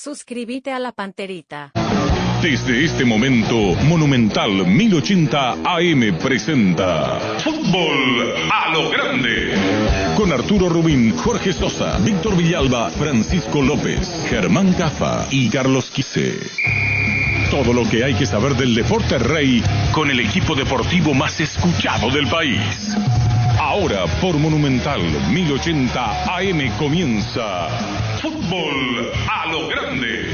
Suscríbete a la Panterita. Desde este momento, Monumental 1080 AM presenta Fútbol a lo Grande. Con Arturo Rubín, Jorge Sosa, Víctor Villalba, Francisco López, Germán Cafa y Carlos Quise. Todo lo que hay que saber del deporte rey con el equipo deportivo más escuchado del país. Ahora por Monumental 1080 AM comienza Fútbol a lo Grande.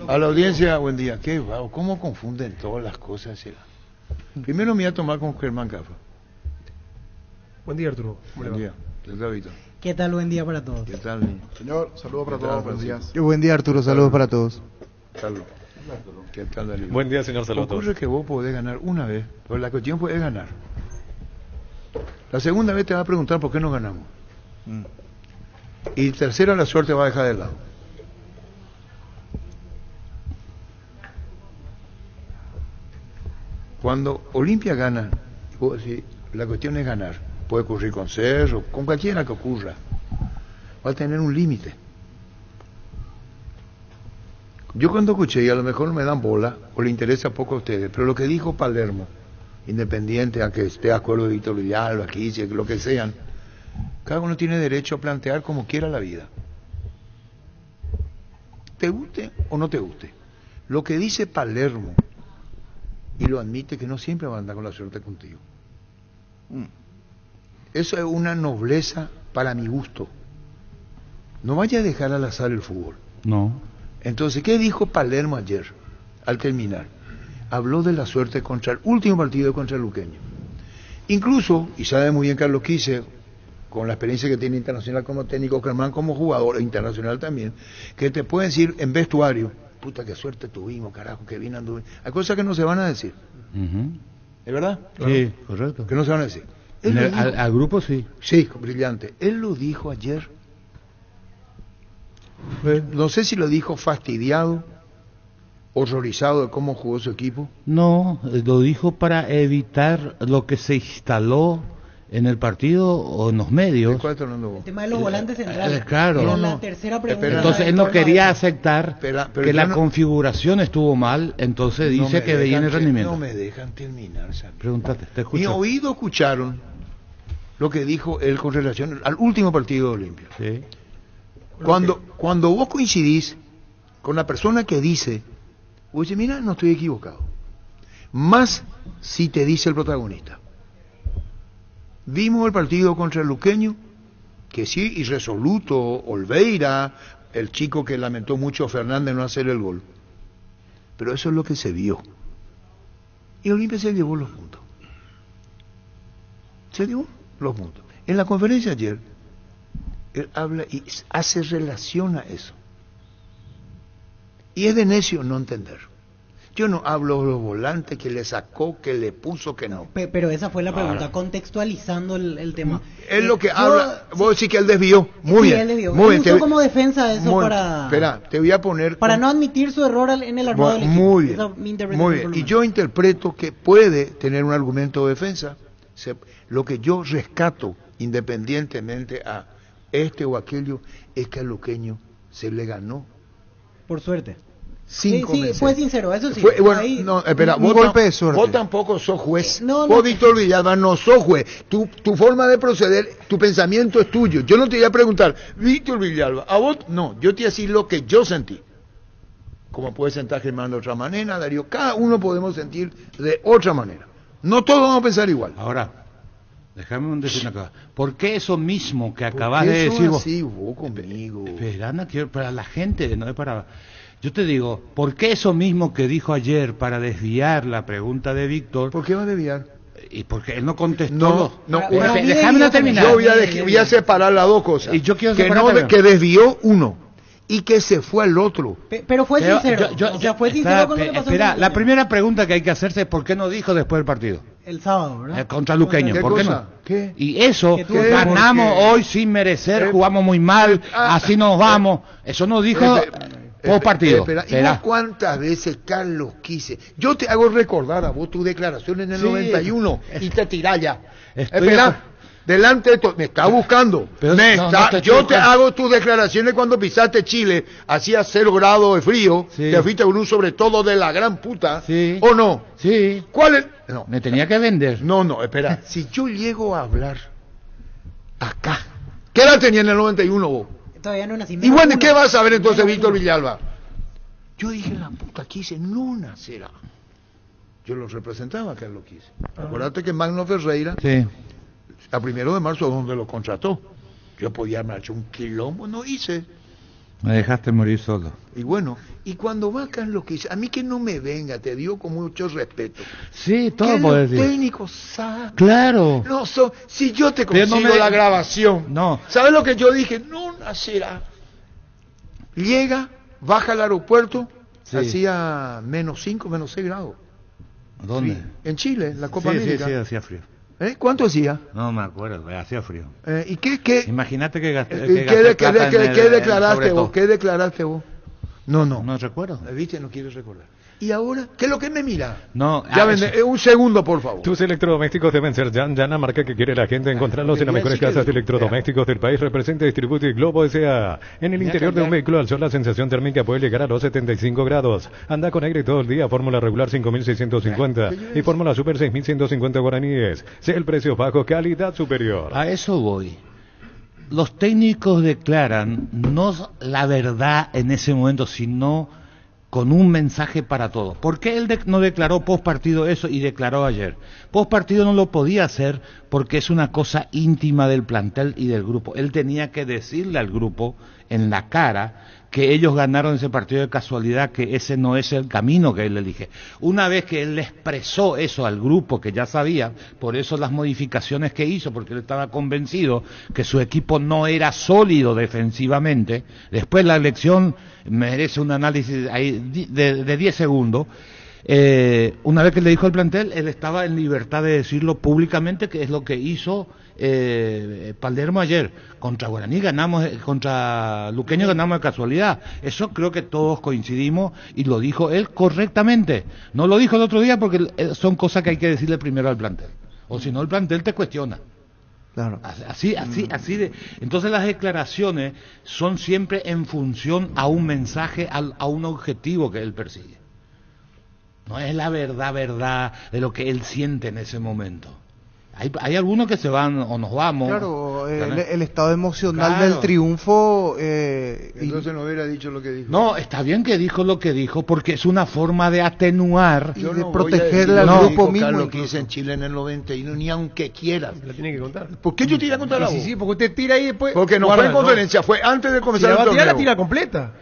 A la audiencia, buen día. ¿Qué va? ¿Cómo confunden todas las cosas? Primero me voy a tomar con Germán Cafa. Buen día, Arturo. Buen día. ¿Qué tal, Víctor? ¿Qué tal? Buen día para todos. ¿Qué tal, niño? Señor, saludos para todos. Buenos días. Buen día, Arturo. Saludos para todos. Carlos. ¿Qué tal, Darío? Buen día, señor. Saludos. Ocurre que vos podés ganar una vez, pero la cuestión es ganar. La segunda vez te va a preguntar por qué no ganamos. Y tercera, la suerte va a dejar de lado. Cuando Olimpia gana, vos decís, la cuestión es ganar. Puede ocurrir con Cerro, con cualquiera que ocurra. Va a tener un límite. Yo cuando escuché, y a lo mejor no me dan bola, o le interesa poco a ustedes, pero lo que dijo Palermo, independiente, aunque esté de acuerdo de Víctor Villalba, aquí, lo que sean, cada uno tiene derecho a plantear como quiera la vida. Te guste o no te guste. Lo que dice Palermo, y lo admite, que no siempre va a andar con la suerte contigo. Eso es una nobleza para mi gusto. No vaya a dejar al azar el fútbol. No. Entonces, ¿qué dijo Palermo ayer al terminar? Habló de la suerte contra el último partido contra el Luqueño. Incluso, y sabe muy bien Carlos Quise, con la experiencia que tiene internacional como técnico, Germán como jugador, internacional también, que te puede decir en vestuario, puta, qué suerte tuvimos, carajo, que bien anduve. Hay cosas que no se van a decir. ¿Es verdad? Sí, correcto. Que no se van a decir. Al grupo sí. Sí, brillante. Él lo dijo ayer. No sé si lo dijo fastidiado, horrorizado de cómo jugó su equipo. No, lo dijo para evitar lo que se instaló en el partido o en los medios. ¿De cuál estás hablando vos? El tema de los volantes centrales. Claro. Era No, la no. tercera pregunta. Espera. Entonces él no quería aceptar Pero que yo la no- configuración estuvo mal, entonces No dice me que veía en el dejan rendimiento. No me dejan terminar, ¿sabes? Pregúntate, te Mi escucho. oído escucharon lo que dijo él con relación al último partido de Olimpia. Sí. Cuando vos coincidís con la persona que dice, vos decís, mira, no estoy equivocado. Más si te dice el protagonista. Vimos el partido contra el Luqueño, que sí, irresoluto, Olveira, el chico que lamentó mucho Fernández no hacer el gol. Pero eso es lo que se vio. Y Olimpia se llevó los puntos. Se llevó los puntos. En la conferencia ayer, él habla y relaciona eso. Y es de necio no entender. Yo no hablo de los volantes que le sacó, que le puso, que no. Pero esa fue la pregunta, contextualizando el tema. Es lo que Yo- habla. Vos decís que él desvió. Muy sí, bien. él desvió. Muy Él bien. usó como defensa eso muy- para... Espera, te voy a poner. Para no admitir su error en el armado del equipo. Muy bien. Esa es mi interpretación, Muy bien. por lo Y menos. yo interpreto que puede tener un argumento de defensa. Lo que yo rescato, independientemente a este o aquello, es que al Luqueño se le ganó Por suerte. 5 Sí, meses. fue sincero, eso sí. Bueno, Ahí- no, espera, un vos golpe de suerte. Vos tampoco sos juez. No, Vos, no. Víctor Villalba, no sos juez. Tu forma de proceder, tu pensamiento es tuyo. Yo no te voy a preguntar, Víctor Villalba, a vos, no, yo te voy a decir lo que yo sentí. Como puede sentar Germán de otra manera, Darío, cada uno podemos sentir de otra manera. No todos vamos a pensar igual. Ahora, déjame decir una cosa. ¿Por qué eso mismo que ¿Por acabas qué de sos decir vos? así vos conmigo? Espera, no quiero, para la gente, no es para... Yo te digo, ¿por qué eso mismo que dijo ayer para desviar la pregunta de Víctor? ¿Por qué va a desviar? Y porque él no contestó. No, Para mí déjame desvió terminar. Yo voy a, Bien. voy a separar las dos cosas. Y yo quiero que, separar no, también. que desvió uno y que se fue al otro. Pero fue Pero sincero. O sea, fue sincero con lo que pasó. Espera, en el- la primera pregunta que hay que hacerse es ¿por qué no dijo después del partido? El sábado, ¿verdad? Contra Luqueño, ¿Qué ¿por qué cosa? no? ¿Qué? Y eso, ¿Qué tuvo? ganamos ¿Por qué? hoy sin merecer, Eh, jugamos muy mal, así nos vamos. Eso no dijo post partido. Espera, ¿y Será. vos cuántas veces, Carlos Quise? Yo te hago recordar a vos tu declaración en el Sí. 91 y te tirás ya. Estoy Espera, delante de todo, me está buscando. Pero no te Yo estoy te buscando. hago tus declaraciones cuando pisaste Chile, hacía 0 grados de frío, Sí. te fuiste con un sobre todo de la gran puta, Sí. ¿o no? Sí, ¿Cuál es? No, me tenía que vender. no, espera, si yo llego a hablar acá, ¿qué edad tenía en el 91 vos? Todavía no nací. Y bueno, ¿qué vas a ver entonces, Menos Víctor uno. Villalba? Yo dije, la puta, aquí dice, no nacerá. Yo lo representaba acá, lo quise. Acuérdate que Magno Ferreira, Sí. a 1 de marzo, donde lo contrató. Yo podía haber hecho un quilombo, no hice. Me dejaste morir solo. Y bueno, y cuando va acá lo que hice, a mí que no me venga, te digo con mucho respeto. Sí, todo Que puedes los decir. técnicos saben. Claro. No son, si yo te Pero no consigo me- la grabación, No. ¿sabes lo que yo dije? No nacerá. Llega, baja al aeropuerto, Sí. hacía -5, -6 grados. ¿Dónde? Sí, en Chile, en la Copa Sí, América. sí, hacía frío. ¿Cuánto hacía? No me acuerdo, hacía frío. ¿Y qué Imagínate que gasté, ¿qué gasté plata en el- declaraste sobre vos? todo. ¿Qué declaraste vos? No. No recuerdo. ¿Viste? No quieres recordar. ¿Y ahora? ¿Qué es lo que me mira? No, Ya ah, vende, eso. un segundo, por favor. Tus electrodomésticos deben ser Yan, la marca que quiere la gente encontrarlos en las ya mejores sí que casas de digo, electrodomésticos del país. Representa Distributi Globo S.A. En el Mira, interior de un cambiar. vehículo al sol la sensación térmica puede llegar a los 75 grados. Anda con aire todo el día, fórmula regular 5.650 y fórmula super 6.150 guaraníes. Sea el precio bajo, calidad superior. A eso voy. Los técnicos declaran no la verdad en ese momento, sino con un mensaje para todos. ¿Por qué él no declaró post partido eso y declaró ayer? Post partido no lo podía hacer porque es una cosa íntima del plantel y del grupo. Él tenía que decirle al grupo en la cara que ellos ganaron ese partido de casualidad, que ese no es el camino que él elige. Una vez que él le expresó eso al grupo, que ya sabía, por eso las modificaciones que hizo, porque él estaba convencido que su equipo no era sólido defensivamente, después la elección merece un análisis ahí de 10 segundos. Una vez que le dijo al plantel, él estaba en libertad de decirlo públicamente, que es lo que hizo Palermo ayer. Contra Guaraní ganamos, contra Luqueño ganamos de casualidad. Eso creo que todos coincidimos y lo dijo él correctamente. No lo dijo el otro día porque son cosas que hay que decirle primero al plantel. O si no, el plantel te cuestiona. Claro. Así de. Entonces las declaraciones son siempre en función a un mensaje, a un objetivo que él persigue. No es la verdad de lo que él siente en ese momento. Hay algunos que se van o nos vamos. Claro, ¿verdad? el estado emocional Claro. del triunfo. Entonces no hubiera dicho lo que dijo. No, está bien que dijo lo que dijo porque es una forma de atenuar. Y Yo de no proteger voy a decir al lo que grupo dijo mismo Carlos incluso. que hice en Chile en el 91, ni aunque quieras. La tiene que contar. ¿Por qué yo te iba a contar a vos? Sí, porque usted tira ahí después. Porque no fue en conferencia, fue antes de Si comenzar la el va a tirar, la torneo. tira completa.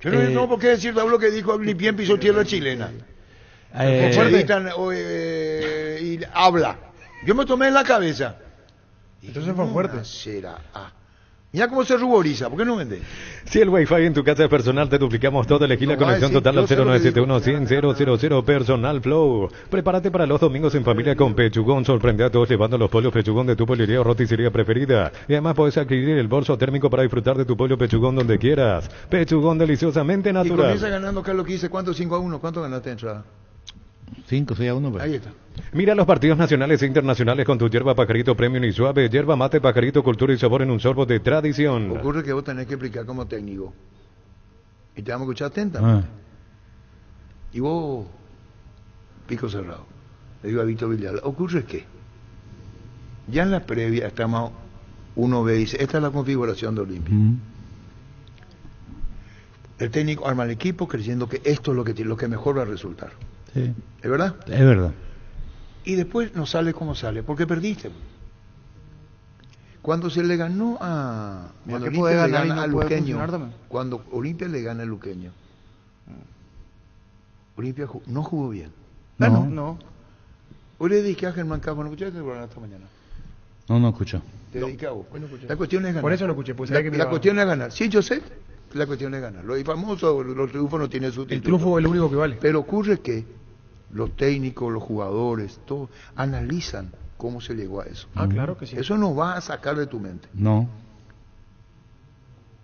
Yo no tengo por qué decir lo que dijo ni bien pisó tierra chilena. Eh, Editan, y habla. Yo me tomé en la cabeza. Entonces fue fuerte. Será. Mira cómo se ruboriza, ¿por qué no vende? Si el Wi-Fi en tu casa es personal, te duplicamos todo. Elegí la No, conexión sí, total yo al sé lo que 0971-100-000 Personal Flow. Prepárate para los domingos en familia con Pechugón. Sorprende a todos llevando los pollos Pechugón de tu pollería o roticería preferida. Y además puedes adquirir el bolso térmico para disfrutar de tu pollo Pechugón donde quieras. Pechugón deliciosamente Y comienza natural. ganando Carlos que dice, ¿cuánto? 5-1, ¿cuánto ganaste entrada? 5, 6 a 1. Ahí está. Mira los partidos nacionales e internacionales con tu hierba pajarito premium y suave. Hierba mate pajarito, cultura y sabor en un sorbo de tradición. Ocurre que vos tenés que explicar como técnico. Y te vamos a escuchar atentamente. Y vos, pico cerrado, le digo a Víctor Villalba, ocurre que ya en la previa estamos, uno ve y dice, esta es la configuración de Olimpia. El técnico arma el equipo creyendo que esto es lo que mejor va a resultar. Sí, ¿Es verdad? es verdad. Y después no sale como sale, porque perdiste. Cuando se le ganó a... Mira Cuando que Olimpia puede le ganar y gana no a puede Luqueño, funcionar también. cuando Olimpia le gana a Luqueño, Olimpia no jugó bien. No. No. Hoy le dije a Germán Cabo, ¿no escuchaste el programa esta mañana? No escucho. Te dediqué a vos. hoy no escuché. La cuestión es ganar. Por eso no escuché, pues la, sabía que me la iba- cuestión es ganar. Sí, yo sé. La cuestión es ganar. Los famosos, los triunfos no tienen su El título. triunfo es lo único que vale. Pero ocurre que los técnicos, los jugadores, todos analizan cómo se llegó a eso. Ah, claro que sí. Eso no va a sacar de tu mente. No.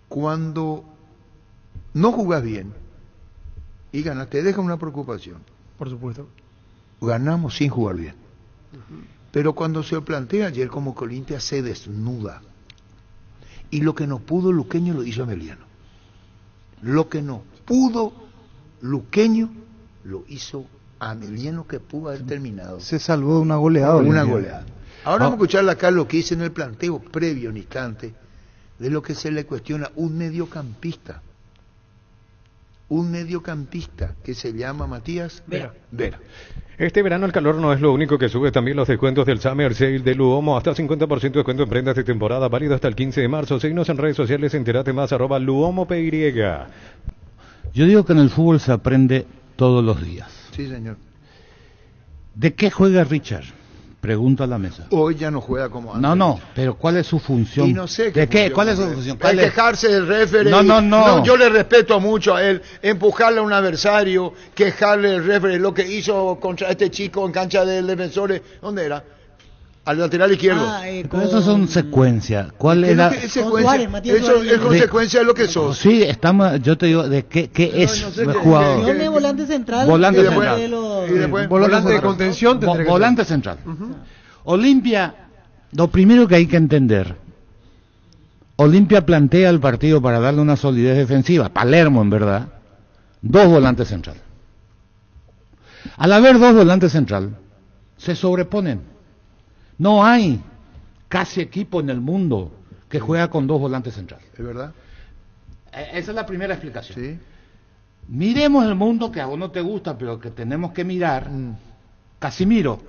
Cuando no jugás bien y ganas, te deja una preocupación. Por supuesto. Ganamos sin jugar bien. Pero cuando se plantea ayer como que Olimpia se desnuda, y lo que no pudo Luqueño lo hizo Emiliano. Lo que no pudo Luqueño lo hizo Emiliano, que pudo haber terminado. Se salvó de una goleada. Una Olimpia. goleada. Ahora vamos a escuchar acá lo que hice en el planteo previo, un instante, de lo que se le cuestiona un mediocampista. Un mediocampista que se llama Matías Vera. Este verano el calor no es lo único que sube, también los descuentos del Summer Sale de Luomo, hasta 50% de descuento en prendas de temporada, válido hasta el 15 de marzo. Síguenos en redes sociales, entérate más, @LuomoPY. Yo digo que en el fútbol se aprende todos los días. Sí, señor. ¿De qué juega Richard? Pregunto a la mesa. Hoy ya no juega como antes. No, pero ¿cuál es su función? Y no sé ¿De qué? función, ¿Cuál es su hombre. función? Hay ¿Cuál que es? quejarse del referee. No. Yo le respeto mucho a él. Empujarle a un adversario, quejarle del referee, lo que hizo contra este chico en cancha del Defensores. ¿Dónde era? Al lateral izquierdo. Pero eso son secuencias. ¿Cuál ¿Qué es era? lo que es secuencia? Con Suárez, Matías Eso Suárez. es consecuencia de lo que sos. Sí, estamos. Yo te digo, ¿de qué es no sé el qué- jugador? qué- ¿Dónde volante central? Volante Y después- central. De los- y después- Volante de central. contención tendría que Volante central. Olimpia, lo primero que hay que entender, Olimpia plantea el partido para darle una solidez defensiva, Palermo en verdad, 2 volantes central. Al haber 2 volantes central, se sobreponen. No hay casi equipo en el mundo que juega con 2 volantes central. ¿Es verdad? Esa es la primera explicación. Sí. Miremos el mundo que a vos no te gusta, pero que tenemos que mirar. Casimiro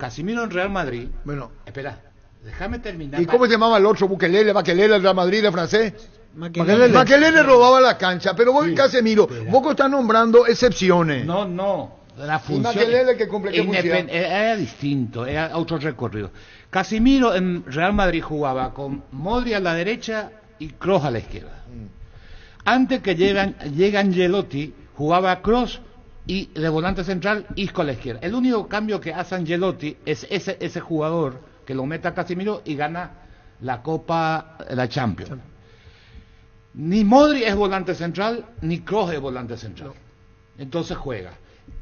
en Real Madrid. Bueno. Espera, déjame terminar. ¿Y cómo se llamaba el otro? Bakelele, el Real Madrid, el francés. Maquelele. Makelele robaba la cancha, pero vos, Casemiro, vos estás nombrando excepciones. No, la función Makelele que cumple qué función. era distinto, era otro recorrido. Casimiro en Real Madrid jugaba con Modri a la derecha y Kroos a la izquierda. Antes que llega Angelotti, jugaba Kroos y de volante central Isco a la izquierda. El único cambio que hace Angelotti es ese jugador que lo mete a Casimiro y gana la Copa, la Champions. Ni Modri es volante central, ni Kroos es volante central. Entonces juega.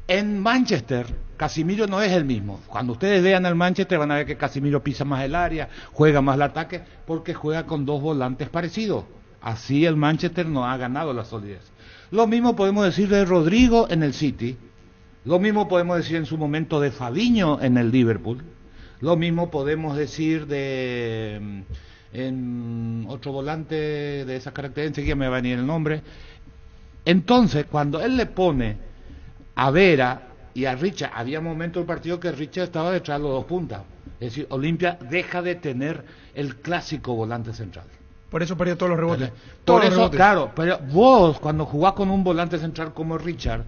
En Manchester, Casimiro no es el mismo. Cuando ustedes vean al Manchester van a ver que Casimiro pisa más el área, juega más el ataque, porque juega con 2 volantes parecidos. Así el Manchester no ha ganado la solidez. Lo mismo podemos decir de Rodrigo en el City, lo mismo podemos decir en su momento de Fabinho en el Liverpool, lo mismo podemos decir de en otro volante de esas características, enseguida me va a venir el nombre. Entonces, cuando él le pone a Vera y a Richard, había momentos del partido que Richard estaba detrás de los 2 puntas. Es decir, Olimpia deja de tener el clásico volante central. Por eso perdió todos los rebotes. Por Todos los eso, rebotes. claro, pero vos cuando jugás con un volante central como Richard,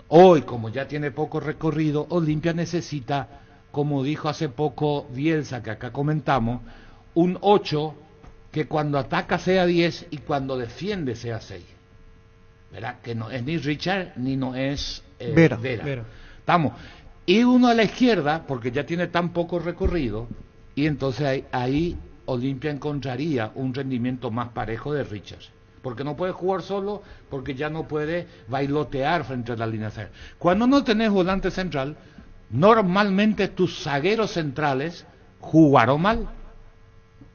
hoy como ya tiene poco recorrido, Olimpia necesita, como dijo hace poco Bielsa, que acá comentamos, un 8 que cuando ataca sea 10 y cuando defiende sea 6. ¿Verdad? Que no es ni Richard ni no es Vera. Vera. Estamos. Y uno a la izquierda, porque ya tiene tan poco recorrido, y entonces ahí Olimpia encontraría un rendimiento más parejo de Richards, porque no puede jugar solo, porque ya no puede bailotear frente a la línea central. Cuando no tenés volante central, normalmente tus zagueros centrales jugaron mal,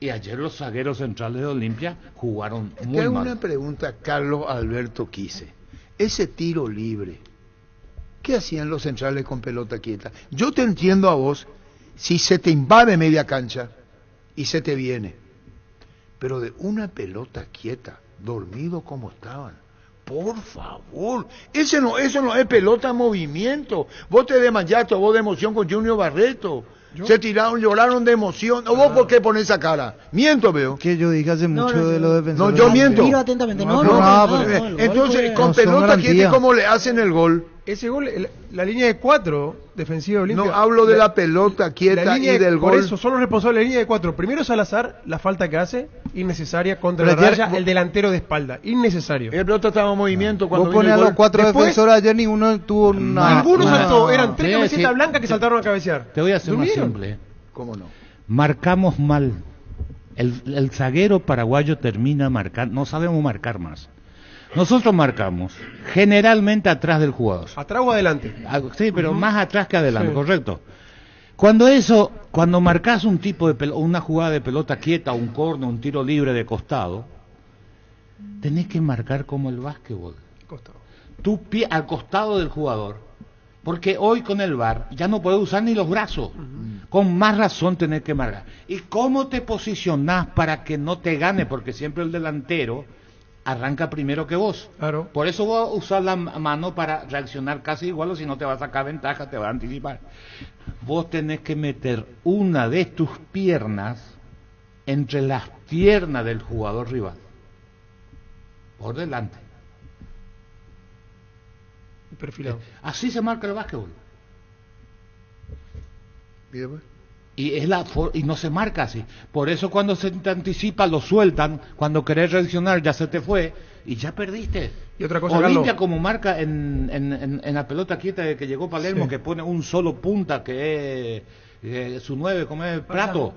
y ayer los zagueros centrales de Olimpia jugaron Te muy hago mal. una pregunta, Carlos Alberto Quise. Ese tiro libre, ¿qué hacían los centrales con pelota quieta? Yo te entiendo a vos si se te invade media cancha y se te viene, pero de una pelota quieta, dormido como estaban, por favor, eso no es pelota en movimiento. Vos te desmayaste, vos de emoción con Junior Barreto, se tiraron, lloraron de emoción. ¿O vos por qué pones esa cara? Miento, veo. Que yo dije hace mucho no, de los defensores. No, yo miento. Miro atentamente. No, Entonces, el gol con no son pelota quieta, garantía. ¿cómo le hacen el gol? Ese gol, la línea de 4 defensiva de Olimpia. No hablo de la pelota quieta la línea y del por gol. eso son los responsables de la línea de 4. Primero Salazar, la falta que hace, innecesaria contra Pero la ayer- raya, el delantero de espalda, innecesario. El pelota estaba en movimiento cuando Vos vino pones el a los gol. 4 Después- defensores, ayer ninguno tuvo una... Ninguno una- saltó, eran 3 Sí, camisetas sí. blancas que saltaron a cabecear. Te voy a hacer más ¿Durmieron? simple. ¿Cómo no? Marcamos mal. El zaguero paraguayo termina marcando, no sabemos marcar más. Nosotros marcamos generalmente atrás del jugador. Atrás o adelante. Sí, pero más atrás que adelante, Sí. correcto. Cuando marcas un tipo de una jugada de pelota quieta, un córner, un tiro libre de costado, tenés que marcar como el básquetbol. Costado. Tu pie al costado del jugador. Porque hoy con el VAR ya no puedes usar ni los brazos. Con más razón tenés que marcar. ¿Y cómo te posicionás para que no te gane? Porque siempre el delantero arranca primero que vos. Claro. Por eso vos usás la mano para reaccionar casi igual, o si no te va a sacar ventaja, te va a anticipar. Vos tenés que meter una de tus piernas entre las piernas del jugador rival. Por delante. Perfilado. Así se marca el básquetbol. ¿Y después? Y no se marca así. Por eso cuando se te anticipa lo sueltan, cuando querés reaccionar ya se te fue y ya perdiste. Y otra cosa, Olimpia Carlos, como marca en la pelota quieta de que llegó Palermo, sí, que pone un solo punta que es su 9, como es Prato.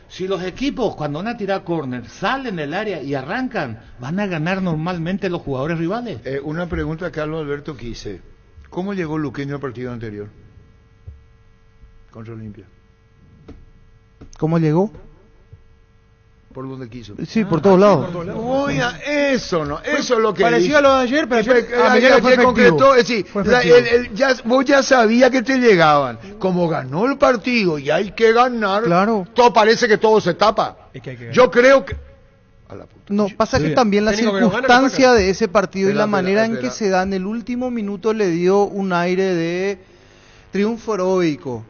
Si los equipos cuando van a tirar córner salen del área y arrancan, van a ganar normalmente los jugadores rivales. Una pregunta a Carlos Alberto Quise. ¿Cómo llegó Luqueño al partido anterior? Contra Olimpia. ¿Cómo llegó? Por donde quiso. Sí, por todos lados. Oiga, eso es lo que parecido dice. a lo de ayer, pero ayer, Ayer fue efectivo. concretó, es decir, Fue efectivo. vos ya sabías que te llegaban. Como ganó el partido y hay que ganar, Claro. todo parece que todo se tapa. Es que hay que ganar. Yo creo que... A la puta. No, pasa que también la Técnico que no gana, circunstancia lo saca. de ese partido y Espera, la manera en espera. que se da en el último minuto le dio un aire de triunfo heroico.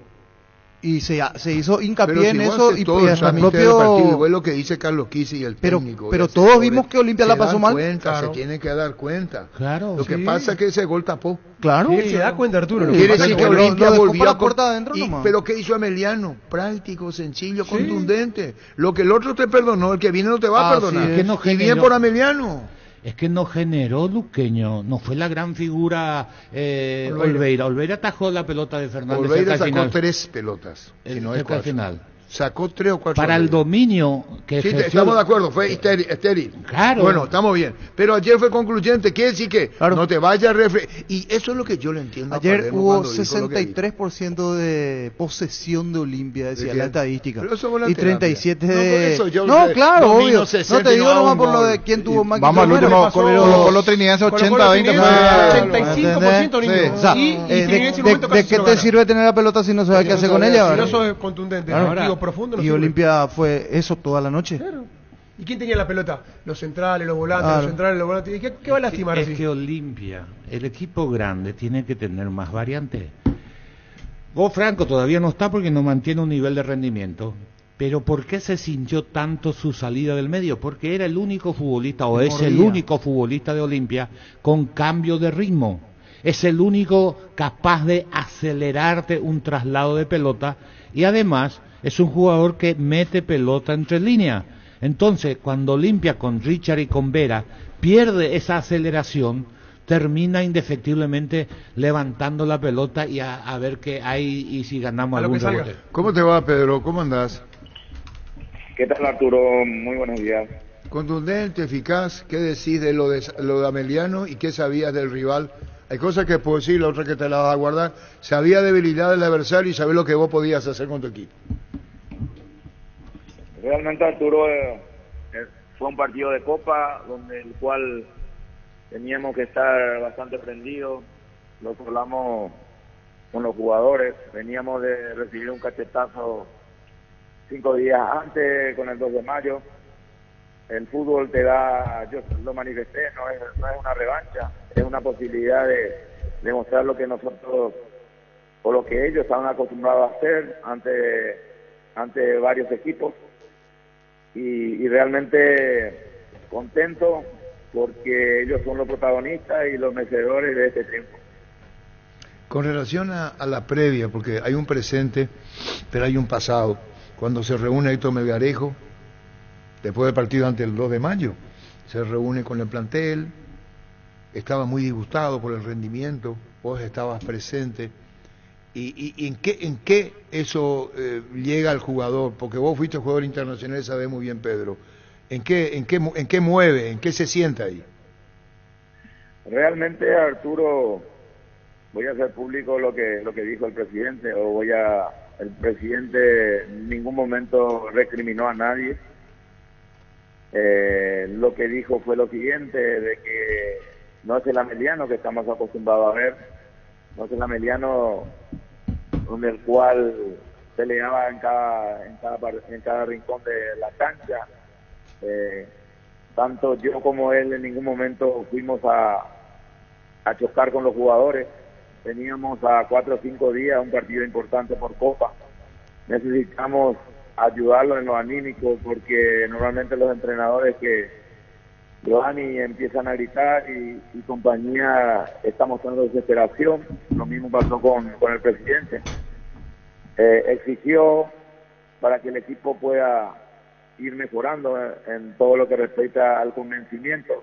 Y se hizo hincapié Pero en si vos eso haces y todo el hasta el trámite del partido, y propio... ves lo que dice Carlos Quise y el Pero- técnico. pero y todos asesores, vimos que Olimpia se la pasó dan mal. Cuenta, Claro. Se tienen que dar cuenta. Claro. Lo que Sí. pasa es que ese gol tapó. Claro. Sí, se da cuenta, Arturo. lo que Quiere pasa decir es que lo Olimpia dejó volvió para a la puerta adentro nomás. pero ¿qué hizo Emiliano? Práctico, sencillo, contundente. Lo que el otro te perdonó, el que viene no te va a Así perdonar. es. Que no Y bien generó- por Emiliano. Es que no generó Luqueño, no fue la gran figura Olveira. Olveira atajó la pelota de Fernández Olveira cerca al sacó final. 3 pelotas, si no es Cerca al 4. final. Sacó 3 o 4. Para el dominio que Sí, ejerció- estamos de acuerdo, fue estéril. Claro. Bueno, estamos bien. Pero ayer fue concluyente, quiere decir que Claro. no te vayas a Y eso es lo que yo le entiendo a Ayer Palermo hubo cuando dijo lo que dijo. 63% de posesión de Olimpia, decía ¿De la qué? estadística. Pero eso fue la Y terapia. 37 No, por de... eso yo No, sé, claro, domino obvio. 60 No te y digo no nomás un por lo gol. de quién tuvo más Vamos al kilómetros. último, pasó- Colo Colo Trinidad Colo-Colo 80-20 tenía fue... 85% niño. Sí, o sea, Y Trinidad en ese momento ¿de casi qué se lo te gana. sirve tener la pelota si no sabes qué hacer con ella? Si no ¿verdad? sos contundente, Claro. digo, profundo, no Y sirve. Olimpia fue eso toda la noche. Claro. ¿Y quién tenía la pelota? Los centrales, los volantes, Claro. los centrales, los volantes. ¿Y qué va a lastimar Es así? que Olimpia, el equipo grande, tiene que tener más variantes. Vos, Franco, todavía no está porque no mantiene un nivel de rendimiento. Pero ¿por qué se sintió tanto su salida del medio? Porque era el único futbolista, o es el Mordía. único futbolista de Olimpia con cambio de ritmo. Es el único capaz de acelerarte un traslado de pelota y además es un jugador que mete pelota entre líneas. Entonces, cuando Olimpia con Richard y con Vera pierde esa aceleración, termina indefectiblemente levantando la pelota y a ver qué hay y si ganamos A lo algún que salga. rebote. ¿Cómo te va, Pedro? ¿Cómo andás? ¿Qué tal, Arturo? Muy buenos días. Contundente, eficaz. ¿Qué decís de lo de Ameliano y qué sabías del rival? Hay cosas que puedo decir, la otra que te la vas a guardar. Sabía debilidad del adversario y sabés lo que vos podías hacer con tu equipo. Realmente, Arturo, fue un partido de Copa donde el cual teníamos que estar bastante prendidos. Lo hablamos con los jugadores. Veníamos de recibir un cachetazo 5 días antes con el 2 de mayo. El fútbol te da, yo lo manifesté, no es una revancha, es una posibilidad de demostrar lo que nosotros o lo que ellos estaban acostumbrados a hacer ante varios equipos y realmente contento porque ellos son los protagonistas y los merecedores de este triunfo. Con relación a la previa, porque hay un presente, pero hay un pasado. Cuando se reúne Héctor Melgarejo, después del partido ante el 2 de mayo, se reúne con el plantel, estaba muy disgustado por el rendimiento, vos estabas presente. ¿Y en qué eso llega al jugador? Porque vos fuiste jugador internacional, sabés muy bien, Pedro. ¿En qué mueve? ¿En qué se sienta ahí? Realmente, Arturo, voy a hacer público lo que dijo el presidente, o voy a el presidente en ningún momento recriminó a nadie. Lo que dijo fue lo siguiente, de que no es el Ameliano que estamos acostumbrados a ver, no es el Ameliano donde el cual peleaba en cada rincón de la cancha. Tanto yo como él en ningún momento fuimos a chocar con los jugadores. Teníamos a 4 o 5 días un partido importante por Copa. Necesitamos ayudarlo en lo anímico, porque normalmente los entrenadores que van y empiezan a gritar y compañía está mostrando desesperación. Lo mismo pasó con el presidente. Exigió para que el equipo pueda ir mejorando en todo lo que respecta al convencimiento,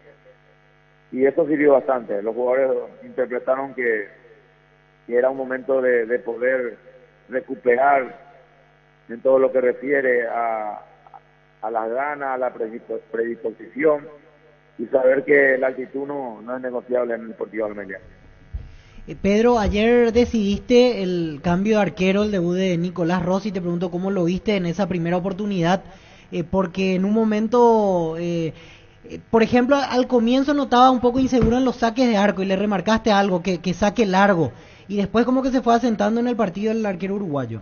y eso sirvió bastante. Los jugadores interpretaron que era un momento de poder recuperar en todo lo que refiere a las ganas, a la predisposición, y saber que la actitud no es negociable en el Deportivo Almería. Pedro, ayer decidiste el cambio de arquero, el debut de Nicolás Rossi. Te pregunto cómo lo viste en esa primera oportunidad, porque en un momento, por ejemplo, al comienzo notaba un poco inseguro en los saques de arco y le remarcaste algo, que saque largo, y después como que se fue asentando en el partido el arquero uruguayo.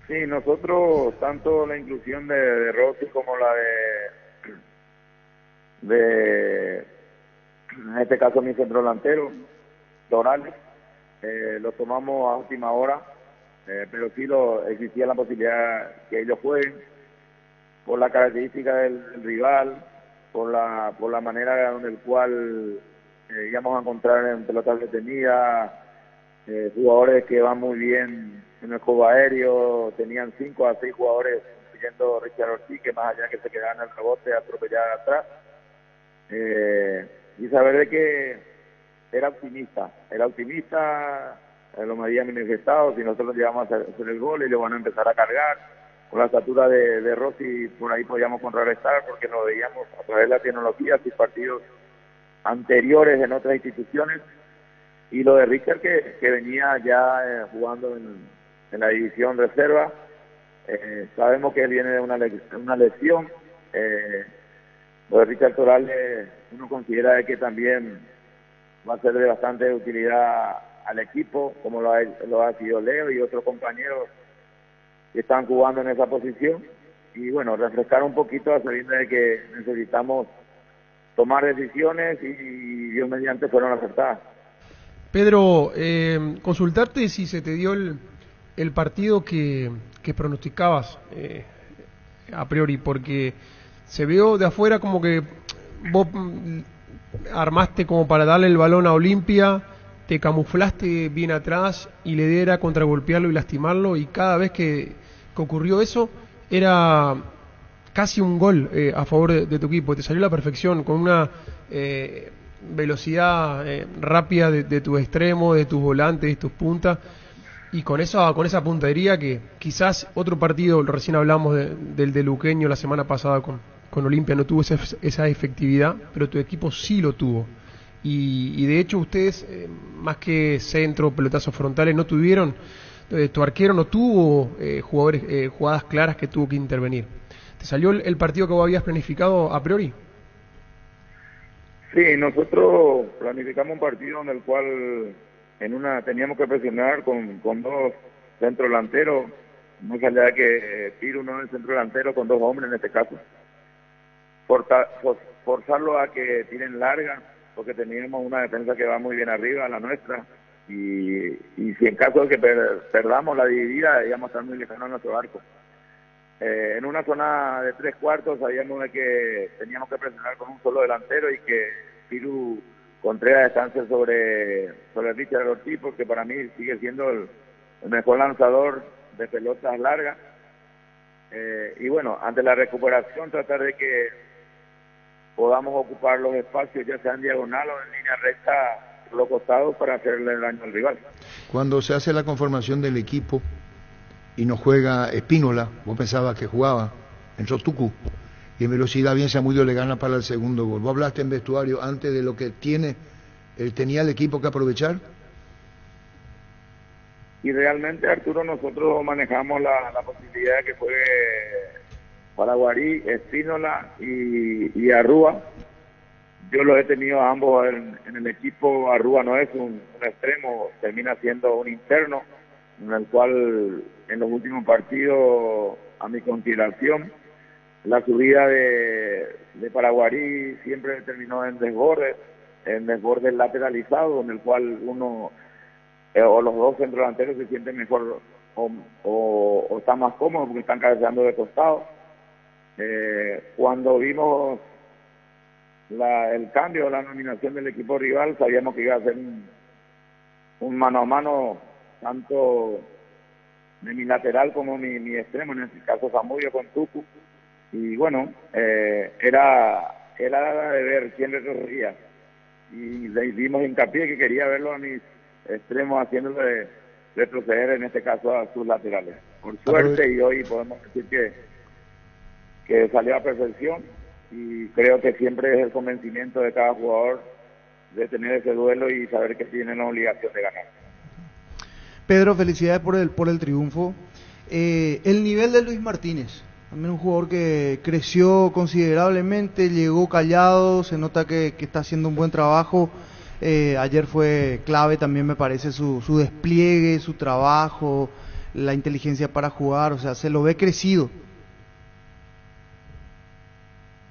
Sí, nosotros, tanto la inclusión de Rossi como la de en este caso mi centro delantero, Dorales, lo tomamos a última hora, pero sí existía la posibilidad que ellos jueguen, por la característica del rival, por la manera en el cual íbamos a encontrar en pelotas detenidas, jugadores que van muy bien en el juego aéreo. Tenían 5 a 6 jugadores, incluyendo Richard Ortiz, que más allá que se quedaban en el rebote, atropellar atrás. Y saber de que era optimista, lo me había manifestado, si nosotros llegamos a hacer el gol y lo van a empezar a cargar. Con la estatura de Rossi, por ahí podíamos contrarrestar, porque lo veíamos a través de la tecnología, sus partidos anteriores en otras instituciones, y lo de Richard que venía ya jugando en la división reserva. Sabemos que él viene de una lesión. Lo de Richard Torales, uno considera que también va a ser de bastante utilidad al equipo, como lo ha sido Leo y otros compañeros que están jugando en esa posición. Y bueno, refrescar un poquito, sabiendo de que necesitamos tomar decisiones, y Dios mediante fueron acertadas. Pedro, consultarte si se te dio el partido que pronosticabas a priori, porque se vio de afuera como que vos armaste como para darle el balón a Olimpia, te camuflaste bien atrás y la idea era contragolpearlo y lastimarlo, y cada vez que ocurrió eso era casi un gol a favor de tu equipo. Te salió a la perfección, con una velocidad rápida de tus extremos, de tus volantes, de tus puntas, y con esa puntería que quizás otro partido, recién hablamos del de Luqueño la semana pasada con Olimpia, no tuvo esa efectividad, pero tu equipo sí lo tuvo. Y de hecho ustedes, más que centro, pelotazos frontales, no tuvieron, tu arquero no tuvo jugadas claras que tuvo que intervenir. ¿Te salió el partido que vos habías planificado a priori? Sí, nosotros planificamos un partido en el cual teníamos que presionar con 2 centro delanteros, más allá de que Piru no es el centro delantero, con 2 hombres en este caso. Forzarlo a que tiren larga, porque teníamos una defensa que va muy bien arriba, la nuestra, y si en caso de que perdamos la dividida, íbamos a estar muy lejanos a nuestro arco. En una zona de 3/4 sabíamos de que teníamos que presionar con un solo delantero, y que Piru Contreras descanse sobre Richard Ortiz, porque para mí sigue siendo el mejor lanzador de pelotas largas. Y bueno, ante la recuperación, tratar de que podamos ocupar los espacios, ya sea en diagonal o en línea recta, por los costados, para hacerle daño al rival. Cuando se hace la conformación del equipo y no juega Espínola, vos pensabas que jugaba, entró Tucu, y en velocidad bien Samudio le gana para el segundo gol. ¿Vos hablaste en vestuario antes de lo que tenía el equipo que aprovechar? y realmente, Arturo, nosotros manejamos la posibilidad de que juegue Paraguarí, Espínola y Arrúa. Yo los he tenido a ambos en el equipo. Arrúa no es un extremo, termina siendo un interno, en el cual en los últimos partidos, a mi consideración, la subida de Paraguarí siempre terminó en desborde lateralizado, en el cual uno o los dos centrodelanteros se sienten mejor o están más cómodos porque están cabeceando de costado. Cuando vimos el cambio, la nominación del equipo rival, sabíamos que iba a ser un mano a mano, tanto de mi lateral como mi extremo, en este caso Zamudio con Tucu, y bueno, era de ver quién recorría, y le dimos hincapié que quería verlo a mis extremos haciéndole retroceder, en este caso a sus laterales. Por suerte, y hoy podemos decir que salió a perfección, y creo que siempre es el convencimiento de cada jugador de tener ese duelo y saber que tienen la obligación de ganar. Pedro, felicidades por el triunfo. El nivel de Luis Martínez, también un jugador que creció considerablemente, llegó callado, se nota que está haciendo un buen trabajo. Ayer fue clave también, me parece, su despliegue, su trabajo, la inteligencia para jugar, o sea, se lo ve crecido.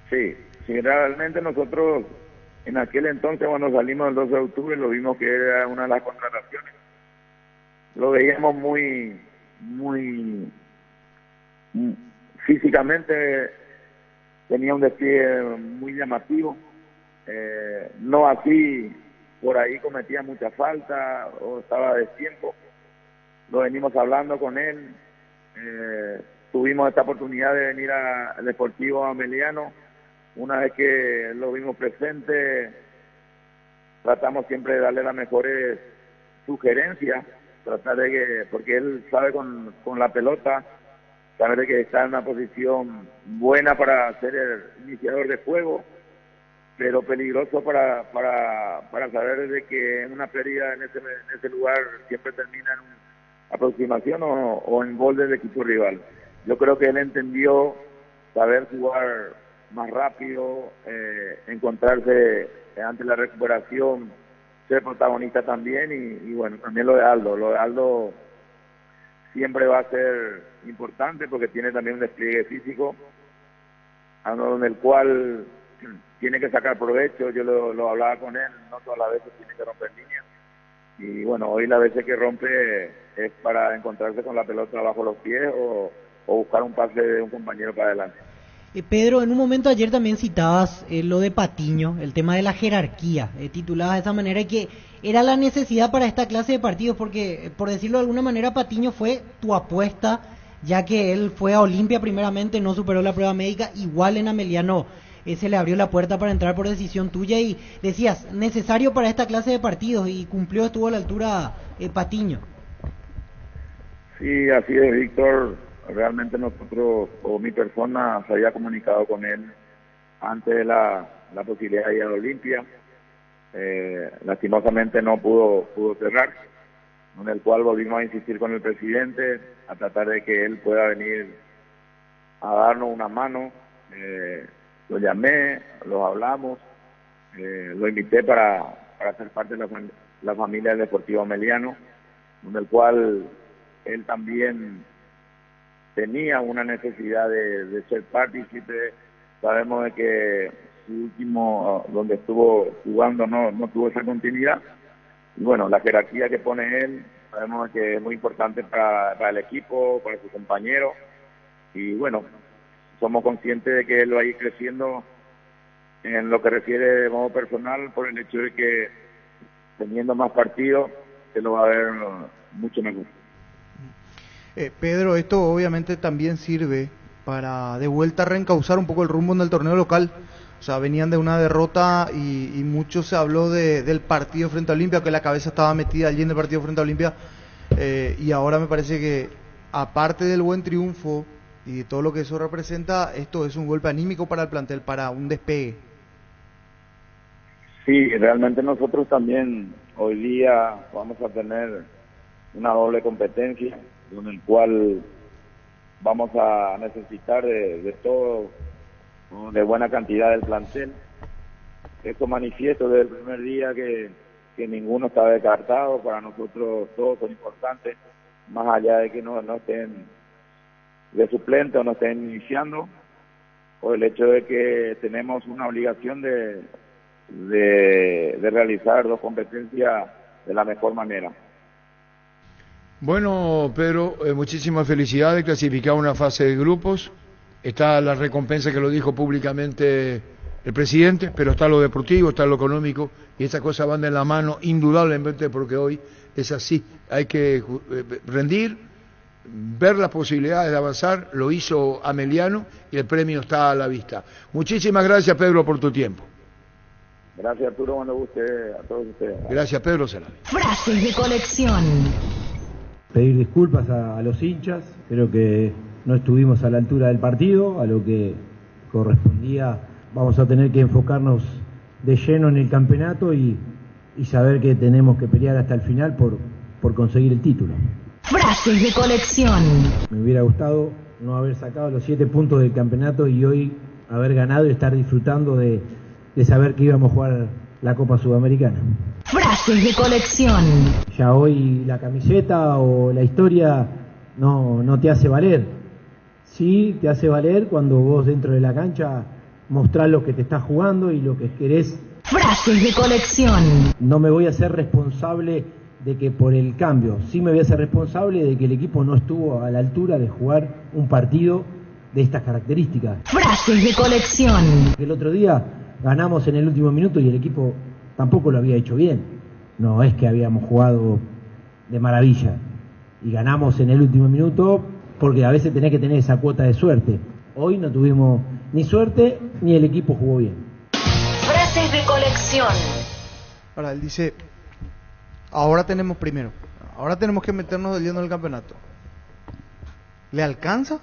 Sí, realmente nosotros en aquel entonces, cuando salimos el 12 de octubre, lo vimos que era una de las contrataciones. Lo veíamos muy físicamente, tenía un despliegue muy llamativo, no así, por ahí cometía mucha falta o estaba a destiempo. Lo venimos hablando con él, tuvimos esta oportunidad de venir al Deportivo Ameliano. Una vez que lo vimos presente, tratamos siempre de darle las mejores sugerencias, tratar de que, porque él sabe con la pelota, sabe de que está en una posición buena para ser el iniciador de juego, pero peligroso para saber de que en una pérdida en ese lugar siempre termina en una aproximación o en gol del equipo rival. Yo creo que él entendió saber jugar más rápido, encontrarse ante la recuperación, ser protagonista también, y bueno, también lo de Aldo siempre va a ser importante porque tiene también un despliegue físico en el cual tiene que sacar provecho. Yo lo hablaba con él, no todas las veces tiene que romper líneas, y bueno, hoy las veces que rompe es para encontrarse con la pelota bajo los pies o buscar un pase de un compañero para adelante. Pedro, en un momento ayer también citabas lo de Patiño, el tema de la jerarquía, titulabas de esa manera que era la necesidad para esta clase de partidos, porque por decirlo de alguna manera Patiño fue tu apuesta, ya que él fue a Olimpia primeramente, no superó la prueba médica, igual en Ameliano se le abrió la puerta para entrar por decisión tuya y decías, necesario para esta clase de partidos, y cumplió, estuvo a la altura Patiño. Sí, así es, Víctor. Realmente nosotros, o mi persona, se había comunicado con él antes de la posibilidad de ir a la Olimpia. Lastimosamente no pudo cerrar, en el cual volvimos a insistir con el presidente a tratar de que él pueda venir a darnos una mano. Lo llamé, lo hablamos, lo invité para ser parte de la familia del Deportivo Ameliano, en el cual él también tenía una necesidad de ser partícipe. Sabemos de que su último, donde estuvo jugando, no tuvo esa continuidad, y bueno, la jerarquía que pone él, sabemos que es muy importante para el equipo, para sus compañeros, y bueno, somos conscientes de que él va a ir creciendo en lo que refiere de modo personal, por el hecho de que teniendo más partidos se lo va a ver mucho mejor. Pedro, esto obviamente también sirve para de vuelta reencauzar un poco el rumbo en el torneo local. O sea, venían de una derrota y mucho se habló del partido frente a Olimpia, que la cabeza estaba metida allí en el partido frente a Olimpia, y ahora me parece que, aparte del buen triunfo y de todo lo que eso representa, esto es un golpe anímico para el plantel, para un despegue. Sí, realmente nosotros también hoy día vamos a tener una doble competencia, con el cual vamos a necesitar de todo, de buena cantidad del plantel. Esto manifiesto desde el primer día que ninguno está descartado. Para nosotros todos son importantes, más allá de que no estén de suplente o no estén iniciando, por el hecho de que tenemos una obligación de realizar dos competencias de la mejor manera. Bueno, Pedro, muchísimas felicidades, clasificado a una fase de grupos, está la recompensa que lo dijo públicamente el presidente, pero está lo deportivo, está lo económico, y esas cosas van de la mano, indudablemente, porque hoy es así, hay que rendir, ver las posibilidades de avanzar, lo hizo Ameliano, y el premio está a la vista. Muchísimas gracias, Pedro, por tu tiempo. Gracias, Arturo, cuando guste a todos ustedes. Gracias, Pedro Cerati. Frases de colección. Pedir disculpas a los hinchas, creo que no estuvimos a la altura del partido, a lo que correspondía. Vamos a tener que enfocarnos de lleno en el campeonato y saber que tenemos que pelear hasta el final por conseguir el título. Frases de colección. Me hubiera gustado no haber sacado los 7 puntos del campeonato y hoy haber ganado y estar disfrutando de saber que íbamos a jugar la Copa Sudamericana. Frases de colección. Ya hoy la camiseta o la historia no te hace valer. Sí, te hace valer cuando vos dentro de la cancha mostrás lo que te estás jugando y lo que querés. Frases de colección. No me voy a hacer responsable de que por el cambio, sí me voy a ser responsable de que el equipo no estuvo a la altura de jugar un partido de estas características. Frases de colección. El otro día ganamos en el último minuto y el equipo tampoco lo había hecho bien. No es que habíamos jugado de maravilla y ganamos en el último minuto, porque a veces tenés que tener esa cuota de suerte. Hoy no tuvimos ni suerte ni el equipo jugó bien. Frases de colección. Ahora él dice, ahora tenemos que meternos de lleno en el campeonato. ¿Le alcanza?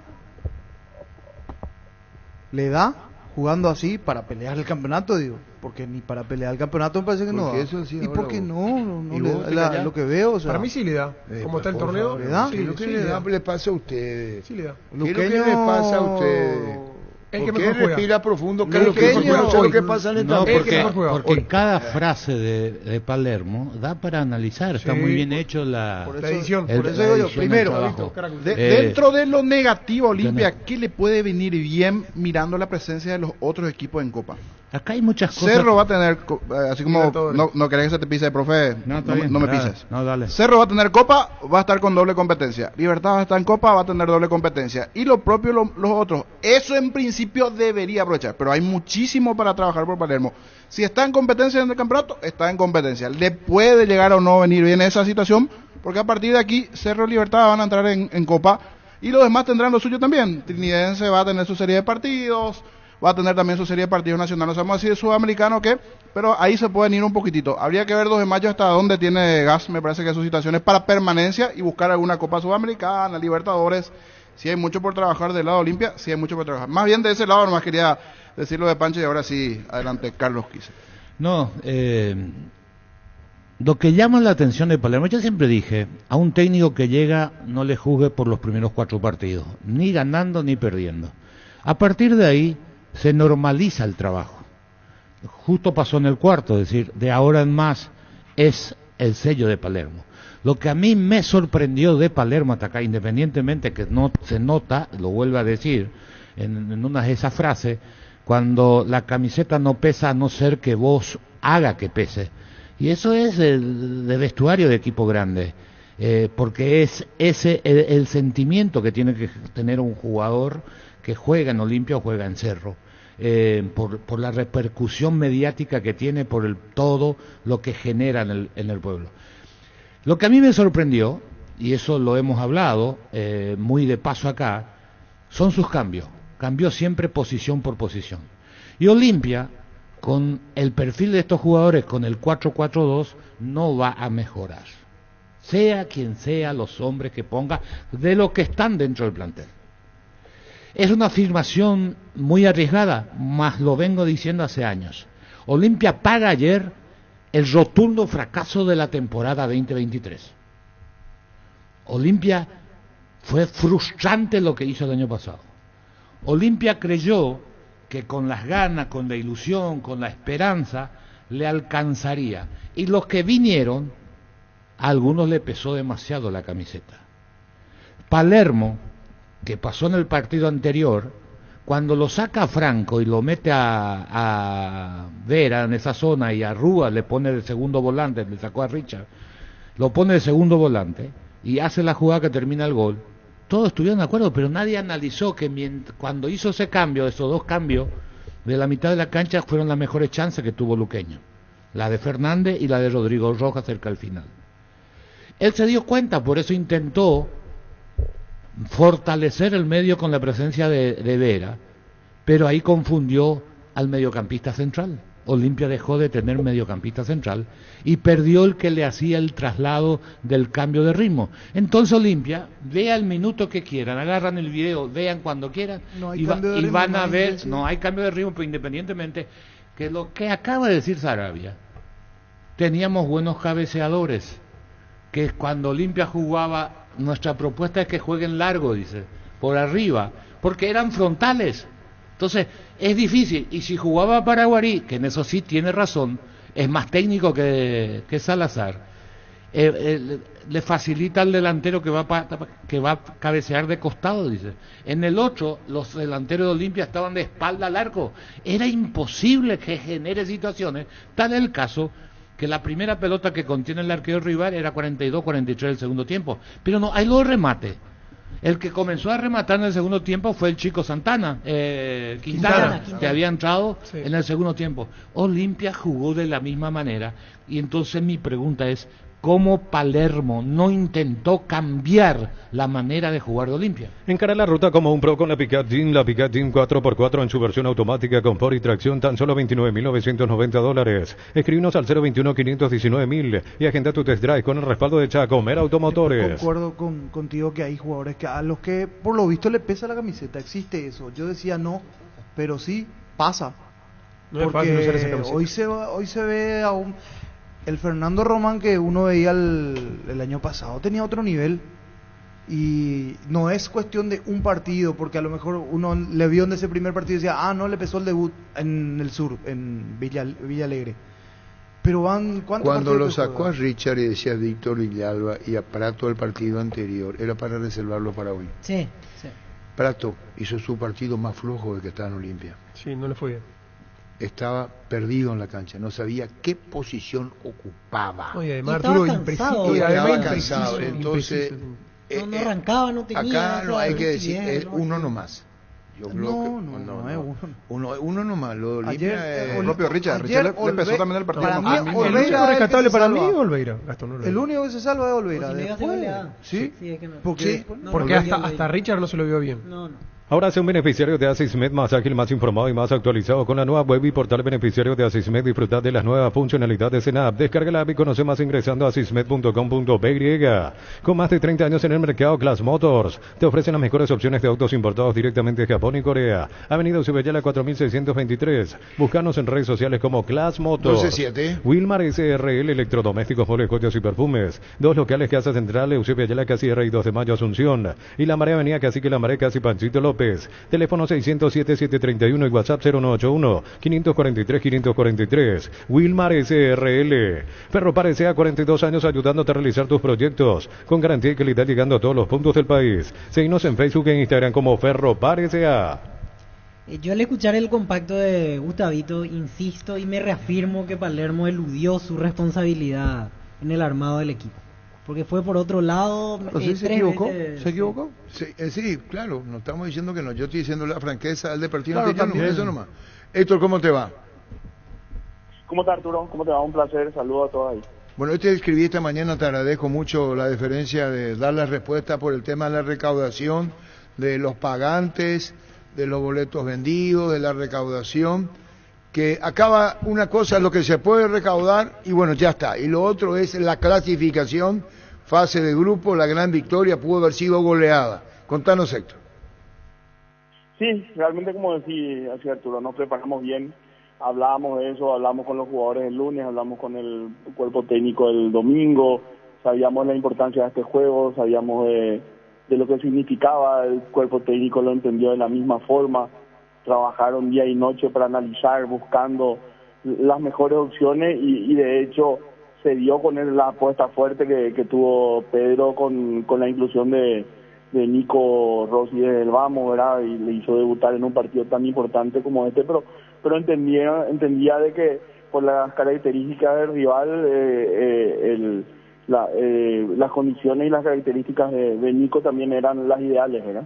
¿Le da jugando así para pelear el campeonato? Digo, porque ni para pelear el campeonato me parece que no da. ¿Y por qué no le da lo que veo? O sea, para mí sí le da. ¿Cómo está el torneo? ¿Le da? ¿Qué es lo que le pasa a ustedes? Sí le da. ¿Qué es lo que le pasa a ustedes? El que ¿Por qué mejor respira juega. profundo? ¿Qué es lo que mejor juega? No sé lo que pasa en el No, campo. porque cada frase de Palermo da para analizar, está muy bien hecho la edición. Por eso digo yo, primero, dentro de lo negativo, Olimpia, ¿qué le puede venir bien mirando la presencia de los otros equipos en Copa? Acá hay muchas cosas. Cerro va a tener, así como no querés que se te pise, profe, no me pises. No, dale. Cerro va a tener Copa, va a estar con doble competencia. Libertad va a estar en Copa, va a tener doble competencia. Y lo propio los otros. Eso en principio debería aprovechar, pero hay muchísimo para trabajar por Palermo. Si está en competencia en el campeonato, está en competencia. Le puede llegar o no venir bien esa situación, porque a partir de aquí Cerro y Libertad van a entrar en Copa y los demás tendrán lo suyo también. Trinidense va a tener su serie de partidos, va a tener también su serie de partidos nacionales, no sabemos si es sudamericano o qué, pero ahí se pueden ir un poquitito. Habría que ver 2 de mayo hasta dónde tiene gas, me parece que su situación es para permanencia y buscar alguna Copa Sudamericana, Libertadores. Si hay mucho por trabajar del lado Olimpia, sí hay mucho por trabajar. Más bien de ese lado, nomás quería decirlo de Pancho y ahora sí, adelante, Carlos Quise. No, lo que llama la atención de Palermo, yo siempre dije, a un técnico que llega no le juzgue por los primeros 4 partidos, ni ganando ni perdiendo. A partir de ahí se normaliza el trabajo. Justo pasó en el cuarto, es decir, de ahora en más es el sello de Palermo. Lo que a mí me sorprendió de Palermo hasta acá, independientemente que no se nota, lo vuelvo a decir en una de esas frases, cuando la camiseta no pesa a no ser que vos haga que pese. Y eso es de vestuario de equipo grande, porque es ese el sentimiento que tiene que tener un jugador que juega en Olimpia o juega en Cerro, por la repercusión mediática que tiene, por todo lo que genera en el pueblo. Lo que a mí me sorprendió, y eso lo hemos hablado muy de paso acá, son sus cambios. Cambió siempre posición por posición. Y Olimpia, con el perfil de estos jugadores, con el 4-4-2, no va a mejorar. Sea quien sea los hombres que ponga, de los que están dentro del plantel. Es una afirmación muy arriesgada, mas lo vengo diciendo hace años. Olimpia paga ayer el rotundo fracaso de la temporada 2023. Olimpia fue frustrante lo que hizo el año pasado. Olimpia creyó que con las ganas, con la ilusión, con la esperanza, le alcanzaría. Y los que vinieron, a algunos le pesó demasiado la camiseta. Palermo, que pasó en el partido anterior, cuando lo saca a Franco y lo mete a Vera en esa zona y a Rúa le pone de segundo volante, le sacó a Richard, lo pone de segundo volante y hace la jugada que termina el gol, todos estuvieron de acuerdo, pero nadie analizó que cuando hizo ese cambio, esos dos cambios de la mitad de la cancha, fueron las mejores chances que tuvo Luqueño, la de Fernández y la de Rodrigo Rojas cerca al final. Él se dio cuenta, por eso intentó fortalecer el medio con la presencia de Vera, pero ahí confundió al mediocampista central. Olimpia dejó de tener mediocampista central y perdió el que le hacía el traslado del cambio de ritmo. Entonces Olimpia, vea el minuto que quieran, agarran el video, vean cuando quieran y van a ver, no hay cambio de ritmo, pero independientemente que lo que acaba de decir Sarabia, teníamos buenos cabeceadores, que cuando Olimpia jugaba, nuestra propuesta es que jueguen largo, dice, por arriba, porque eran frontales. Entonces, es difícil. Y si jugaba Paraguarí, que en eso sí tiene razón, es más técnico que Salazar, le facilita al delantero que va a cabecear de costado, dice. En el otro, los delanteros de Olimpia estaban de espalda al arco. Era imposible que genere situaciones. Tal es el caso que la primera pelota que contiene el arquero rival era 42-43 del segundo tiempo. Pero no, hay los remates. El que comenzó a rematar en el segundo tiempo fue el chico Santana, Quintana, que había entrado en el segundo tiempo. Olimpia jugó de la misma manera y entonces mi pregunta es, ¿cómo Palermo no intentó cambiar la manera de jugar de Olimpia? Encara la ruta como un pro con la Pickup Jean 4x4 en su versión automática con por y tracción, tan solo $29,990. Escríbenos al 021-519,000 y agenda tu test drive con el respaldo de Chacomer Automotores. Concuerdo contigo que hay jugadores que a los que por lo visto le pesa la camiseta, existe eso. Yo decía no, pero sí pasa. No es fácil usar esa hoy camiseta. se ve aún el Fernando Román que uno veía el año pasado tenía otro nivel y no es cuestión de un partido, porque a lo mejor uno le vio en ese primer partido y decía, no le pesó el debut en el sur, en Villa Alegre, pero van cuando lo sacó a Richard y decía Víctor Villalba y a Prato el partido anterior, era para reservarlo para hoy. Sí. Prato hizo su partido más flojo de que estaba en Olimpia. Sí, no le fue bien. Estaba perdido en la cancha, no sabía qué posición ocupaba. Oye, además Arturo impreciso, estaba cansado, entonces no arrancaba, no tenía. Acá no hay que decir, es uno nomás. Uno nomás. Lo ayer, el propio Richard le pesó también el partido. Para mí, el único rescatable para mí es Olveira. El único que se salva es Olveira. Porque hasta Richard no se lo vio bien. No. Ahora sea un beneficiario de Asismed más ágil, más informado y más actualizado con la nueva web y portal beneficiario de Asismed. Disfrutar de las nuevas funcionalidades en app. Descarga la app y conoce más ingresando a asismed.com.py. Con más de 30 años en el mercado, Class Motors te ofrecen las mejores opciones de autos importados directamente de Japón y Corea. Avenida Ucibeyala 4623. Búscanos en redes sociales como Class Motors. 12-7. Wilmar SRL, electrodomésticos, muebles, joyas y perfumes. Dos locales, Casa Central, Ucibeyala, Casi R y 2 de Mayo, Asunción. Y La Marea, Avenida Cacique La Marea, Casi Panchito López. Teléfono 607-731 y WhatsApp 0181-543-543. Wilmar SRL. Ferropar S.A. 42 años ayudándote a realizar tus proyectos con garantía y calidad, llegando a todos los puntos del país. Seguinos en Facebook e Instagram como Ferropar S.A. Yo al escuchar el compacto de Gustavito insisto y me reafirmo que Palermo eludió su responsabilidad en el armado del equipo. Porque fue por otro lado. ¿Se equivocó? ¿Se equivocó? Sí, claro, no estamos diciendo que no. Yo estoy diciendo la franqueza al de partido anterior, eso nomás. Héctor, ¿cómo te va? ¿Cómo está, Arturo? ¿Cómo te va? Un placer, saludos a todos ahí. Bueno, te escribí esta mañana, te agradezco mucho la deferencia de dar la respuesta por el tema de la recaudación, de los pagantes, de los boletos vendidos, de la recaudación, que acaba una cosa, lo que se puede recaudar, y bueno, ya está. Y lo otro es la clasificación, fase de grupo, la gran victoria, pudo haber sido goleada. Contanos, Héctor. Sí, realmente como decía Arturo, nos preparamos bien, hablábamos de eso, hablamos con los jugadores el lunes, hablamos con el cuerpo técnico el domingo, sabíamos la importancia de este juego, sabíamos de lo que significaba, el cuerpo técnico lo entendió de la misma forma, trabajaron día y noche para analizar, buscando las mejores opciones y de hecho se dio con la apuesta fuerte que tuvo Pedro con la inclusión de Nico Rossi desde el vamos, ¿verdad? Y le hizo debutar en un partido tan importante como este, pero entendía de que por las características del rival, las condiciones y las características de Nico también eran las ideales, ¿verdad?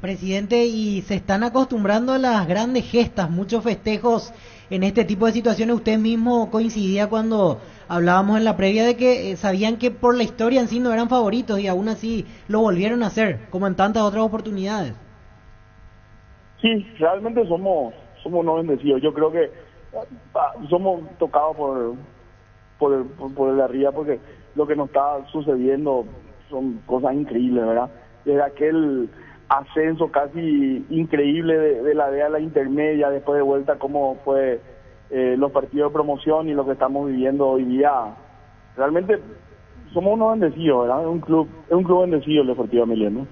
Presidente, y se están acostumbrando a las grandes gestas, muchos festejos en este tipo de situaciones. Usted mismo coincidía cuando hablábamos en la previa de que sabían que por la historia en sí no eran favoritos y aún así lo volvieron a hacer, como en tantas otras oportunidades. Sí, realmente somos unos bendecidos. Yo creo que somos tocados por el de arriba, porque lo que nos está sucediendo son cosas increíbles, ¿verdad? Desde aquel ascenso casi increíble de la D a la intermedia, después de vuelta cómo fue los partidos de promoción y lo que estamos viviendo hoy día. Realmente somos unos bendecidos, ¿verdad? Es un club bendecido el Deportivo Emiliano.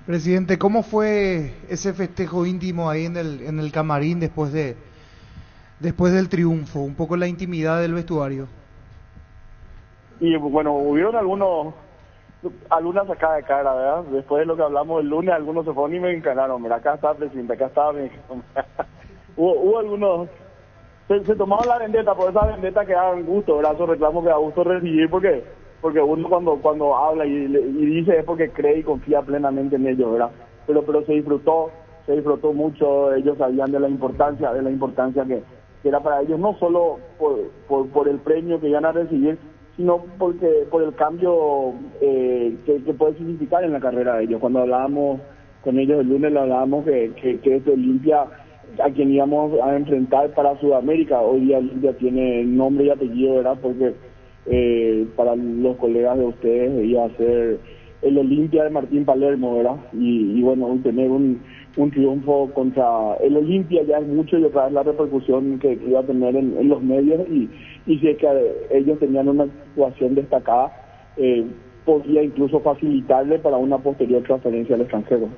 Presidente, ¿cómo fue ese festejo íntimo ahí en el camarín después del triunfo? Un poco la intimidad del vestuario. Y bueno, hubieron algunas sacadas de cara, ¿verdad? Después de lo que hablamos el lunes, algunos se fueron y me encararon. Mira, acá está, presidente, acá está. Hubo algunos... Se tomaron la vendetta, por esa vendetta que dan gusto, ¿verdad? Esos reclamos que da gusto recibir, porque uno cuando habla y dice es porque cree y confía plenamente en ellos, ¿verdad? Pero se disfrutó mucho. Ellos sabían de la importancia que era para ellos, no solo por el premio que iban a recibir, sino por el cambio que puede significar en la carrera de ellos. Cuando hablábamos con ellos el lunes, le hablábamos que es Olimpia a quien íbamos a enfrentar para Sudamérica. Hoy día Olimpia tiene nombre y apellido, ¿verdad? Porque para los colegas de ustedes iba a ser el Olimpia de Martín Palermo, ¿verdad? Y bueno, tener un triunfo contra el Olimpia ya es mucho, y otra vez la repercusión que iba a tener en los medios, y si es que ellos tenían una actuación destacada, podría incluso facilitarle para una posterior transferencia al extranjero.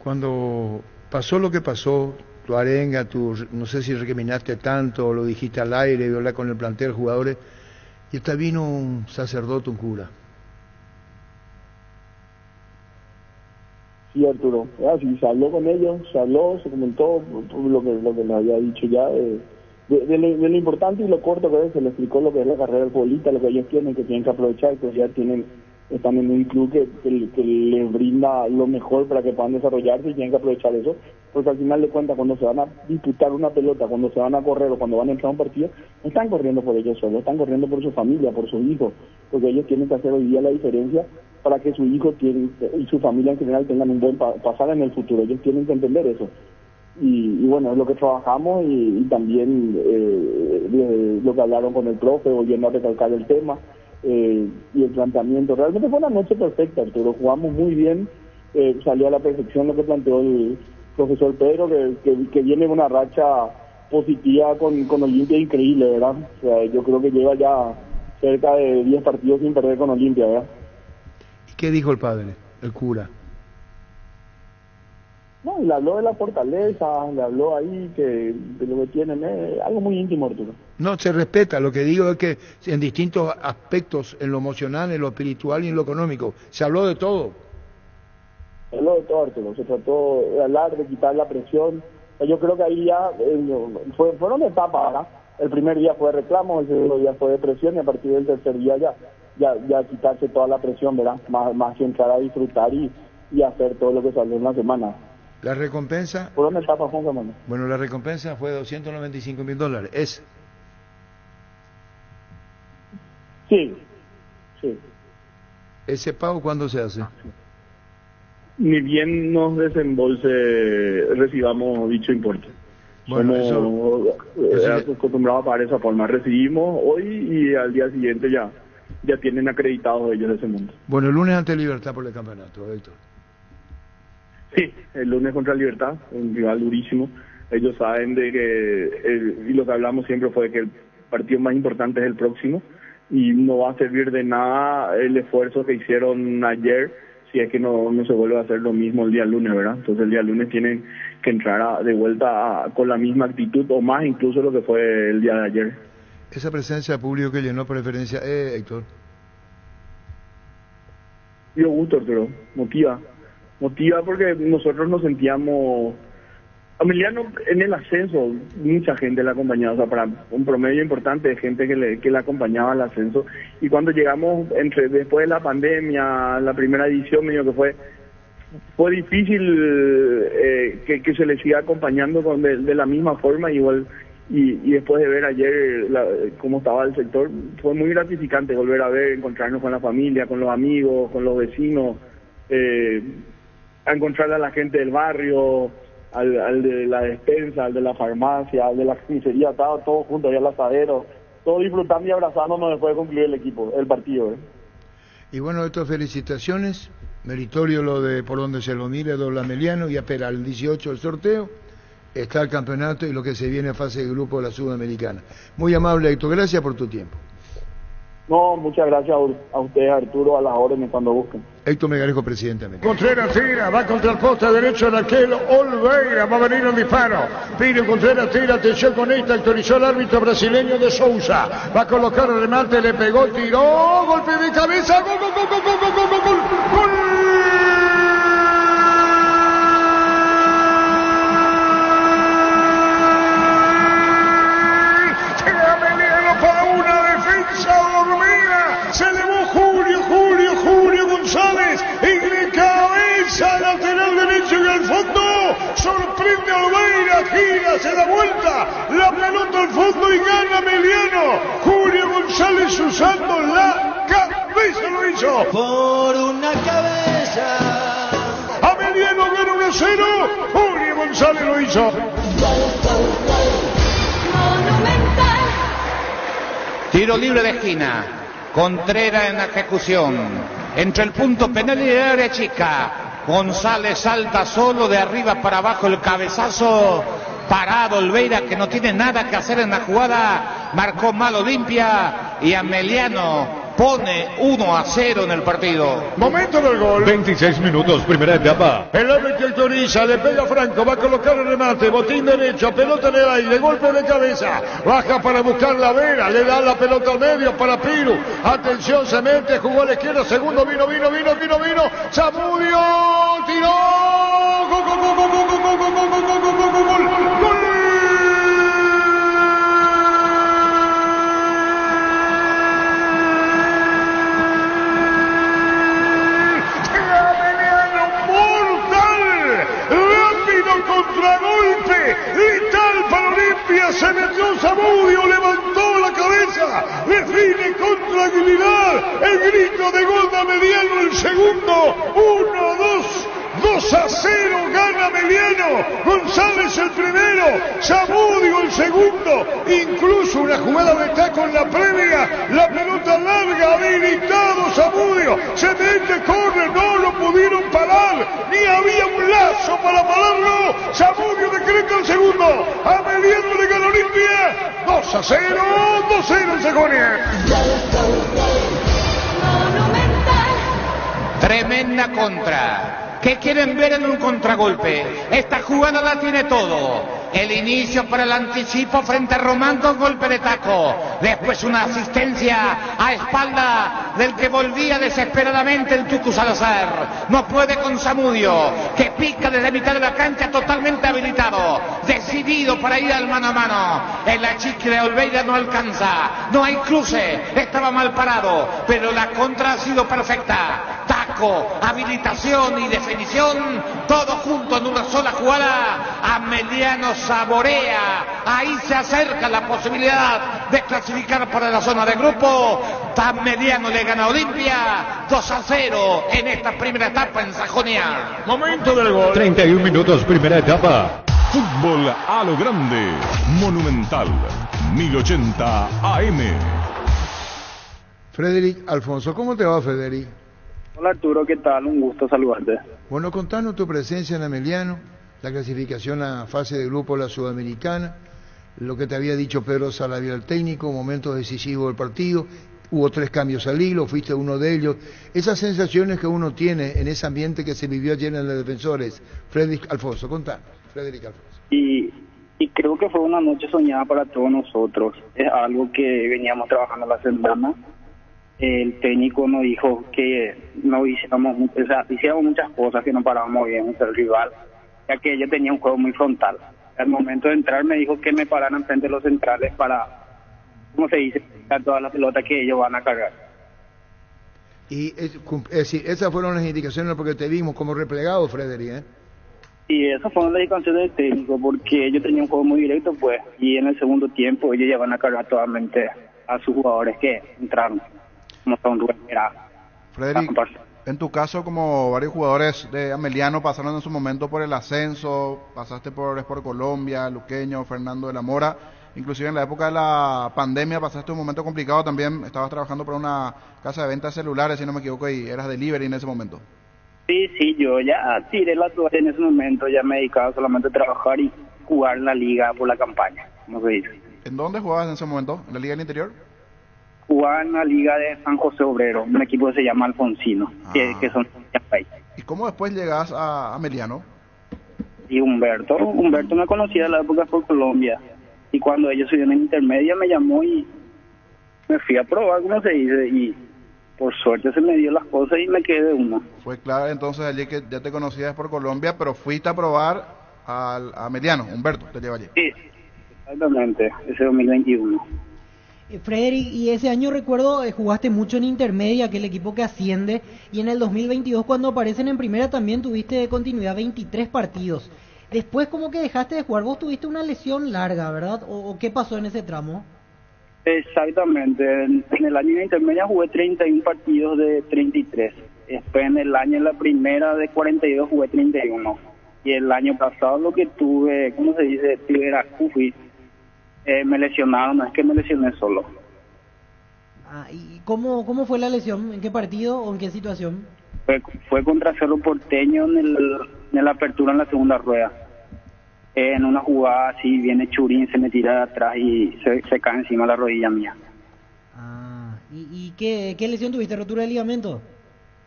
Cuando pasó lo que pasó, tu arenga, no sé si recriminaste tanto o lo dijiste al aire, hablar con el plantel, jugadores, y hasta vino un sacerdote, un cura. Sí, Arturo, sí, se habló con ellos, se comentó lo que les había dicho ya, de lo importante y lo corto que es. Se les explicó lo que es la carrera del futbolista, lo que ellos tienen, que tienen que aprovechar, que ya están en un club que les brinda lo mejor para que puedan desarrollarse, y tienen que aprovechar eso, porque al final de cuentas, cuando se van a disputar una pelota, cuando se van a correr o cuando van a entrar a un partido, no están corriendo por ellos solos, están corriendo por su familia, por sus hijos, porque ellos tienen que hacer hoy día la diferencia para que su hijo y su familia en general tengan un buen pasar en el futuro. Ellos tienen que entender eso. Y bueno, es lo que trabajamos, y también lo que hablaron con el profe, volviendo a recalcar el tema, y el planteamiento. Realmente fue una noche perfecta, pero jugamos muy bien, salió a la perfección lo que planteó el profesor Pedro, que viene en una racha positiva con Olimpia increíble, ¿verdad? O sea, yo creo que lleva ya cerca de 10 partidos sin perder con Olimpia, ¿verdad? ¿Y qué dijo el padre, el cura? No, le habló de la fortaleza, le habló ahí de lo que tienen, algo muy íntimo, Arturo. No, se respeta. Lo que digo es que en distintos aspectos, en lo emocional, en lo espiritual y en lo económico, se habló de todo. Se habló de todo, Arturo. Se trató de hablar, de quitar la presión. Yo creo que ahí ya fueron etapas, ¿verdad? El primer día fue de reclamo, el segundo día fue de presión, y a partir del tercer día ya quitarse toda la presión, ¿verdad? Más que entrar a disfrutar y hacer todo lo que salió en la semana. La recompensa... Fueron etapas, Juan Ramón. Bueno, la recompensa fue $295,000. ¿Es? Sí. ¿Ese pago cuándo se hace? Ni bien nos recibamos dicho importe. Bueno, eso acostumbrado a pagar esa forma. Recibimos hoy y al día siguiente ya tienen acreditados ellos ese monto. Bueno, el lunes ante Libertad por el campeonato, Héctor. Sí, el lunes contra Libertad, un rival durísimo. Ellos saben de que, y lo que hablamos siempre fue que el partido más importante es el próximo, y no va a servir de nada el esfuerzo que hicieron ayer si es que no se vuelve a hacer lo mismo el día lunes, ¿verdad? Entonces el día lunes tienen que entrar de vuelta con la misma actitud o más incluso lo que fue el día de ayer. Esa presencia de público que llenó preferencia, Héctor. Dio gusto, Arturo, motiva porque nosotros nos sentíamos... Emiliano en el ascenso, mucha gente le acompañaba, o sea, para un promedio importante de gente que le acompañaba al ascenso, y cuando llegamos después de la pandemia, la primera edición, medio que fue difícil que se le siga acompañando de la misma forma, igual, y después de ver ayer cómo estaba el sector, fue muy gratificante volver a ver, encontrarnos con la familia, con los amigos, con los vecinos, a encontrar a la gente del barrio, al de la despensa, al de la farmacia, al de la carnicería, estaba todo junto ahí al asadero, todos disfrutando y abrazándonos después de concluir el partido. Y bueno, estas felicitaciones, meritorio lo de por donde se lo mire, don Ameliano, y espera el 18 el sorteo, está el campeonato y lo que se viene a fase de grupo de la Sudamericana. Muy amable, Héctor, gracias por tu tiempo. No, muchas gracias a ustedes, Arturo, a las órdenes cuando busquen. Héctor Megarejo, presidente. Contreras tira, va contra el poste derecho del arquero Olveira, va a venir un disparo. Pino Contreras tira, atención con esta, autorizó el árbitro brasileño de Sousa. Va a colocar el remate, le pegó, tiró, golpe de cabeza, gol, gol, gol, gol, gol, gol, gol, gol, gol. Se elevó Julio González y de cabeza lateral derecho y al fondo sorprende a Olveira, gira, se da vuelta, la pelota al fondo y gana Emiliano. Julio González usando la cabeza lo hizo. Por una cabeza. Emiliano gana 1-0, Julio González lo hizo. Tiro libre de esquina. Contreras en la ejecución. Entre el punto penal y el área chica. González salta solo de arriba para abajo el cabezazo. Parado Olveira, que no tiene nada que hacer en la jugada. Marcó mal Olimpia. Y Emiliano pone 1-0 en el partido. Momento del gol. 26 minutos, primera etapa. El árbitro autoriza, le pega Franco, va a colocar el remate, botín derecho, pelota en el aire, golpe de cabeza, baja para buscar la Vera, le da la pelota al medio para Piru, atención, se mete, jugó a la izquierda, segundo, vino, Zamudio, tiró, gol, gol, gol, gol, gol, gol, gol, gol, gol, gol, gol, gol, gol. Contragolpe, vital para Olimpia, se metió Zamudio, levantó la cabeza, define con tranquilidad, el grito de gol de Emiliano, el segundo, 2-0, gana Emiliano, González el primero, Zamudio el segundo, incluso una jugada de taco en la previa, la pelota larga, habilitado Zamudio, se mete, corre, no lo pudieron parar, ni había un lazo para pararlo, Zamudio decreta el segundo, Emiliano le gana Olimpia, 2-0 en Sajonia. Tremenda contra. ¿Qué quieren ver en un contragolpe? Esta jugada la tiene todo. El inicio para el anticipo frente a Román, dos golpes de taco. Después una asistencia a espalda del que volvía desesperadamente el Tucu Salazar. No puede con Zamudio, que pica desde mitad de la cancha totalmente habilitado. Decidido para ir al mano a mano. El achique de Olveira no alcanza. No hay cruce. Estaba mal parado. Pero la contra ha sido perfecta. Taco, habilitación y definición, todo junto en una sola jugada. Emiliano saborea, ahí se acerca la posibilidad de clasificar para la zona de grupo. Emiliano le gana a Olimpia 2-0 en esta primera etapa en Sajonia. Momento del gol. 31 minutos, primera etapa. Fútbol a lo grande, Monumental 1080 AM. Frederic Alfonso, ¿cómo te va, Frederic? Hola Arturo, ¿qué tal? Un gusto saludarte. Bueno, contanos tu presencia en Emiliano, la clasificación a fase de grupo de la Sudamericana, lo que te había dicho Pedro Salavia, el técnico, momentos decisivos del partido, hubo 3 cambios al hilo, fuiste uno de ellos. Esas sensaciones que uno tiene en ese ambiente que se vivió ayer en el Defensores. Frederick Alfonso, contanos. Frederick Alfonso. Y creo que fue una noche soñada para todos nosotros. Es algo que veníamos trabajando la semana. El técnico nos dijo que no hiciéramos, hiciéramos muchas cosas, que no parábamos bien contra el rival, ya que ella tenía un juego muy frontal. Al momento de entrar me dijo que me pararan frente a los centrales para, ¿cómo se dice?, a todas las pelotas que ellos van a cargar. Y es decir, esas fueron las indicaciones porque te vimos como replegado, Frederick, ¿eh? Y esas fueron las indicaciones del técnico, porque ellos tenían un juego muy directo, pues, y en el segundo tiempo ellos ya van a cargar totalmente a sus jugadores que entraron, como son Rubén. Frederick, en tu caso, como varios jugadores de Ameliano pasaron en su momento por el ascenso, pasaste por Sport Colombia, Luqueño, Fernando de la Mora, inclusive en la época de la pandemia pasaste un momento complicado también, estabas trabajando para una casa de ventas celulares, si no me equivoco, y eras delivery en ese momento. Sí, yo ya tiré la toalla en ese momento, ya me dedicaba solamente a trabajar y jugar en la liga por la campaña, como se dice. ¿En dónde jugabas en ese momento? ¿En la liga del interior? Jugaba en la liga de San José Obrero, un equipo que se llama Alfonsino, que son de país. ¿Y cómo después llegas a Ameliano? Y Humberto me conocía en la época por Colombia, y cuando ellos subieron en intermedia me llamó y me fui a probar, como se dice, y por suerte se me dio las cosas y me quedé de uno. Fue claro entonces allí que ya te conocías por Colombia, pero fuiste a probar a Ameliano, Humberto te lleva allí. Sí, exactamente, ese 2021. Frederick, y ese año recuerdo jugaste mucho en intermedia, aquel equipo que asciende, y en el 2022 cuando aparecen en primera también tuviste continuidad 23 partidos. Después como que dejaste de jugar, vos tuviste una lesión larga, ¿verdad? ¿O qué pasó en ese tramo? Exactamente, en el año de intermedia jugué 31 partidos de 33, después en el año en la primera de 42 jugué 31, y el año pasado lo que tuve, ¿cómo se dice? Me lesionaron, no es que me lesioné solo. ¿Y cómo fue la lesión? ¿En qué partido o en qué situación? Fue contra Cerro Porteño en la apertura en la segunda rueda. En una jugada así viene Churín, se me tira de atrás y se cae encima de la rodilla mía. ¿Y qué lesión tuviste? ¿Rotura de ligamento?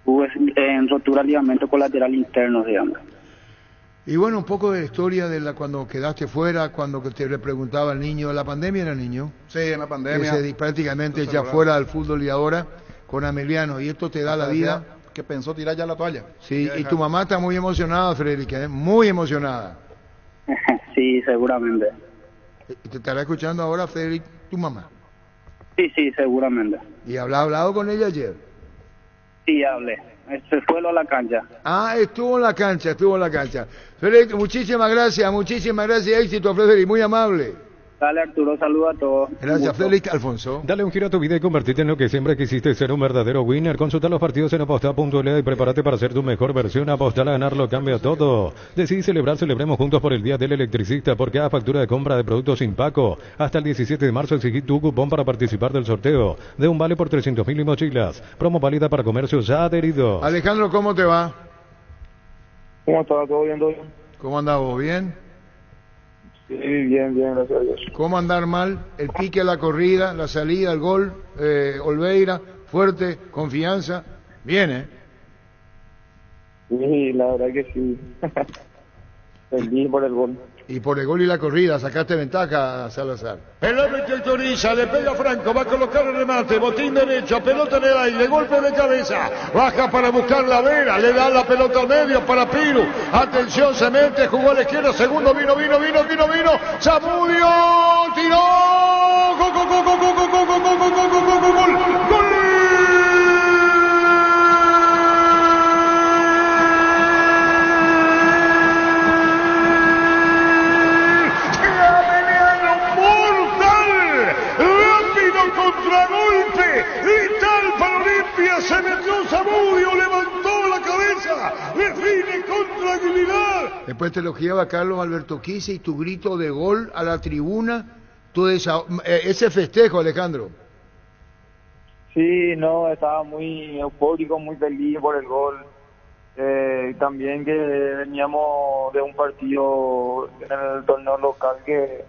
Tuve en rotura de ligamento colateral interno, digamos. Y bueno, un poco de la historia de cuando quedaste fuera, cuando te le preguntaba al niño, ¿la pandemia era niño? Sí, en la pandemia. Prácticamente ya fuera del fútbol y ahora con Ameliano, y esto te da la vida. Que pensó tirar ya la toalla. Sí, y tu mamá está muy emocionada, Frederick, muy emocionada. Sí, seguramente. ¿Te estará escuchando ahora, Frederick, tu mamá? Sí, seguramente. ¿Y habrá hablado con ella ayer? Sí, hablé. Se fue a la cancha. Estuvo en la cancha. Frederick, muchísimas gracias, éxito, Frederick, muy amable. Dale, Arturo, saludos a todos. Gracias, Frederick Alfonso. Dale un giro a tu vida y convertirte en lo que siempre quisiste ser, un verdadero winner. Consulta los partidos en Aposta.lea y prepárate para ser tu mejor versión. Apostar a ganarlo cambia todo. Decidí celebrar, celebremos juntos por el Día del Electricista. Por cada factura de compra de productos sin Paco, hasta el 17 de marzo exigí tu cupón para participar del sorteo de un vale por 300.000 y mochilas. Promo válida para comercios adheridos. Alejandro, ¿cómo te va? ¿Cómo está? ¿Todo bien? ¿Cómo andás vos? ¿Bien? Sí, bien, gracias a Dios. ¿Cómo andar mal? El pique a la corrida, la salida, el gol, Olveira, fuerte, confianza. Bien, ¿eh? Sí, la verdad que sí. Feliz por el gol. Y por el gol y la corrida, sacaste ventaja, Salazar. El árbitro autoriza, le pega Franco, va a colocar el remate, botín derecho, pelota en el aire, golpe de cabeza, baja para buscar la Vera, le da la pelota al medio para Piru, atención, se mete, jugó a la izquierda, segundo vino, Zamudio, tiró, gol. Contragolpe, vital para Olimpia, se metió Zamudio, levantó la cabeza, define con tranquilidad. Después te elogiaba Carlos Alberto Quise y tu grito de gol a la tribuna, ese festejo, Alejandro. Sí, no, estaba muy eufórico, muy feliz por el gol. También que veníamos de un partido en el torneo local que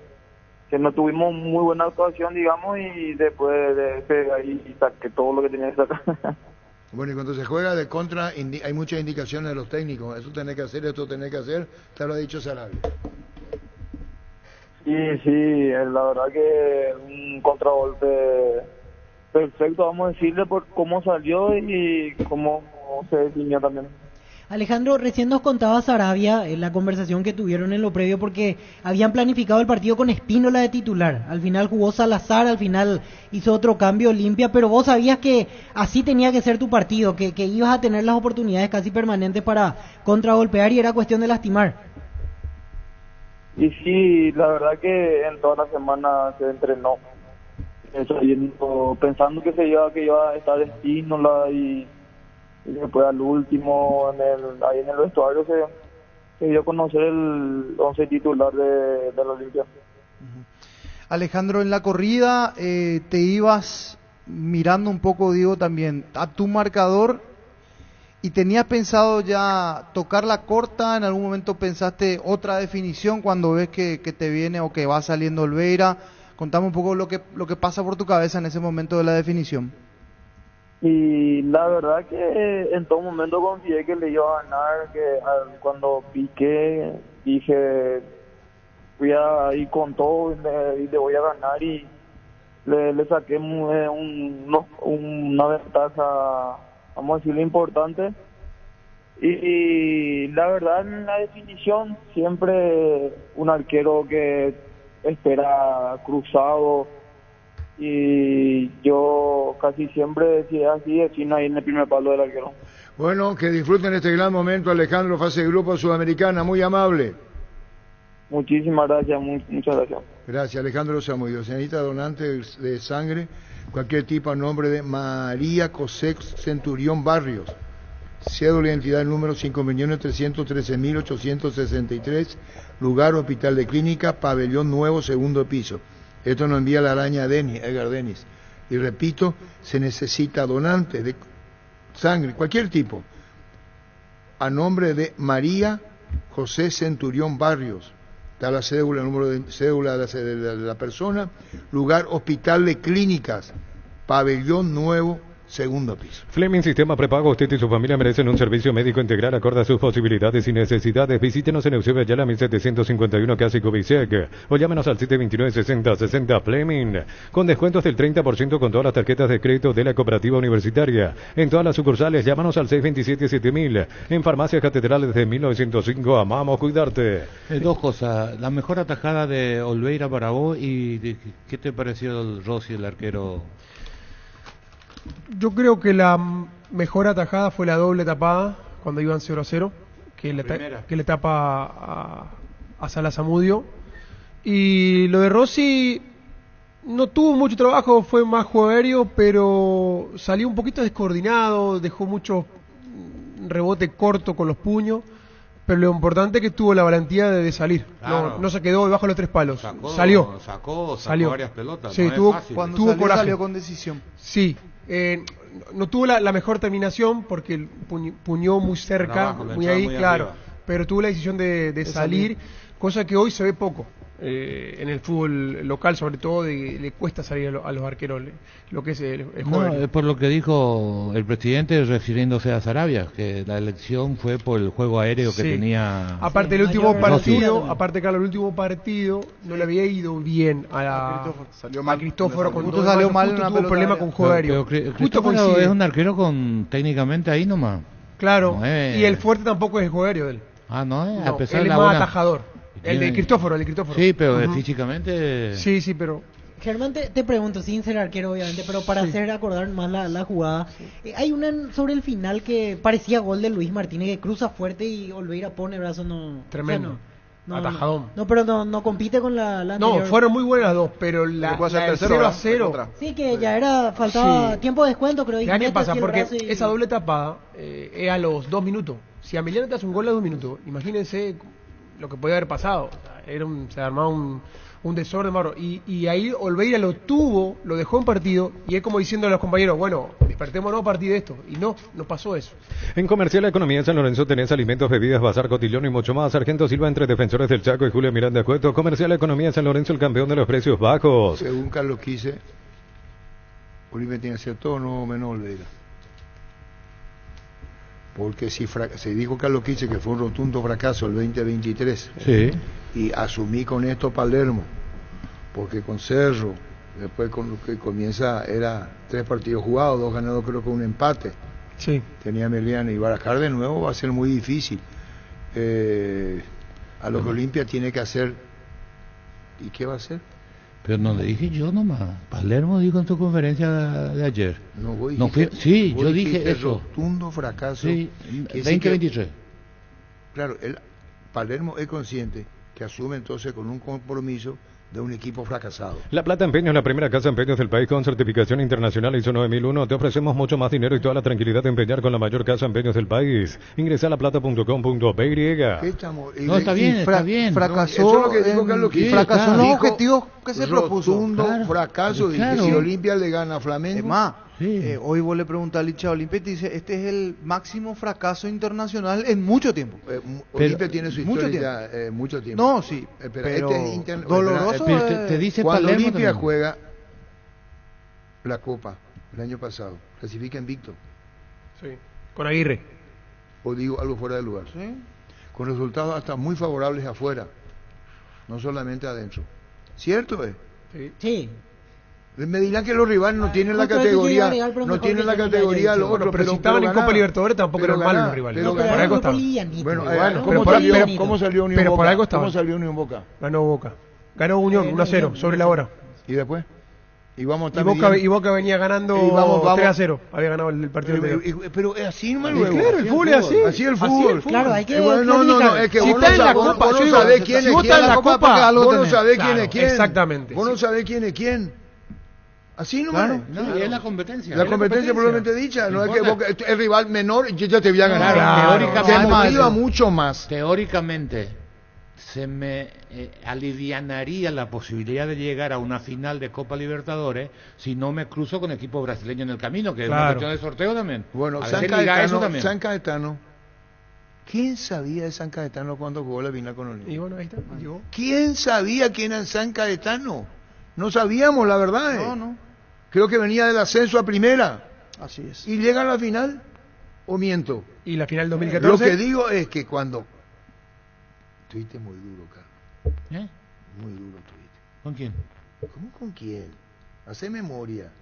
no tuvimos muy buena actuación, digamos, y después de ese ahí saqué todo lo que tenía que sacar. Bueno, y cuando se juega de contra, hay muchas indicaciones de los técnicos. Eso tenés que hacer, esto tenés que hacer. Te lo ha dicho Sarabia. Sí, la verdad que un contragolpe perfecto, vamos a decirle, por cómo salió y cómo se definió también. Alejandro, recién nos contaba Sarabia en la conversación que tuvieron en lo previo porque habían planificado el partido con Espínola de titular. Al final jugó Salazar, al final hizo otro cambio Olimpia, pero vos sabías que así tenía que ser tu partido, que ibas a tener las oportunidades casi permanentes para contragolpear y era cuestión de lastimar. Y sí, la verdad que en toda la semana se entrenó pensando que iba a estar Espínola y después al último ahí en el vestuario se dio a conocer el 11 titular de la Olimpia. Alejandro, en la corrida te ibas mirando un poco, digo, también a tu marcador y tenías pensado ya tocar la corta. ¿En algún momento pensaste otra definición cuando ves que te viene o que va saliendo Olveira? Contame un poco lo que pasa por tu cabeza en ese momento de la definición. Y la verdad que en todo momento confié que le iba a ganar, que cuando piqué dije voy a ir con todo y le voy a ganar, y le saqué una ventaja, vamos a decirlo, importante. Y la verdad, en la definición siempre un arquero que espera cruzado, y yo casi siempre decía así, defino ahí en el primer palo del arquero. Bueno, que disfruten este gran momento, Alejandro, fase de grupo Sudamericana, muy amable. Muchísimas gracias, muchas gracias. Gracias, Alejandro Zamudio. Señorita donante de sangre, cualquier tipo, a nombre de María José Centurión Barrios. Cédula de identidad número 5.313.863, lugar Hospital de Clínica, Pabellón Nuevo, segundo piso. Esto nos envía la araña Edgar Denis. Y repito, se necesita donantes de sangre, cualquier tipo, a nombre de María José Centurión Barrios. Está la cédula, el número de cédula de la persona, lugar Hospital de Clínicas, Pabellón Nuevo, segundo piso. Fleming Sistema Prepago. Usted y su familia merecen un servicio médico integral acorde a sus posibilidades y necesidades. Visítenos en Eusebio Ayala 1751, casi Cubisec, o llámenos al 729-6060 Fleming, con descuentos del 30% con todas las tarjetas de crédito de la cooperativa universitaria. En todas las sucursales, llámanos al 627-7000. En Farmacias Catedral desde 1905, amamos cuidarte. Dos cosas. La mejor atajada de Olveira para vos, y ¿qué te pareció el Rossi, el arquero? Yo creo que la mejor atajada fue la doble tapada cuando iban 0-0, que le tapa a Sala Zamudio. Y lo de Rossi no tuvo mucho trabajo, fue más juego aéreo, pero salió un poquito descoordinado, dejó mucho rebote corto con los puños. Pero lo importante es que tuvo la valentía de salir. Claro. No se quedó debajo de los tres palos. Salió varias pelotas. Sí, no cuando tuvo salió, coraje. Salió con decisión. Sí. No tuvo la mejor terminación porque puñó muy cerca, muy ahí, muy claro. Arriba. Pero tuvo la decisión de salir, cosa que hoy se ve poco. En el fútbol local, sobre todo, le cuesta salir a los arqueros lo que es el juego. Es por lo que dijo el presidente refiriéndose a Sarabia, que la elección fue por el juego aéreo que tenía. Aparte el último partido, el último partido no le había ido bien a Cristóforo, justo salió mal, tuvo problema con juego aéreo. Cristóforo es un arquero con técnicamente ahí nomás. Claro, y el fuerte tampoco es el juego aéreo de él. No, a pesar él de es más atajador. El de Cristóforo. Sí, pero físicamente... Sí, pero... Germán, te pregunto, sin ser arquero obviamente, pero para hacer acordar más la jugada, hay una sobre el final que parecía gol de Luis Martínez, que cruza fuerte y Olveira pone brazo, tremendo. No, atajadón. Pero no compite con la anterior. No, fueron muy buenas las dos, pero la 0-0. Sí, que ya faltaba tiempo de descuento, creo. Ya qué pasa, porque esa doble tapada es a los 2 minutos. Si a Emiliano te hace un gol a 2 minutos, imagínense lo que podía haber pasado. Se armaba un un desorden, Mauro. Y ahí Olveira lo tuvo, lo dejó en partido, y es como diciendo a los compañeros, bueno, despertémonos a partir de esto. Y no pasó eso. En Comercial Economía en San Lorenzo tenés alimentos, bebidas, bazar, cotillón y mucho más. Sargento Silva entre Defensores del Chaco y Julio Miranda Cueto. Comercial Economía en San Lorenzo, el campeón de los precios bajos. Según Carlos Quise, Olimpia tiene que ser todo no menos Olveira. Porque si dijo Carlos Quise que fue un rotundo fracaso el 2023, sí, y asumí con esto Palermo, porque con Cerro, después con lo que comienza, era 3 partidos jugados, 2 ganados, creo que un empate. Sí. Tenía Meliana y Barajar de nuevo, va a ser muy difícil. A lo que Olimpia tiene que hacer. ¿Y qué va a hacer? Pero no le dije yo nomás. Palermo dijo en tu conferencia de ayer. No, voy no fui, sí, yo dije eso. Rotundo fracaso. Sí, 2023. Claro, Palermo es consciente que asume entonces con un compromiso de un equipo fracasado. La Plata Empeños, la primera casa de empeños del país con certificación internacional ISO 9001. Te ofrecemos mucho más dinero y toda la tranquilidad de empeñar con la mayor casa de empeños del país. Ingresa a laplata.com.py. No, está bien, está bien. Eso Fracasó, es lo que dijo Carlos Quise. Fracasó en los Dijo objetivos que se propuso. Rotundo fracaso. Claro. Dije, si Olimpia le gana a Flamengo. Es más, sí. hoy vos le preguntás al hincha de Olimpia y te dice, este es el máximo fracaso internacional en mucho tiempo. Olimpia tiene su mucho historia ya, mucho tiempo. No, sí, pero doloroso. Pero te dice cuando Palermo Olimpia también juega la Copa el año pasado, clasifica invicto. Sí. Con Aguirre. O digo algo fuera de lugar. ¿Sí? Con resultados hasta muy favorables afuera, no solamente adentro. ¿Cierto es? Sí. Me dirán que los rivales no tienen la categoría, no tienen la categoría los otros, pero si estaban en Copa Libertadores tampoco eran malos los rivales. Pero por algo estaban. Bueno, ¿cómo salió Unión pero Boca? por algo estaban. ¿Cómo salió Unión Boca? Ganó Boca. Ganó Unión 1-0 sobre la hora. ¿Y después? Y vamos a y Boca venía ganando 3-0. Había ganado el partido anterior. Pero es así no me luego. Claro, el fútbol es así. Así el fútbol. Claro, hay que no, es que si vos está en la Copa, vos no sabés quién es quién. Vos no sabés quién es quién. Exactamente. Vos no sabés quién es quién. Así no claro, es. no, es la competencia. La competencia probablemente dicha, no es que vos, el rival menor yo ya te voy a ganar. Teóricamente se motiva mucho más. Teóricamente se me alivianaría la posibilidad de llegar a una final de Copa Libertadores si no me cruzo con equipo brasileño en el camino, que es una cuestión de sorteo también. Bueno, San Caetano. ¿Quién sabía de San Caetano cuando jugó la final con Olimpia? Y bueno, ahí está, llegó. ¿Quién sabía quién era San Caetano? No sabíamos, la verdad. No. Creo que venía del ascenso a primera. Así es. ¿Y llega a la final? ¿O miento? ¿Y la final 2014? Lo que digo es que cuando... Tuviste muy duro, Carlos. Muy duro tuviste. ¿Con quién? ¿Cómo con quién? Hace memoria.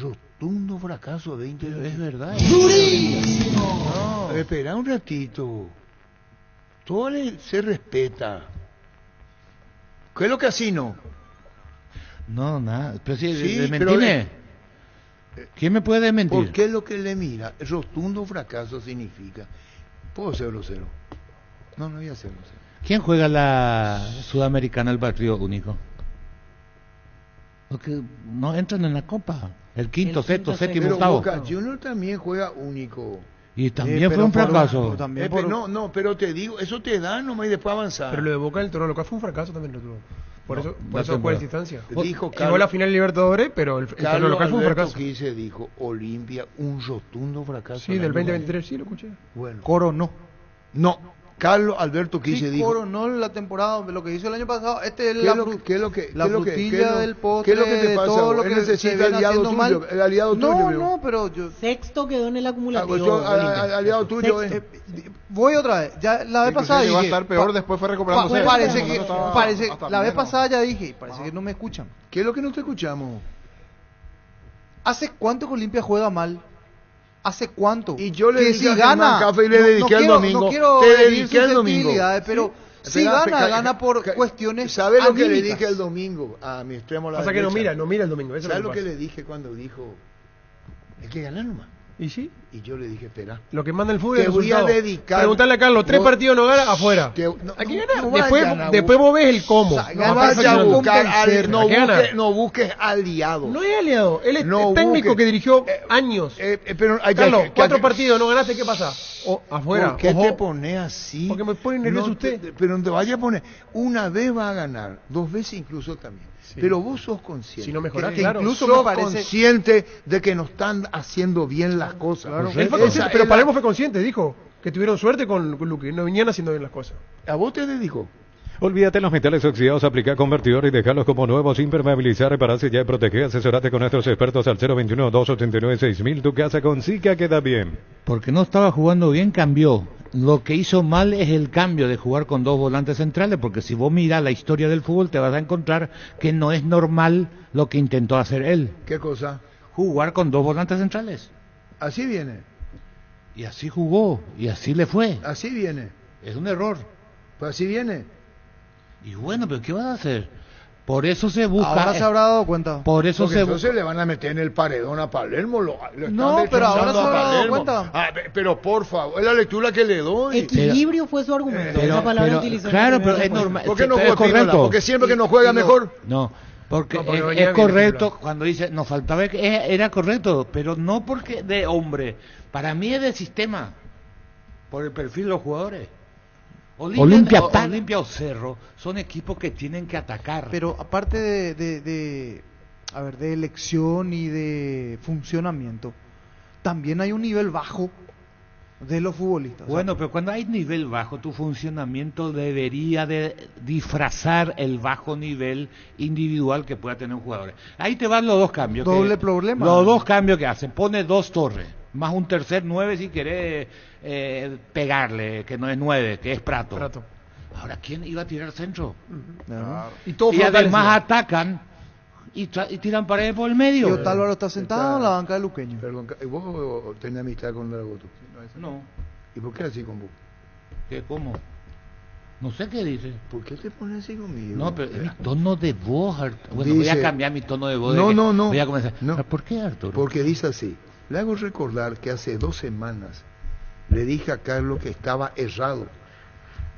Rotundo fracaso 20. Es verdad. ¡Durísimo! No, espera un ratito. Todo se respeta. ¿Qué es lo que así no? No, nada. Pero si sí, desmentime. ¿Quién me puede desmentir? ¿Por qué lo que le mira? Rotundo fracaso significa. ¿Puedo ser grosero? No voy a ser grosero. ¿Quién juega la Sudamericana al partido único? Porque no entran en la Copa. El quinto, sexto, séptimo, octavo. Boca Junior también juega único. Y también fue un fracaso. Pero te digo, eso te da nomás y después avanzar. Pero lo de Boca en el torneo local fue un fracaso también lo tuvo. Por eso fue en distancia. Dijo llegó a la final Libertadores, pero el torneo local fue un fracaso. Quise dijo Olimpia un rotundo fracaso. Sí, del 2023 sí lo escuché. Bueno. Coronó. No. Carlos Alberto Quise dijo. Coronó la temporada, lo que hizo el año pasado. Este es la frutilla del postre. ¿Qué es lo que te pasa? Todo lo que necesita aliado tuyo. Mal. El aliado tuyo. No, pero yo. Sexto quedó en el acumulativo. Aliado tuyo. Voy otra vez. Ya la vez pasada dije. Va a estar peor, después fue recuperándose. Parece la vez pasada ya dije. Parece que no me escuchan. ¿Qué es lo que no te escuchamos? ¿Hace cuánto que Olimpia juega mal? ¿Hace cuánto? Y yo le dije si gana, Café y le dediqué el domingo. No quiero te dediqué el domingo. Pero si gana por cuestiones. ¿Sabes lo que le dije el domingo a mi extremo? Pasa que no mira el domingo. ¿Sabes lo que le dije cuando dijo? Hay que ganar nomás. ¿Y sí? Y yo le dije, espera. Lo que manda el fútbol es Te el voy a resultado. dedicar. Preguntale a Carlos, 3 vos- partidos no gana, afuera. Hay que ganar. Después vos ves el cómo. No vayas a buscar no Hay que ganar. no busques aliados. No es aliado, él es No técnico busque- que dirigió años. Pero hay Carlos, que- 4 partidos, no ganaste, ¿qué pasa? Afuera. ¿Por qué Ojo. te pones así? Porque me pone nervioso No usted. pero no te vayas a poner. Una vez va a ganar, 2 veces incluso también. Pero vos sos consciente. Si no mejorás, que claro. incluso Sos sos consciente de que no están haciendo bien las cosas. Claro. Esa Él fue consciente, pero es Palermo fue consciente, dijo que tuvieron suerte con Luque, no venían haciendo bien las cosas. ¿A vos te dijo? Olvídate los metales oxidados, aplica convertidor y dejarlos como nuevos, impermeabilizar, repararse ya y proteger. Asesorate con nuestros expertos al 021-289-6000. Tu casa con Zika queda bien. Porque no estaba jugando bien, cambió. Lo que hizo mal es el cambio de jugar con 2 volantes centrales, porque si vos mirás la historia del fútbol te vas a encontrar que no es normal lo que intentó hacer él. ¿Qué cosa? Jugar con 2 volantes centrales. Así viene. Y así jugó, y así le fue. Así viene. Es un error. Pues así viene. Y bueno, pero ¿qué vas a hacer? Por eso se busca... Ahora se habrá dado cuenta. Por eso Porque se entonces le van a meter en el paredón a Palermo. Lo están No, pero ahora se destrozando a habrá dado Palermo. cuenta. Pero por favor, es la lectura que le doy. Equilibrio fue su argumento. pero- esa palabra pero, utilizó en claro, la pero primera es respuesta. normal. ¿Por qué no Es juega correcto. Espínola? Porque siempre que no juega mejor. No, porque, No, porque es venía bien correcto titular. cuando dice, nos faltaba, era correcto, pero no porque de hombre, para mí es de sistema, por el perfil de los jugadores. Olimpia o Cerro son equipos que tienen que atacar. Pero aparte de elección y de funcionamiento, también hay un nivel bajo de los futbolistas. Bueno, pero cuando hay nivel bajo, tu funcionamiento debería de disfrazar el bajo nivel individual que pueda tener un jugador. Ahí te van los 2 cambios. Doble problema. Los 2 cambios que hacen. Pone 2 torres, más un tercer 9 si querés pegarle, que no es 9, que es Prato. Ahora, ¿quién iba a tirar centro? Claro. Y además atacan y tiran paredes por el medio. Y Otálvaro está sentado en la banca de Luqueño. Perdón, ¿vos tenés amistad con Dragoto? No. ¿Y por qué así con vos? ¿Qué, cómo? No sé qué dice. ¿Por qué te pones así conmigo? No, pero es mi tono de voz, Arturo. Bueno, voy a Dice- cambiar mi tono de voz. No, de que no, no. Voy a comenzar. No. ¿Por qué, Arturo? Porque dice así. Le hago recordar que hace 2 semanas le dije a Carlos que estaba errado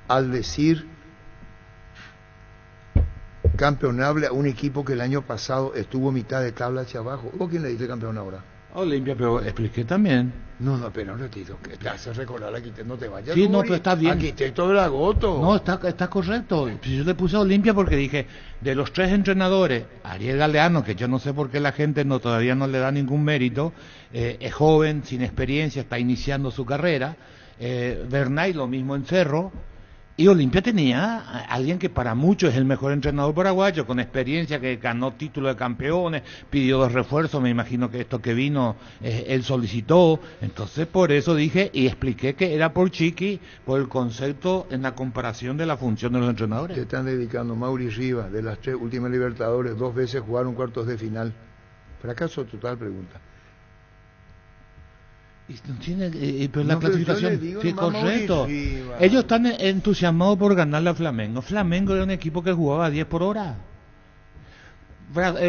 al decir campeonable a un equipo que el año pasado estuvo mitad de tabla hacia abajo. ¿O quién le dice campeón ahora? Olimpia, pero expliqué también. No, pero un ratito, que te hace recordar al arquitecto, no te vayas. Sí, no, Uri, pero está bien. Arquitecto Dragoto. No, está correcto. Yo le puse a Olimpia porque dije, de los 3 entrenadores, Ariel Galeano, que yo no sé por qué la gente todavía no le da ningún mérito, es joven, sin experiencia, está iniciando su carrera. Bernay lo mismo en Cerro. Y Olimpia tenía a alguien que para muchos es el mejor entrenador paraguayo, con experiencia, que ganó título de campeones, pidió 2 refuerzos, me imagino que esto que vino él solicitó. Entonces por eso dije y expliqué que era por Chiqui, por el concepto en la comparación de la función de los Te entrenadores. están dedicando Mauri Rivas, de las 3 últimas Libertadores, 2 veces jugaron cuartos de final. Fracaso total, pregunta. Y no tiene, pero No, la pero yo clasificación, le digo sí, nomás correcto. Mauri Rivas. Ellos están entusiasmados por ganarle a Flamengo. Flamengo era un equipo que jugaba a 10 por hora.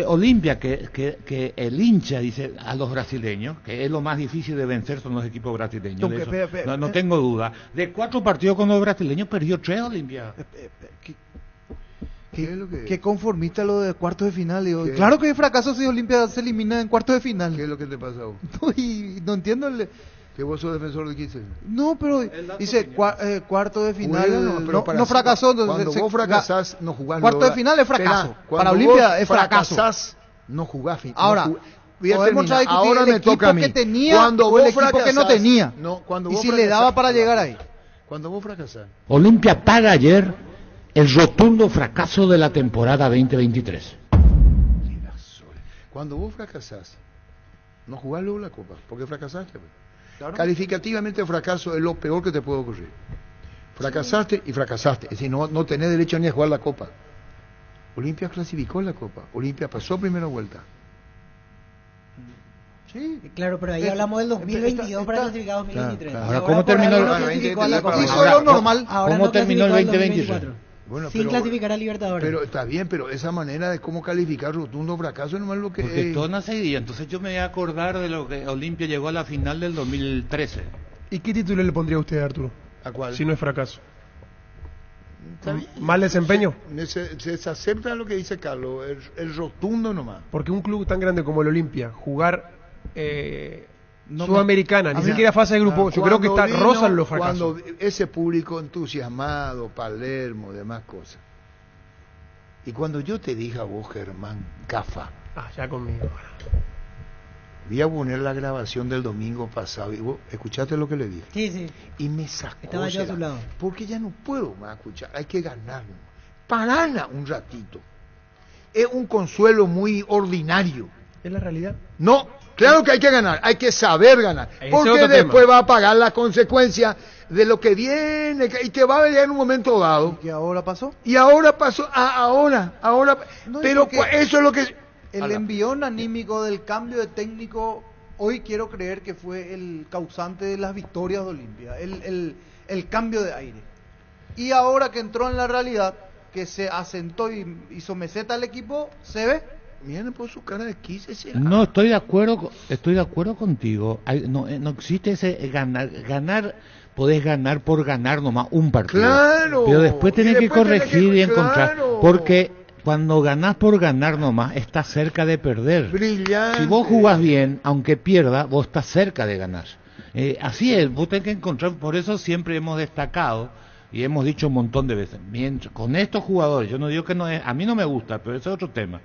Olimpia, que el hincha dice a los brasileños, que es lo más difícil de vencer son los equipos brasileños. Aunque, De eso, no tengo duda. De 4 partidos con los brasileños perdió 3 Olimpia. ¿Qué es lo que Qué conformista lo de cuartos de final. Digo. ¿Qué? Claro que es fracaso si Olimpia se elimina en cuartos de final. ¿Qué es lo que te pasa a vos? No, y no entiendo ¿Que vos sos defensor de quién? No, pero dice cuarto de final. Bueno, pero para no fracasó. Entonces cuando vos fracasás, no jugás. Cuarto luego de final es fracaso. Espera, Para cuando Olimpia vos es fracaso. fracasás, no jugás. Ahora, no voy a podemos terminar. discutir Ahora el me equipo toca a mí. que tenía Cuando o el vos equipo que no fracasás, tenía. no, cuando Y vos si le daba fracasás, para llegar ahí. Cuando vos fracasás. Olimpia paga ayer el rotundo fracaso de la temporada 2023. Cuando vos fracasás, no jugás luego la copa, porque fracasaste. Pues. Claro. Calificativamente el fracaso es lo peor que te puede ocurrir. Fracasaste y fracasaste, es decir, no tenés derecho ni a jugar la copa. Olimpia clasificó la copa, Olimpia pasó primera vuelta. Sí. Claro, pero ahí hablamos del 2022 para clasificar 2023. Claro. Ahora, ¿cómo terminó no clasificó a la Copa. Hizo lo normal. Ahora ¿Cómo no terminó el clasificó al 2023? Bueno, sin clasificar a Libertadores. Pero está bien, pero esa manera de cómo calificar rotundo fracaso no es lo que... Porque todo no seguía, entonces yo me voy a acordar de lo que Olimpia llegó a la final del 2013. ¿Y qué título le pondría a usted, Arturo? ¿A cuál? Si no es fracaso. Está bien. ¿Mal desempeño? Se acepta lo que dice Carlos, el rotundo nomás. Porque un club tan grande como el Olimpia, jugar No Sudamericana, ni me- siquiera fase de grupo, yo creo que está rozan los fracasos. Cuando ese público entusiasmado, Palermo, demás cosas. Y cuando yo te dije a vos, Germán, Cafa, ya conmigo. voy a poner la grabación del domingo pasado, y vos escuchaste lo que le dije. Sí, sí. Y me sacó. Estaba yo a su será, lado. Porque ya no puedo más escuchar, hay que ganar. Parana un ratito. Es un consuelo muy ordinario. ¿Es la realidad? No, claro que hay que ganar, hay que saber ganar, Ese porque otro después tema. va a pagar las consecuencias de lo que viene y que va a venir en un momento dado. ¿Y ahora pasó? Y ahora pasó, ahora, No, pero porque eso es lo que... el envión anímico del cambio de técnico, hoy quiero creer que fue el causante de las victorias de Olimpia, el cambio de aire. Y ahora que entró en la realidad, que se asentó y hizo meseta al equipo, se ve. Miren por su cara de quise. No, estoy de acuerdo contigo. No existe ese ganar, podés ganar por ganar nomás un partido. Claro. Pero después tenés que corregir y encontrar, claro. porque cuando ganás por ganar nomás, estás cerca de perder. Brillante. Si vos jugás bien, aunque pierda, vos estás cerca de ganar. Así es, vos tenés que encontrar, por eso siempre hemos destacado y hemos dicho un montón de veces, con estos jugadores, yo no digo que no es, a mí no me gusta, pero ese es otro tema.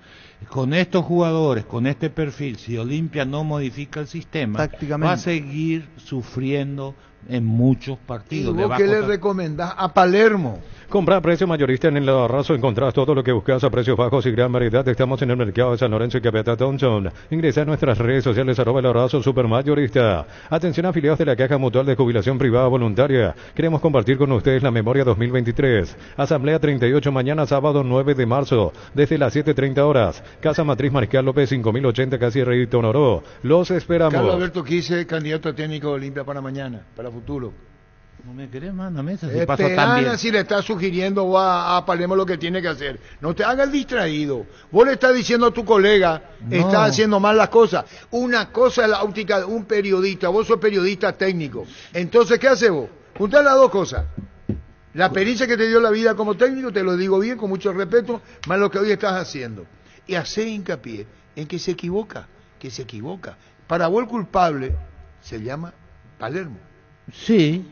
Con estos jugadores, con este perfil, si Olimpia no modifica el sistema, Tácticamente, va a seguir sufriendo en muchos ¿Y partidos. de vos qué bajo le recomendás a Palermo? Comprar a precio mayorista en el Arraso, encontrás todo lo que buscas a precios bajos y gran variedad. Estamos en el mercado de San Lorenzo y Capeta Thompson. Ingresa a nuestras redes sociales @el Arraso Supermayorista. Atención, afiliados de la Caja Mutual de Jubilación Privada Voluntaria. Queremos compartir con ustedes la memoria 2023. Asamblea 38 mañana sábado 9 de marzo desde las 7:30 horas. Casa Matriz Mariscal López 5080 Casi Rey Tonoró. Los esperamos. Carlos Alberto Quise, candidato a técnico de Olimpia para mañana, para futuro. No me querés, mándame esa, si paso tan bien. Ana si le está sugiriendo vos a Palermo lo que tiene que hacer. No te hagas distraído. Vos le estás diciendo a tu colega, No. está haciendo mal las cosas. Una cosa es la óptica de un periodista, vos sos periodista técnico. Entonces, ¿qué haces vos? Juntar las dos cosas. La experiencia que te dio la vida como técnico, te lo digo bien, con mucho respeto, más lo que hoy estás haciendo. Y hacer hincapié en que se equivoca. Para vos el culpable se llama Palermo. Sí,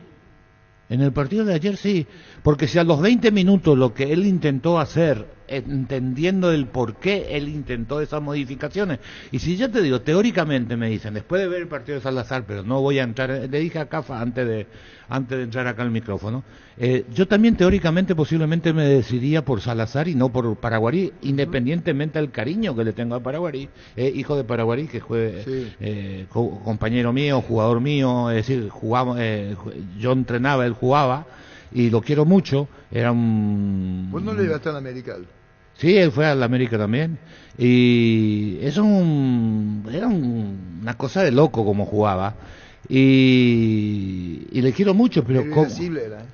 en el partido de ayer sí, porque si a los 20 minutos lo que él intentó hacer, entendiendo el por qué él intentó esas modificaciones, y si ya te digo, teóricamente me dicen, después de ver el partido de Salazar, pero no voy a entrar, le dije a Cafa antes de entrar acá al micrófono, yo también teóricamente posiblemente me decidiría por Salazar y no por Paraguarí, independientemente del cariño que le tengo a Paraguarí, hijo de Paraguarí, que fue compañero mío, jugador mío, es decir, jugamos, yo entrenaba, él jugaba, y lo quiero mucho, era un... ¿Vos no le llevaste a la América? Sí, él fue a la América también, y era una cosa de loco como jugaba, y le quiero mucho, pero Medio ¿cómo? irascible era,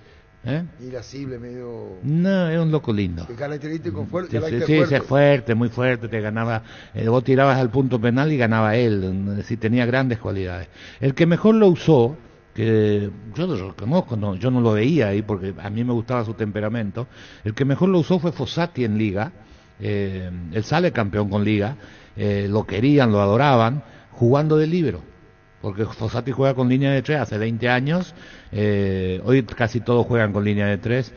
¿Eh? Irascible, medio... No, era un loco lindo. De característico fuerte, Sí, carácter sí, fuerte. es fuerte, muy fuerte, te ganaba, vos tirabas al punto penal y ganaba él, sí, tenía grandes cualidades. El que mejor lo usó, que yo lo reconozco, no, yo no lo veía ahí porque a mí me gustaba su temperamento, el que mejor lo usó fue Fossati en Liga, él sale campeón con Liga, lo querían, lo adoraban, jugando de líbero, porque Fossati juega con línea de 3 hace 20 años, hoy casi todos juegan con línea de 3,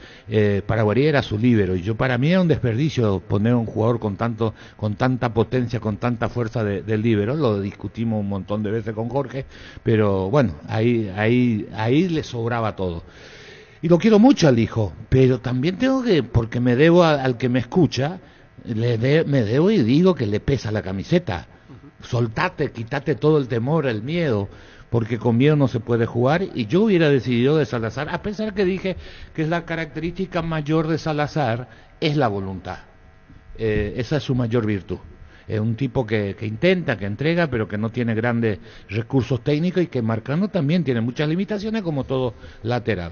Paraguarí era su líbero, y para mí era un desperdicio poner un jugador con tanta potencia, con tanta fuerza de líbero, lo discutimos un montón de veces con Jorge, pero bueno, ahí le sobraba todo. Y lo quiero mucho al hijo, pero también tengo que, porque me debo al que me escucha, me debo y digo que le pesa la camiseta. Soltate, quítate todo el temor, el miedo, porque con miedo no se puede jugar, y yo hubiera decidido de Salazar, a pesar que dije que es la característica mayor de Salazar, es la voluntad. Esa es su mayor virtud. Es un tipo que intenta, que entrega, pero que no tiene grandes recursos técnicos y que marcando también tiene muchas limitaciones como todo lateral.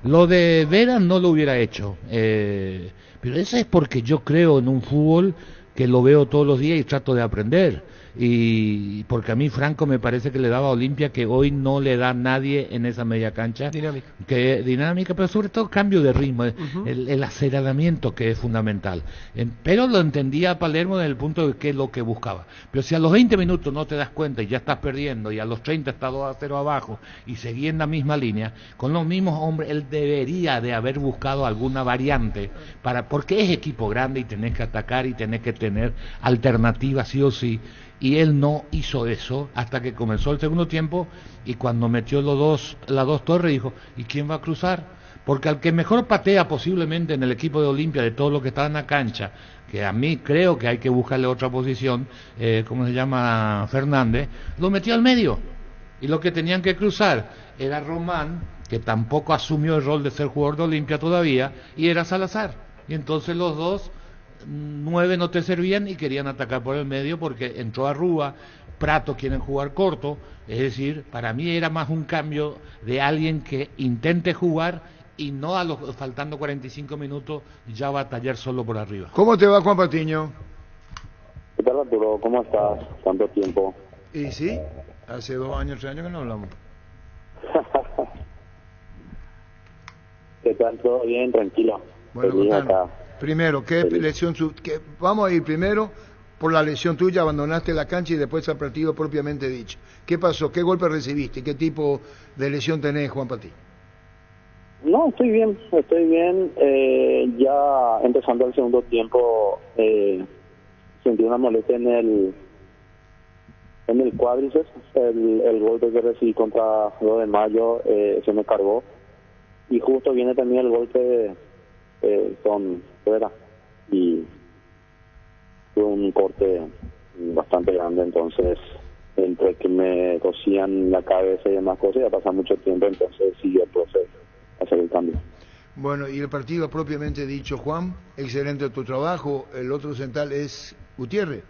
Lo de Vera no lo hubiera hecho, pero eso es porque yo creo en un fútbol que lo veo todos los días y trato de aprender. Y porque a mí Franco me parece que le daba a Olimpia que hoy no le da nadie en esa media cancha. Dinámica, pero sobre todo cambio de ritmo, el aceleramiento que es fundamental. Pero lo entendía Palermo desde el punto de que es lo que buscaba. Pero si a los 20 minutos no te das cuenta y ya estás perdiendo, y a los 30 estás 2-0 abajo y seguí en la misma línea, con los mismos hombres, él debería de haber buscado alguna variante, porque es equipo grande y tenés que atacar y tenés que tener alternativas sí o sí. Y él no hizo eso hasta que comenzó el segundo tiempo, y cuando metió las dos torres dijo, ¿y quién va a cruzar? Porque al que mejor patea posiblemente en el equipo de Olimpia de todo lo que está en la cancha, que a mí creo que hay que buscarle otra posición, ¿cómo se llama? Fernández, lo metió al medio, y lo que tenían que cruzar era Román, que tampoco asumió el rol de ser jugador de Olimpia todavía, y era Salazar, y entonces los dos 9 no te servían y querían atacar por el medio porque entró Arrúa, Prato quieren jugar corto, es decir, para mí era más un cambio de alguien que intente jugar y no faltando 45 minutos ya batallar solo por arriba. ¿Cómo te va, Juan Patiño? ¿Qué tal, Arturo? ¿Cómo estás? ¿Cuánto tiempo? Y sí, hace 2 años, 3 años que no hablamos. ¿Qué tal? ¿Todo bien? Tranquilo. Bueno, Gustavo, primero, ¿qué lesión? Vamos a ir primero por la lesión tuya, abandonaste la cancha y después al partido propiamente dicho. ¿Qué pasó? ¿Qué golpe recibiste? ¿Qué tipo de lesión tenés, Juan Patiño? No, estoy bien. Ya empezando el segundo tiempo, sentí una molestia en el cuádriceps. El golpe que recibí contra 2 de mayo se me cargó. Y justo viene también el golpe con fuera. Y fue un corte bastante grande, entonces entre que me cosían la cabeza y demás cosas, ya pasa mucho tiempo, entonces siguió el proceso, hacer el cambio. Bueno, y el partido propiamente dicho, Juan, excelente tu trabajo. El otro central es Gutiérrez,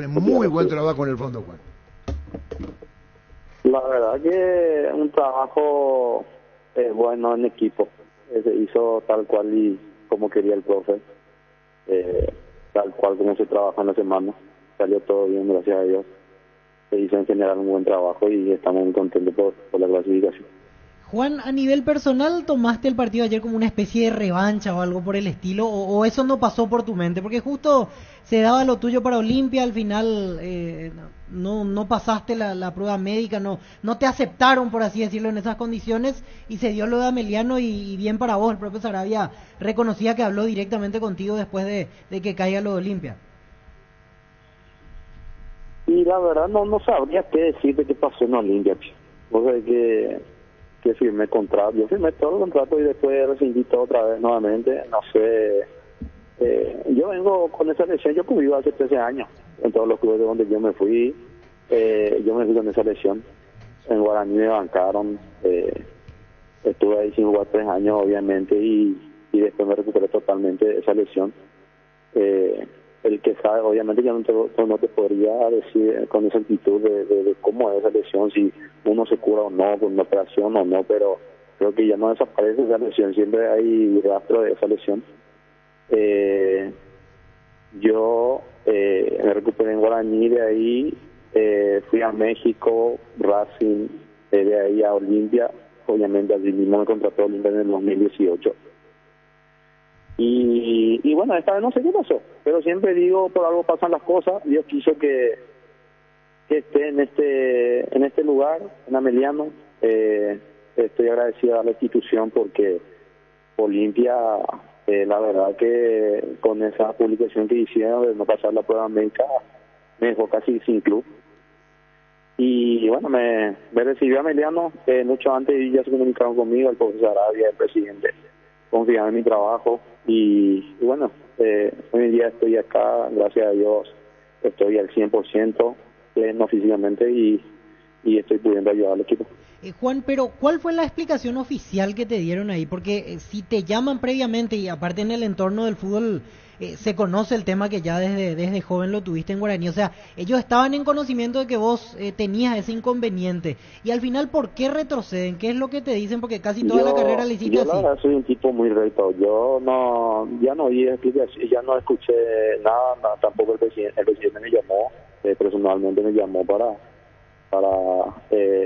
muy buen trabajo en el fondo, Juan. La verdad que un trabajo bueno en equipo, se hizo tal cual y como quería el profe, tal cual como se trabaja en la semana, salió todo bien, gracias a Dios. Se hizo en general un buen trabajo y estamos muy contentos por la clasificación. Juan, a nivel personal, ¿tomaste el partido ayer como una especie de revancha o algo por el estilo? ¿O eso no pasó por tu mente? Porque justo se daba lo tuyo para Olimpia, al final no pasaste la prueba médica, no te aceptaron, por así decirlo, en esas condiciones, y se dio lo de Ameliano y bien para vos. El propio Sarabia reconocía que habló directamente contigo después de que caiga lo de Olimpia. Y la verdad no sabría qué decirte qué pasó en Olimpia. O sea que firmé contrato, yo firmé todo el contrato y después rescindí todo otra vez nuevamente, no sé, yo vengo con esa lesión, yo convivo hace 13 años en todos los clubes de donde yo me fui con esa lesión, en Guaraní me bancaron, estuve ahí sin jugar 3 años obviamente y después me recuperé totalmente de esa lesión. El que sabe, obviamente yo no te podría decir con esa actitud de cómo es esa lesión, si uno se cura o no, con una operación o no, pero creo que ya no desaparece esa lesión, siempre hay rastro de esa lesión. Yo me recuperé en Guaraní, de ahí fui a México, Racing, de ahí a Olimpia, obviamente allí mismo me contrató Olimpia en el 2018. Y bueno, esta vez no sé qué pasó, pero siempre digo, por algo pasan las cosas. Dios quiso que esté en este lugar, en Ameliano. Estoy agradecido a la institución porque Olimpia, la verdad que con esa publicación que hicieron de no pasar la prueba médica, me dejó casi sin club. Y bueno, me recibió Ameliano, mucho antes ya se comunicaron conmigo, el profesor Arabia, el presidente, confiaban en mi trabajo. Y bueno, hoy en día estoy acá, gracias a Dios, estoy al 100% pleno físicamente y estoy pudiendo ayudar al equipo. Juan, pero ¿cuál fue la explicación oficial que te dieron ahí? Porque si te llaman previamente y aparte en el entorno del fútbol se conoce el tema que ya desde joven lo tuviste en Guaraní. O sea, ellos estaban en conocimiento de que vos tenías ese inconveniente. Y al final, ¿por qué retroceden? ¿Qué es lo que te dicen? Porque casi toda la carrera le hiciste yo así. La verdad soy un tipo muy recto. Yo ya no oí explicaciones, ya no escuché nada, tampoco el presidente me llamó, personalmente me llamó para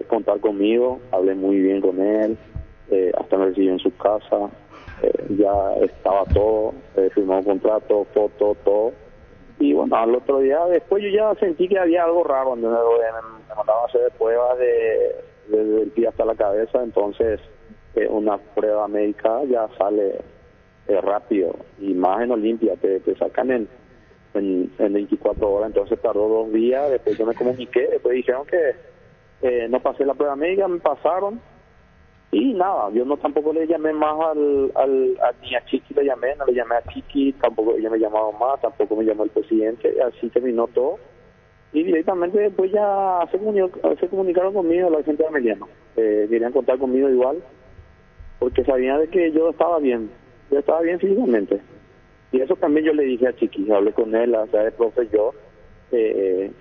contar conmigo, hablé muy bien con él, hasta me recibió en su casa, ya estaba todo, firmó un contrato, foto, todo. Y bueno, al otro día después yo ya sentí que había algo raro, me mandaban a hacer pruebas desde el pie hasta la cabeza, entonces una prueba médica ya sale rápido, y más en Olimpia, te sacan en 24 horas, entonces tardó 2 días, después yo me comuniqué, después dijeron que no pasé la prueba médica, me pasaron, y nada, yo tampoco le llamé más ni a Chiqui no le llamé a Chiqui, tampoco ella me llamaba más, tampoco me llamó el presidente, así terminó todo, y directamente después ya se comunicaron conmigo la gente de Ameliano, querían contar conmigo igual, porque sabían de que yo estaba bien físicamente. Y eso también yo le dije a Chiqui, hablé con él, ¿sabes, profe? Yo te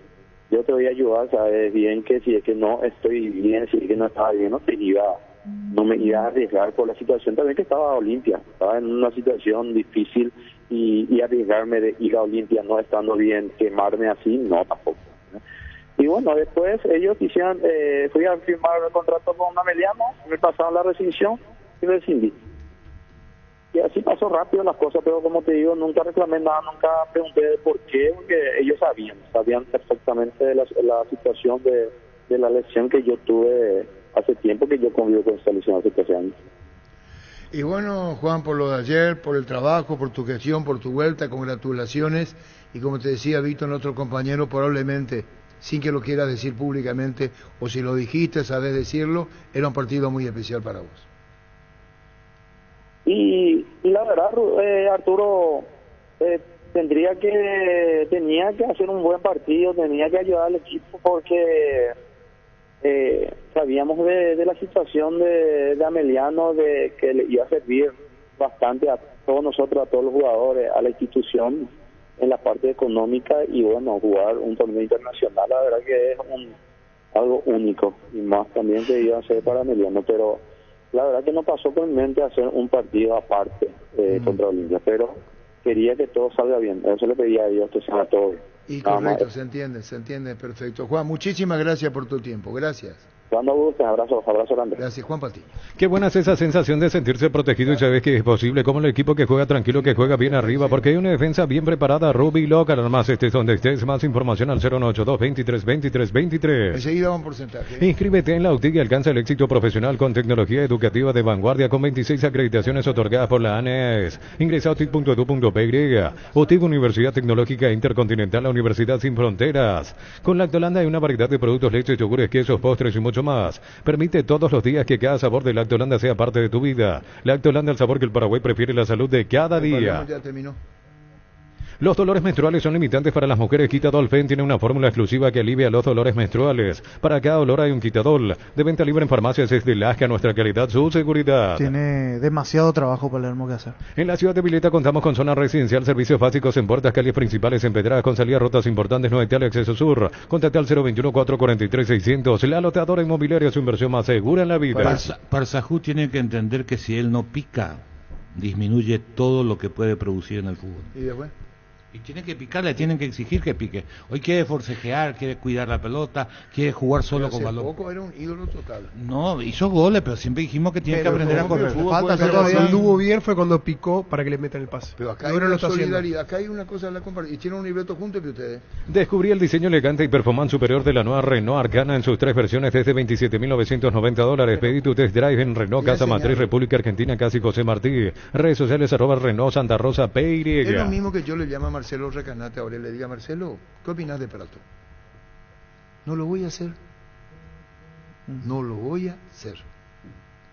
voy a ayudar, ¿sabes? Bien que si es que no estoy bien, si es que no estaba bien, no me iba a arriesgar por la situación también que estaba Olimpia. Estaba en una situación difícil y arriesgarme de ir a Olimpia no estando bien, quemarme así, no, tampoco. Y bueno, después ellos hicieron, fui a firmar el contrato con Ameliano, me pasaron la rescisión y rescindí. Y así pasó rápido las cosas, pero como te digo, nunca reclamé nada, nunca pregunté de por qué, porque ellos sabían perfectamente de la situación de la lesión que yo tuve hace tiempo, que yo convivo con esta lesión hace 13 años. Y bueno, Juan, por lo de ayer, por el trabajo, por tu gestión, por tu vuelta, congratulaciones. Y como te decía Víctor, nuestro compañero, probablemente, sin que lo quieras decir públicamente, o si lo dijiste, sabes decirlo, era un partido muy especial para vos. Y la verdad, Arturo, tenía que hacer un buen partido, tenía que ayudar al equipo, porque sabíamos de la situación de Ameliano, de que le iba a servir bastante a todos nosotros, a todos los jugadores, a la institución en la parte económica, y bueno, jugar un torneo internacional, la verdad que es algo único, y más también que iba a ser para Ameliano, pero la verdad que no pasó por mi mente hacer un partido aparte contra Olimpia, pero quería que todo salga bien, eso le pedía a Dios, que salga todo bien. Y correcto, se entiende, perfecto. Juan, muchísimas gracias por tu tiempo, gracias. Cuando gusten, abrazo grande. Gracias, Juan Patiño. Qué buena es esa sensación de sentirse protegido y sabes que es posible, como el equipo que juega tranquilo, que juega bien arriba, porque hay una defensa bien preparada. Ruby Local, además estés donde estés, más información al 082-23-23-23. Enseguida va un porcentaje. Inscríbete en la UTIC y alcanza el éxito profesional con tecnología educativa de vanguardia, con 26 acreditaciones otorgadas por la ANES. Ingresa a utic.edu.py. UTIC, Universidad Tecnológica Intercontinental, la Universidad Sin Fronteras. Con Lactolanda hay una variedad de productos, leches, yogures, quesos, postres y mucho más. Permite todos los días que cada sabor de Lactolanda sea parte de tu vida. Lactolanda, el sabor que el Paraguay prefiere, la salud de cada día. Ya terminó. Los dolores menstruales son limitantes para las mujeres. Quitadol Fen tiene una fórmula exclusiva que alivia los dolores menstruales. Para cada dolor hay un Quitadol. De venta libre en farmacias es de Lasca, nuestra calidad, su seguridad. Tiene demasiado trabajo Palermo que hacer. En la ciudad de Vileta contamos con zona residencial, servicios básicos en puertas, calles principales empedradas, con salidas rotas importantes, no hay acceso sur. Contacte al 021-443-600. La lotadora inmobiliaria, su inversión más segura en la vida. Parsajú tiene que entender que si él no pica, disminuye todo lo que puede producir en el fútbol. ¿Y después? Y tienen que picarle, tienen que exigir que pique. Hoy quiere forcejear, quiere cuidar la pelota, quiere jugar solo con balón. Poco era un ídolo total. No, hizo goles, pero siempre dijimos que tiene que aprender a correr. Pero anduvo bien fue cuando picó para que le metan el pase. Pero acá hay una solidaridad, acá hay una cosa de la comparación. Y tienen un libreto juntos que ustedes. Descubrí el diseño elegante y performance superior de la nueva Renault Arcana en sus 3 versiones desde $27,990. Pedí tu test drive en Renault Casa Matriz, República Argentina, casi José Martí. Redes sociales @Renault Santa Rosa PY. Es lo mismo que yo le llamo a Marcelo Recanate ahora, le diga: Marcelo, ¿qué opinas de Prato? No lo voy a hacer. No lo voy a hacer.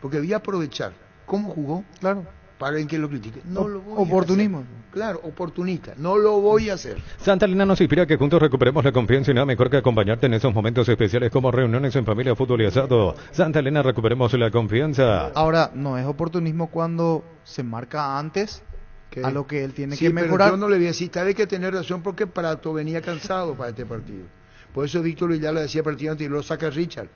Porque voy a aprovechar cómo jugó, claro, para en que lo critique. No lo voy oportunismo. a hacer. Claro, oportunista. No lo voy a hacer. Santa Elena nos inspira a que juntos recuperemos la confianza y nada mejor que acompañarte en esos momentos especiales como reuniones en familia, fútbol y asado. Santa Elena, recuperemos la confianza. Ahora, no es oportunismo cuando se marca antes a lo que él tiene Sí, que mejorar. pero yo no le voy a decir, tal vez que tener razón porque Prato venía cansado para este partido. Por eso Víctor Villar le decía partido antes y lo saca Richard.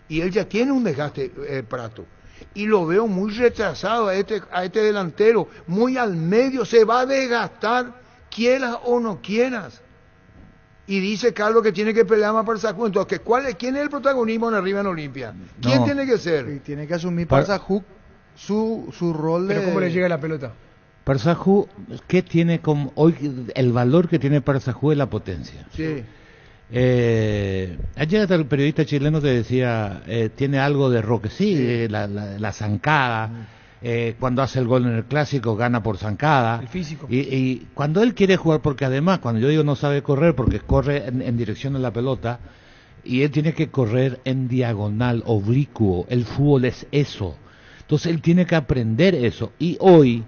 Y él ya tiene un desgaste, Prato. Y lo veo muy retrasado a este delantero, muy al medio, se va a desgastar, quieras o no quieras. Y dice Carlos que tiene que pelear más para Sajú. Entonces, ¿quién es el protagonismo en arriba en Olimpia? ¿Quién tiene que ser? Y tiene que asumir para Sajú su rol de... Pero ¿cómo le llega la pelota? Parsajú, ¿qué tiene como hoy el valor que tiene Parsajú es la potencia? Sí. Ayer el periodista chileno te decía, tiene algo de Roque, sí, la zancada, cuando hace el gol en el clásico gana por zancada, El físico. y cuando él quiere jugar, porque además cuando yo digo no sabe correr, porque corre en dirección de la pelota, y él tiene que correr en diagonal, oblicuo, el fútbol es eso, entonces él tiene que aprender eso, y hoy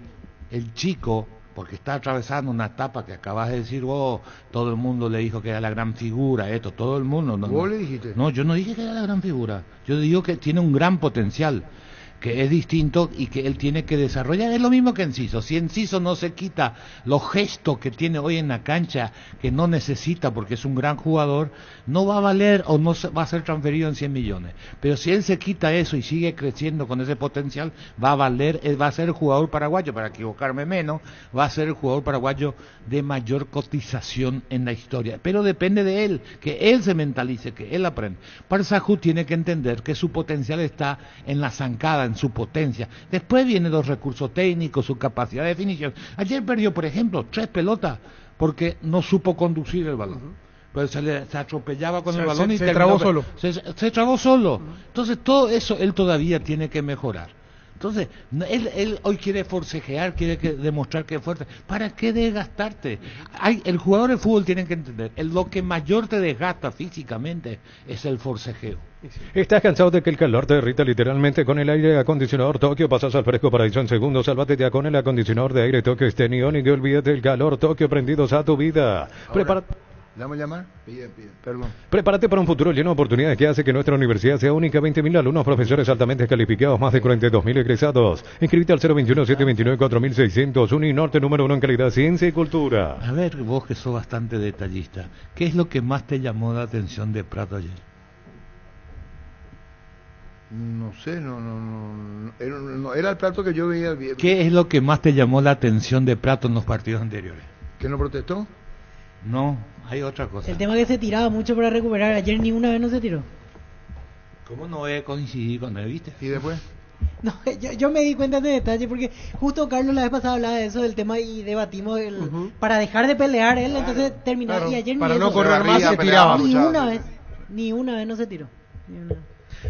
el chico, porque está atravesando una etapa que acabas de decir vos, todo el mundo le dijo que era la gran figura, todo el mundo. ¿Vos le dijiste? No, yo no dije que era la gran figura, yo digo que tiene un gran potencial, que es distinto y que él tiene que desarrollar. Es lo mismo que Enciso. Si Enciso no se quita los gestos que tiene hoy en la cancha, que no necesita porque es un gran jugador, no va a valer o no va a ser transferido en 100 millones. Pero si él se quita eso y sigue creciendo con ese potencial, va a valer, va a ser el jugador paraguayo, para equivocarme menos, va a ser el jugador paraguayo de mayor cotización en la historia. Pero depende de él, que él se mentalice, que él aprenda. Parsajú tiene que entender que su potencial está en la zancada, en su potencia. Después vienen los recursos técnicos, su capacidad de definición. Ayer perdió, por ejemplo, 3 pelotas porque no supo conducir el balón. Pues se atropellaba con el balón y se trabó solo. Se trabó solo. Entonces todo eso él todavía tiene que mejorar. Entonces, él hoy quiere forcejear, quiere demostrar que es fuerte. ¿Para qué desgastarte? El jugador de fútbol tiene que entender, lo que mayor te desgasta físicamente es el forcejeo. ¿Estás cansado de que el calor te derrita literalmente con el aire acondicionador Tokio? Pasas al fresco paraíso en segundos. Sálvate ya con el acondicionador de aire Tokio Stenion y olvídate del calor Tokio prendidos a tu vida. ¿Damos a llamar? Pide. Perdón. Prepárate para un futuro lleno de oportunidades que hace que nuestra universidad sea única. 20.000 alumnos, profesores altamente calificados, más de 42.000 egresados. Inscríbete al 021-729-4600. Uninorte número 1 en calidad, ciencia y cultura. A ver, vos que sos bastante detallista, ¿qué es lo que más te llamó la atención de Prato ayer? No sé, no era el Prato que yo veía. ¿Qué es lo que más te llamó la atención de Prato en los partidos anteriores? ¿Que no protestó? No, hay otra cosa. El tema que se tiraba mucho para recuperar, ayer ni una vez no se tiró. ¿Cómo no he coincidido cuando le viste? ¿Y después? No, yo me di cuenta de detalle porque justo Carlos la vez pasada hablaba de eso, del tema, y debatimos para dejar de pelear él, entonces terminar, y ayer para ni no eso, correr más se tiraba. Ni una vez no se tiró.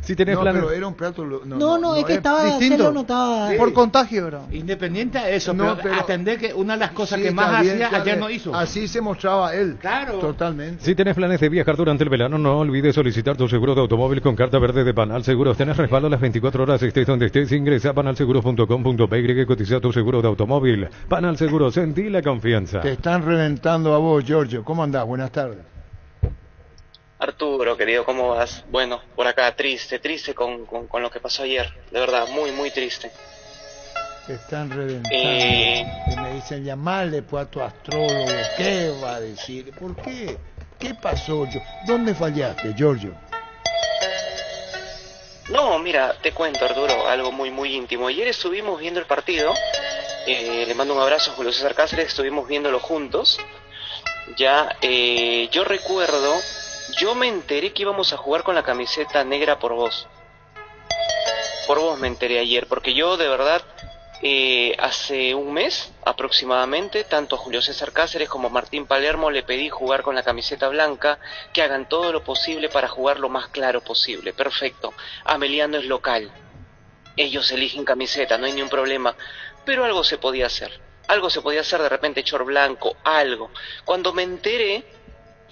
Si tenés planes... pero era un Prato... No, es que estaba distinto. se lo notaba. Por contagio, ¿verdad? Independiente a eso, No, pero atender que una de las cosas Sí, que más también, hacía ayer no hizo. Así se mostraba él. Claro. Totalmente. Si tenés planes de viajar durante el verano, no olvides solicitar tu seguro de automóvil con carta verde de Panal Seguros. Tenés respaldo las 24 horas, estés donde estés. Ingresa a panalseguros.com.py y cotiza tu seguro de automóvil. Panal Seguros, sentí la confianza. Te están reventando a vos, Giorgio. ¿Cómo andás? Buenas tardes. Arturo, querido, ¿cómo vas? Bueno, por acá triste con lo que pasó ayer, de verdad, muy triste. Te están reventando. Y me dicen, llamarle pues a tu astrólogo, ¿qué va a decir? ¿Por qué? ¿Qué pasó, Giorgio? ¿Dónde fallaste, Giorgio? No, mira, te cuento, Arturo, algo muy íntimo. Ayer estuvimos viendo el partido, le mando un abrazo a Julio César Cáceres, estuvimos viéndolo juntos. Ya, yo recuerdo... Yo me enteré que íbamos a jugar con la camiseta negra por vos. Por vos me enteré ayer, porque yo de verdad, hace un mes aproximadamente, tanto a Julio César Cáceres como a Martín Palermo le pedí jugar con la camiseta blanca, que hagan todo lo posible para jugar lo más claro posible. Perfecto, Ameliano es local, ellos eligen camiseta, no hay ni un problema, pero algo se podía hacer. De repente short blanco, algo. Cuando me enteré...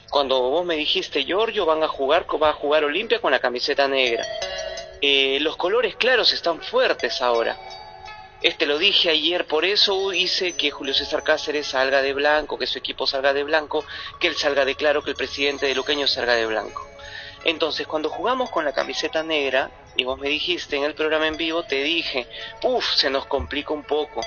Cuando vos me dijiste, Giorgio, va a jugar Olimpia con la camiseta negra. Los colores claros están fuertes ahora. Lo dije ayer, por eso hice que Julio César Cáceres salga de blanco, que su equipo salga de blanco, que él salga de claro, que el presidente de Luqueño salga de blanco. Entonces, cuando jugamos con la camiseta negra, y vos me dijiste en el programa en vivo, te dije, se nos complica un poco.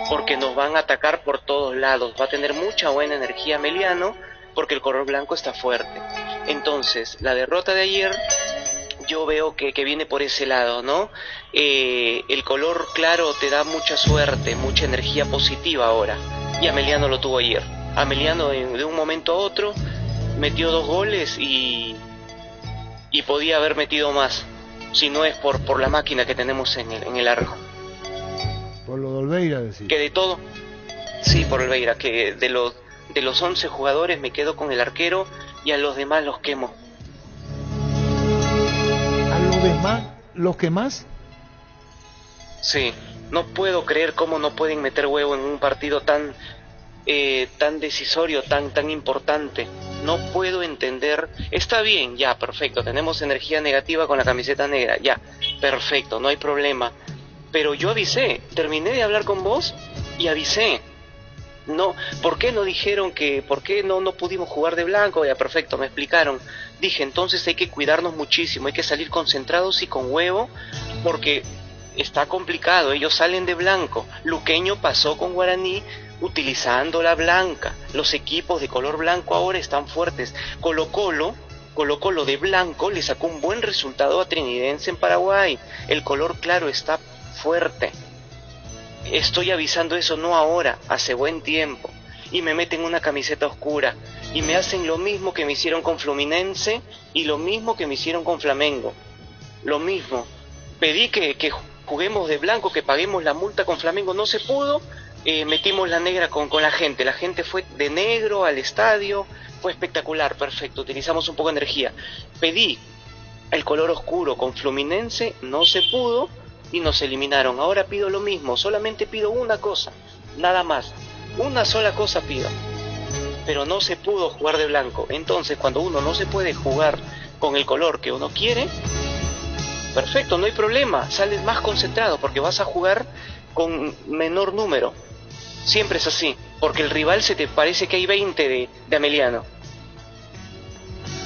porque nos van a atacar por todos lados. Va a tener mucha buena energía Ameliano, porque el color blanco está fuerte. Entonces, la derrota de ayer, yo veo que viene por ese lado, ¿no? El color claro te da mucha suerte, mucha energía positiva ahora, y Ameliano lo tuvo ayer. Ameliano de un momento a otro metió 2 goles y podía haber metido más, si no es por la máquina que tenemos en el arco. Por lo de Olveira, decís. Que de todo, sí, por Olveira, que de los 11 jugadores me quedo con el arquero y a los demás los quemo. ¿A los demás los quemás? Sí, no puedo creer cómo no pueden meter huevo en un partido tan decisorio, tan importante. No puedo entender. Está bien, ya, perfecto, tenemos energía negativa con la camiseta negra, ya, perfecto, no hay problema. Pero yo avisé, terminé de hablar con vos y avisé. No, ¿por qué no dijeron por qué no pudimos jugar de blanco? Ya, perfecto, me explicaron. Dije, entonces hay que cuidarnos muchísimo, hay que salir concentrados y con huevo, porque está complicado, ellos salen de blanco. Luqueño pasó con Guaraní utilizando la blanca. Los equipos de color blanco ahora están fuertes. Colo Colo de blanco le sacó un buen resultado a Trinidense en Paraguay. El color claro está fuerte. Estoy avisando eso no ahora, hace buen tiempo. Y me meten una camiseta oscura y me hacen lo mismo que me hicieron con Fluminense y lo mismo que me hicieron con Flamengo. Lo mismo. Pedí que juguemos de blanco, que paguemos la multa con Flamengo, no se pudo. Metimos la negra con la gente fue de negro al estadio, fue espectacular, perfecto, utilizamos un poco de energía. Pedí el color oscuro con Fluminense, no se pudo y nos eliminaron. Ahora pido lo mismo, solamente pido una cosa, nada más, una sola cosa pido, pero no se pudo jugar de blanco. Entonces, cuando uno no se puede jugar con el color que uno quiere, perfecto, no hay problema, sales más concentrado porque vas a jugar con menor número. Siempre es así, porque el rival se te parece que hay 20 de Ameliano.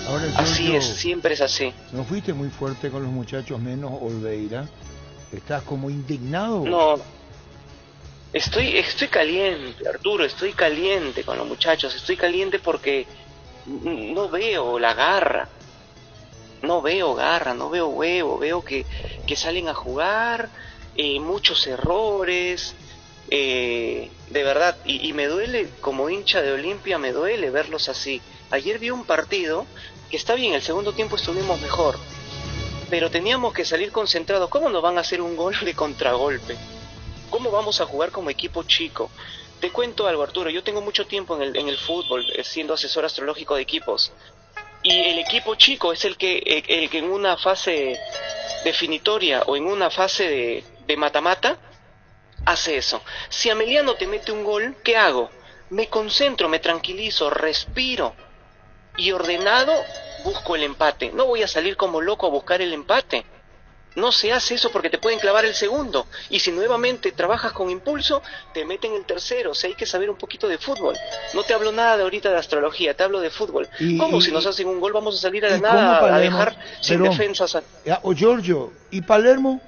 Ahora, así es, siempre es así. ¿No fuiste muy fuerte con los muchachos menos Olveira? ¿Estás como indignado? No, estoy caliente, Arturo, estoy caliente con los muchachos, estoy caliente porque no veo la garra. No veo garra, no veo huevo, veo que salen a jugar, muchos errores, de verdad, y me duele, como hincha de Olimpia, me duele verlos así. Ayer vi un partido que está bien, el segundo tiempo estuvimos mejor, pero teníamos que salir concentrados. ¿Cómo nos van a hacer un gol de contragolpe? ¿Cómo vamos a jugar como equipo chico? Te cuento algo, Arturo, yo tengo mucho tiempo en el fútbol, siendo asesor astrológico de equipos. Y el equipo chico es el que en una fase definitoria o en una fase de mata-mata hace eso. Si Ameliano te mete un gol, ¿qué hago? Me concentro, me tranquilizo, respiro y ordenado busco el empate. No voy a salir como loco a buscar el empate. No se hace eso porque te pueden clavar el segundo. Y si nuevamente trabajas con impulso, te meten el tercero. O sea, hay que saber un poquito de fútbol. No te hablo nada de ahorita de astrología, te hablo de fútbol. ¿Cómo si nos hacen un gol vamos a salir a la nada a dejar sin defensas? O Giorgio, ¿y Palermo?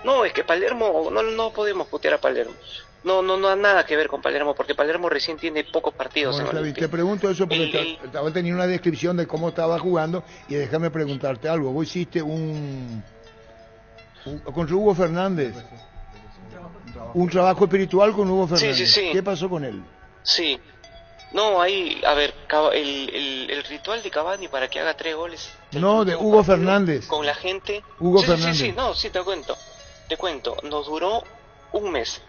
No, es que Palermo, no podemos putear a Palermo. No nada que ver con Palermo, porque Palermo recién tiene pocos partidos. Bueno, Flavi, te pregunto eso porque estaba teniendo una descripción de cómo estaba jugando y déjame preguntarte algo. Vos hiciste contra Hugo Fernández, un trabajo espiritual con Hugo Fernández. Sí. ¿Qué pasó con él? Sí. No, ahí, a ver, el ritual de Cavani para que haga 3 goles. No, de Hugo Fernández. Con la gente. Hugo Fernández. Sí, te cuento. Nos duró un mes.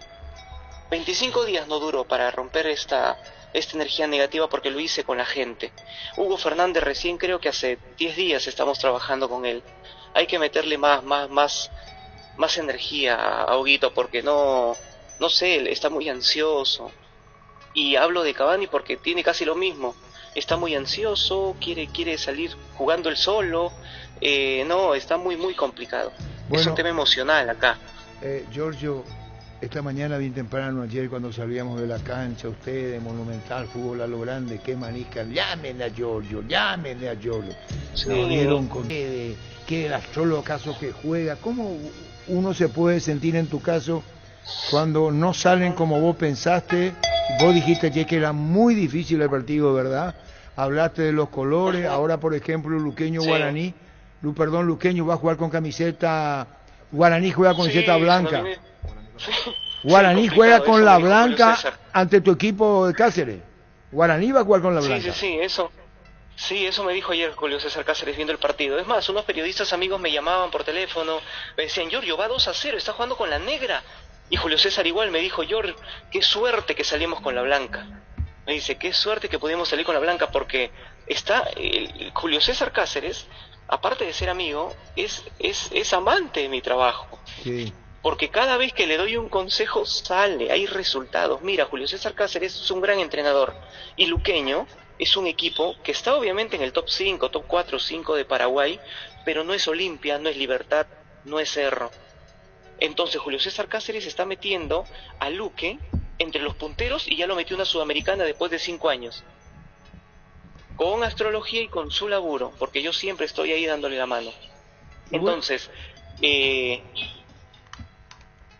25 días no duró para romper esta energía negativa porque lo hice con la gente. Hugo Fernández recién creo que hace 10 días estamos trabajando con él. Hay que meterle más energía a Huguito porque no sé, él está muy ansioso. Y hablo de Cavani porque tiene casi lo mismo. Está muy ansioso, quiere salir jugando él solo. No, está muy complicado. Bueno, es un tema emocional acá. Giorgio, esta mañana bien temprano, ayer cuando salíamos de la cancha, ustedes, Monumental, Fútbol a lo Grande, qué manisca, llámenle a Giorgio. Sí. Nos dieron con que el astrólogo caso que juega. ¿Cómo uno se puede sentir en tu caso cuando no salen como vos pensaste. Vos dijiste que era muy difícil el partido, ¿verdad? Hablaste de los colores. Ahora, por ejemplo, Luqueño Guaraní, Luqueño va a jugar con camiseta. Guaraní juega con camiseta blanca. Guaraní juega con la blanca ante tu equipo de Cáceres. Guaraní va a jugar con la blanca. Sí, eso me dijo ayer Julio César Cáceres viendo el partido. Es más, unos periodistas amigos me llamaban por teléfono, me decían, Giorgio, va 2-0, está jugando con la negra. Y Julio César igual me dijo, Giorgio, qué suerte que salimos con la blanca. Me dice, qué suerte que pudimos salir con la blanca, porque está Julio César Cáceres, aparte de ser amigo, es amante de mi trabajo. Sí. Porque cada vez que le doy un consejo sale, hay resultados. Mira, Julio César Cáceres es un gran entrenador. Y Luqueño es un equipo que está obviamente en el top 5, top 4, 5 de Paraguay, pero no es Olimpia, no es Libertad, no es Cerro. Entonces Julio César Cáceres está metiendo a Luque entre los punteros y ya lo metió una sudamericana después de 5 años. Con astrología y con su laburo, porque yo siempre estoy ahí dándole la mano. Entonces,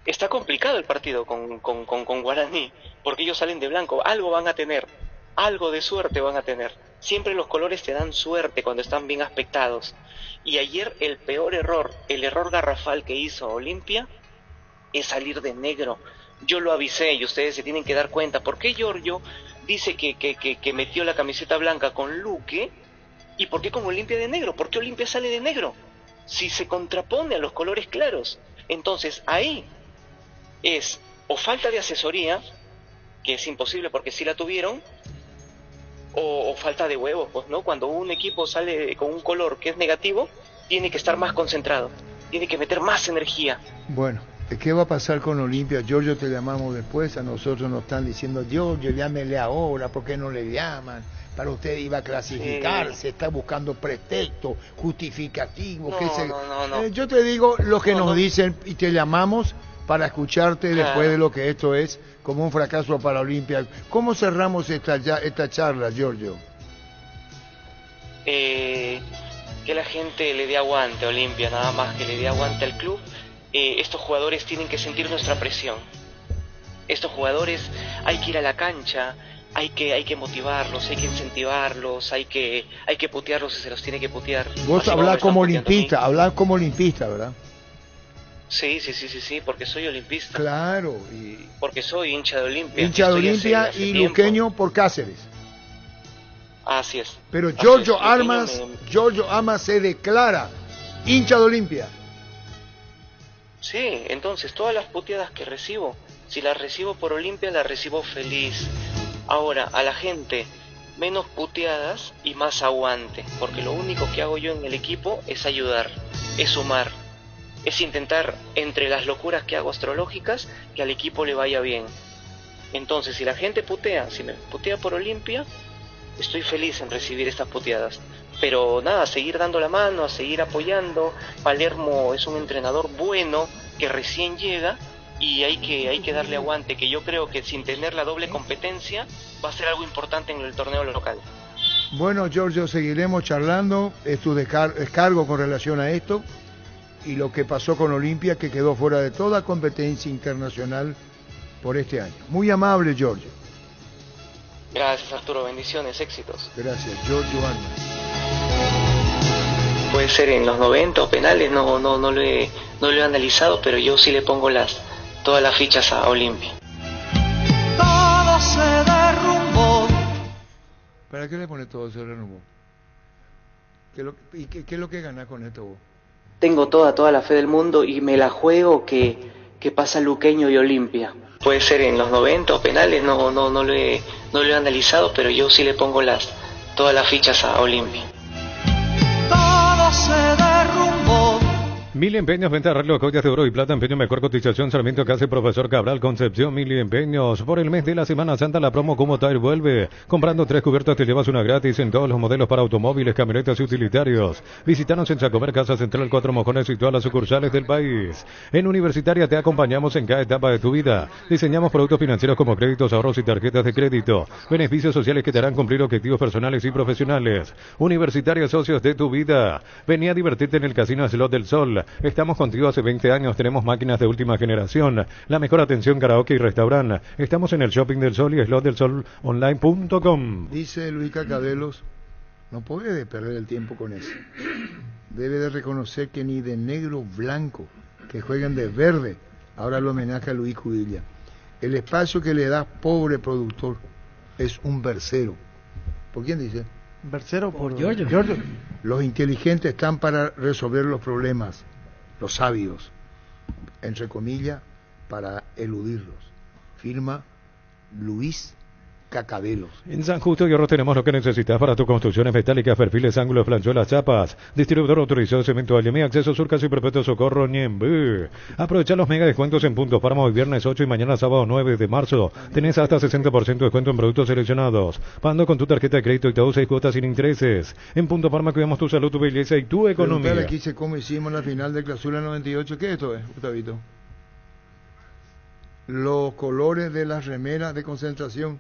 está complicado el partido con Guaraní, porque ellos salen de blanco, algo van a tener, algo de suerte van a tener. Siempre los colores te dan suerte cuando están bien aspectados. Y ayer el peor error, el error garrafal que hizo Olimpia, es salir de negro. Yo lo avisé y ustedes se tienen que dar cuenta. ¿Por qué Giorgio dice que metió la camiseta blanca con Luque? ¿Y por qué con Olimpia de negro? ¿Por qué Olimpia sale de negro? Si se contrapone a los colores claros. Entonces ahí es o falta de asesoría, que es imposible porque sí la tuvieron, o falta de huevos, pues, ¿no? Cuando un equipo sale con un color que es negativo, tiene que estar más concentrado, tiene que meter más energía. Bueno, ¿qué va a pasar con Olimpia? Giorgio, te llamamos después, a nosotros nos están diciendo, Giorgio, llámele ahora, ¿por qué no le llaman? Para usted iba a clasificarse, está buscando pretexto, justificativo, no. Yo te digo lo que nos dicen y te llamamos para escucharte después de lo que esto es como un fracaso para Olimpia. ¿Cómo cerramos esta charla, Giorgio? Que la gente le dé aguante a Olimpia, nada más, que le dé aguante al club. Estos jugadores tienen que sentir nuestra presión. Estos jugadores hay que ir a la cancha, hay que motivarlos, hay que incentivarlos, hay que putearlos si se los tiene que putear. Vos hablás como olimpista, ¿verdad? Sí, porque soy olimpista. Claro. Porque soy hincha de Olimpia. Hincha de Olimpia y luqueño por Cáceres. Así es. Pero Giorgio Armas se declara hincha de Olimpia. Sí, entonces todas las puteadas que recibo, si las recibo por Olimpia, las recibo feliz. Ahora, a la gente, menos puteadas y más aguante, porque lo único que hago yo en el equipo es ayudar, es sumar. Es intentar, entre las locuras que hago astrológicas, que al equipo le vaya bien. Entonces, si la gente putea, si me putea por Olimpia, estoy feliz en recibir estas puteadas. Pero nada, a seguir dando la mano, a seguir apoyando. Palermo es un entrenador bueno que recién llega y hay que darle aguante, que yo creo que sin tener la doble competencia va a ser algo importante en el torneo local. Bueno, Giorgio, seguiremos charlando. Es tu descargo con relación a esto y lo que pasó con Olimpia, que quedó fuera de toda competencia internacional por este año. Muy amable, Giorgio. Gracias, Arturo. Bendiciones, éxitos. Gracias, Giorgio Armas. Puede ser en los 90 o penales, no lo he analizado, pero yo sí le pongo todas las fichas a Olimpia. Todo se derrumbó. ¿Para qué le pones todo se derrumbó? ¿Qué es lo que ganas con esto vos? Tengo toda la fe del mundo y me la juego que pasa Luqueño y Olimpia. Puede ser en los 90 o penales, no lo he analizado, pero yo sí le pongo todas las fichas a Olimpia. Todo se derrumbó. 1000 empeños, venta de arreglo, joyas de oro y plata, empeño mejor cotización, Sarmiento Casi, Profesor Cabral, Concepción, 1000 empeños. Por el mes de la Semana Santa, la promo Como Tire vuelve. Comprando 3 cubiertas te llevas una gratis en todos los modelos para automóviles, camionetas y utilitarios. Visítanos en Sacomer, Casa Central, 4 Mojones y todas las sucursales del país. En Universitaria te acompañamos en cada etapa de tu vida. Diseñamos productos financieros como créditos, ahorros y tarjetas de crédito. Beneficios sociales que te harán cumplir objetivos personales y profesionales. Universitaria, socios de tu vida. Vení a divertirte en el Casino Slot del Sol. Central. Estamos contigo hace 20 años, tenemos máquinas de última generación, la mejor atención, karaoke y restaurante. Estamos en el Shopping del Sol y slotdelsolonline.com. Dice Luis Cacabelos, no puede perder el tiempo con eso. Debe de reconocer que ni de negro blanco, que jueguen de verde, ahora lo homenaje a Luis Cudilla. El espacio que le da pobre productor es un versero. ¿Por quién dice? Versero Por Giorgio. Los inteligentes están para resolver los problemas, los sabios, entre comillas, para eludirlos. Firma Luis Cacabelos. En San Justo y Hierro tenemos lo que necesitas para tus construcciones metálicas, perfiles, ángulos, planchuelas, chapas. Distribuidor autorizado de cemento Alemi, acceso sur, casi perpetuo socorro, Ñemby. Aprovecha los mega descuentos en Punto Farma hoy viernes 8 y mañana sábado 9 de marzo. Tenés hasta 60% de descuento en productos seleccionados. Pagando con tu tarjeta de crédito y todo 6 cuotas sin intereses. En Punto Farma cuidamos tu salud, tu belleza y tu economía. Preguntale aquí cómo hicimos la final de Clausura 98. ¿Qué esto es, Gustavito? Los colores de las remeras de concentración.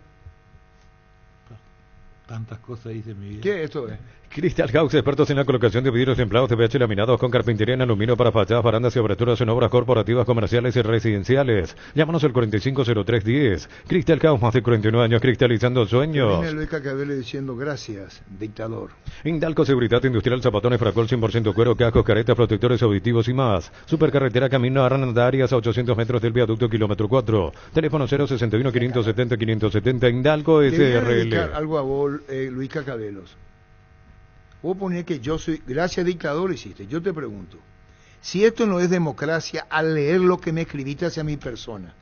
Tantas cosas dice mi vida. ¿Qué esto es? Crystal House, expertos en la colocación de vidrios templados de PH laminados con carpintería en aluminio para fachadas, barandas y aberturas en obras corporativas, comerciales y residenciales. Llámanos al 450310. Crystal House, más de 49 años cristalizando sueños. Viene Luis Cacabelos diciendo gracias, dictador. Indalco Seguridad Industrial, zapatones, fracol 100% cuero, cascos, caretas, protectores auditivos y más. Supercarretera Camino Arandarias a 800 metros del viaducto kilómetro 4. Teléfono 061 570 570. Indalco Le voy a dedicar SRL. algo a vos, Luis Cacabelos. Vos ponés que yo soy, gracias dictador hiciste, yo te pregunto, si esto no es democracia al leer lo que me escribiste hacia mi persona,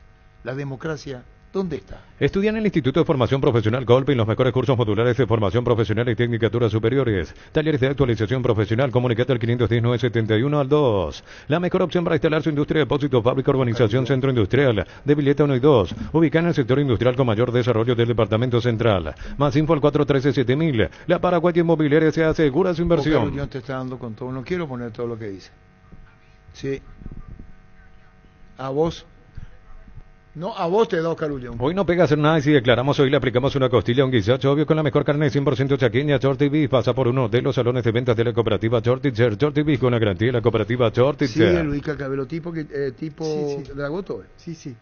la democracia, ¿dónde está? Estudia en el Instituto de Formación Profesional Golpe y los mejores cursos modulares de formación profesional y tecnicaturas superiores. Talleres de actualización profesional, comunicate al 510-971-2. La mejor opción para instalar su industria, depósito, fábrica, urbanización, centro industrial, de Villeta 1 y 2. Ubicada en el sector industrial con mayor desarrollo del departamento central. Más info al 413-7000. La Paraguay Inmobiliaria se asegura su inversión. Yo te está dando con todo, no quiero poner todo lo que dice. Sí. A vos. No, a vos te da Oscar Ullón. Hoy no pega hacer nada y si declaramos hoy le aplicamos una costilla a un guisacho obvio con la mejor carne 100% chaqueña. Shorty Beef pasa por uno de los salones de ventas de la cooperativa Shortitzer. Shorty Beef con una garantía de la cooperativa Shortitzer. Sí, Luis Cacabelos, tipo Sí. Dragoto. Sí.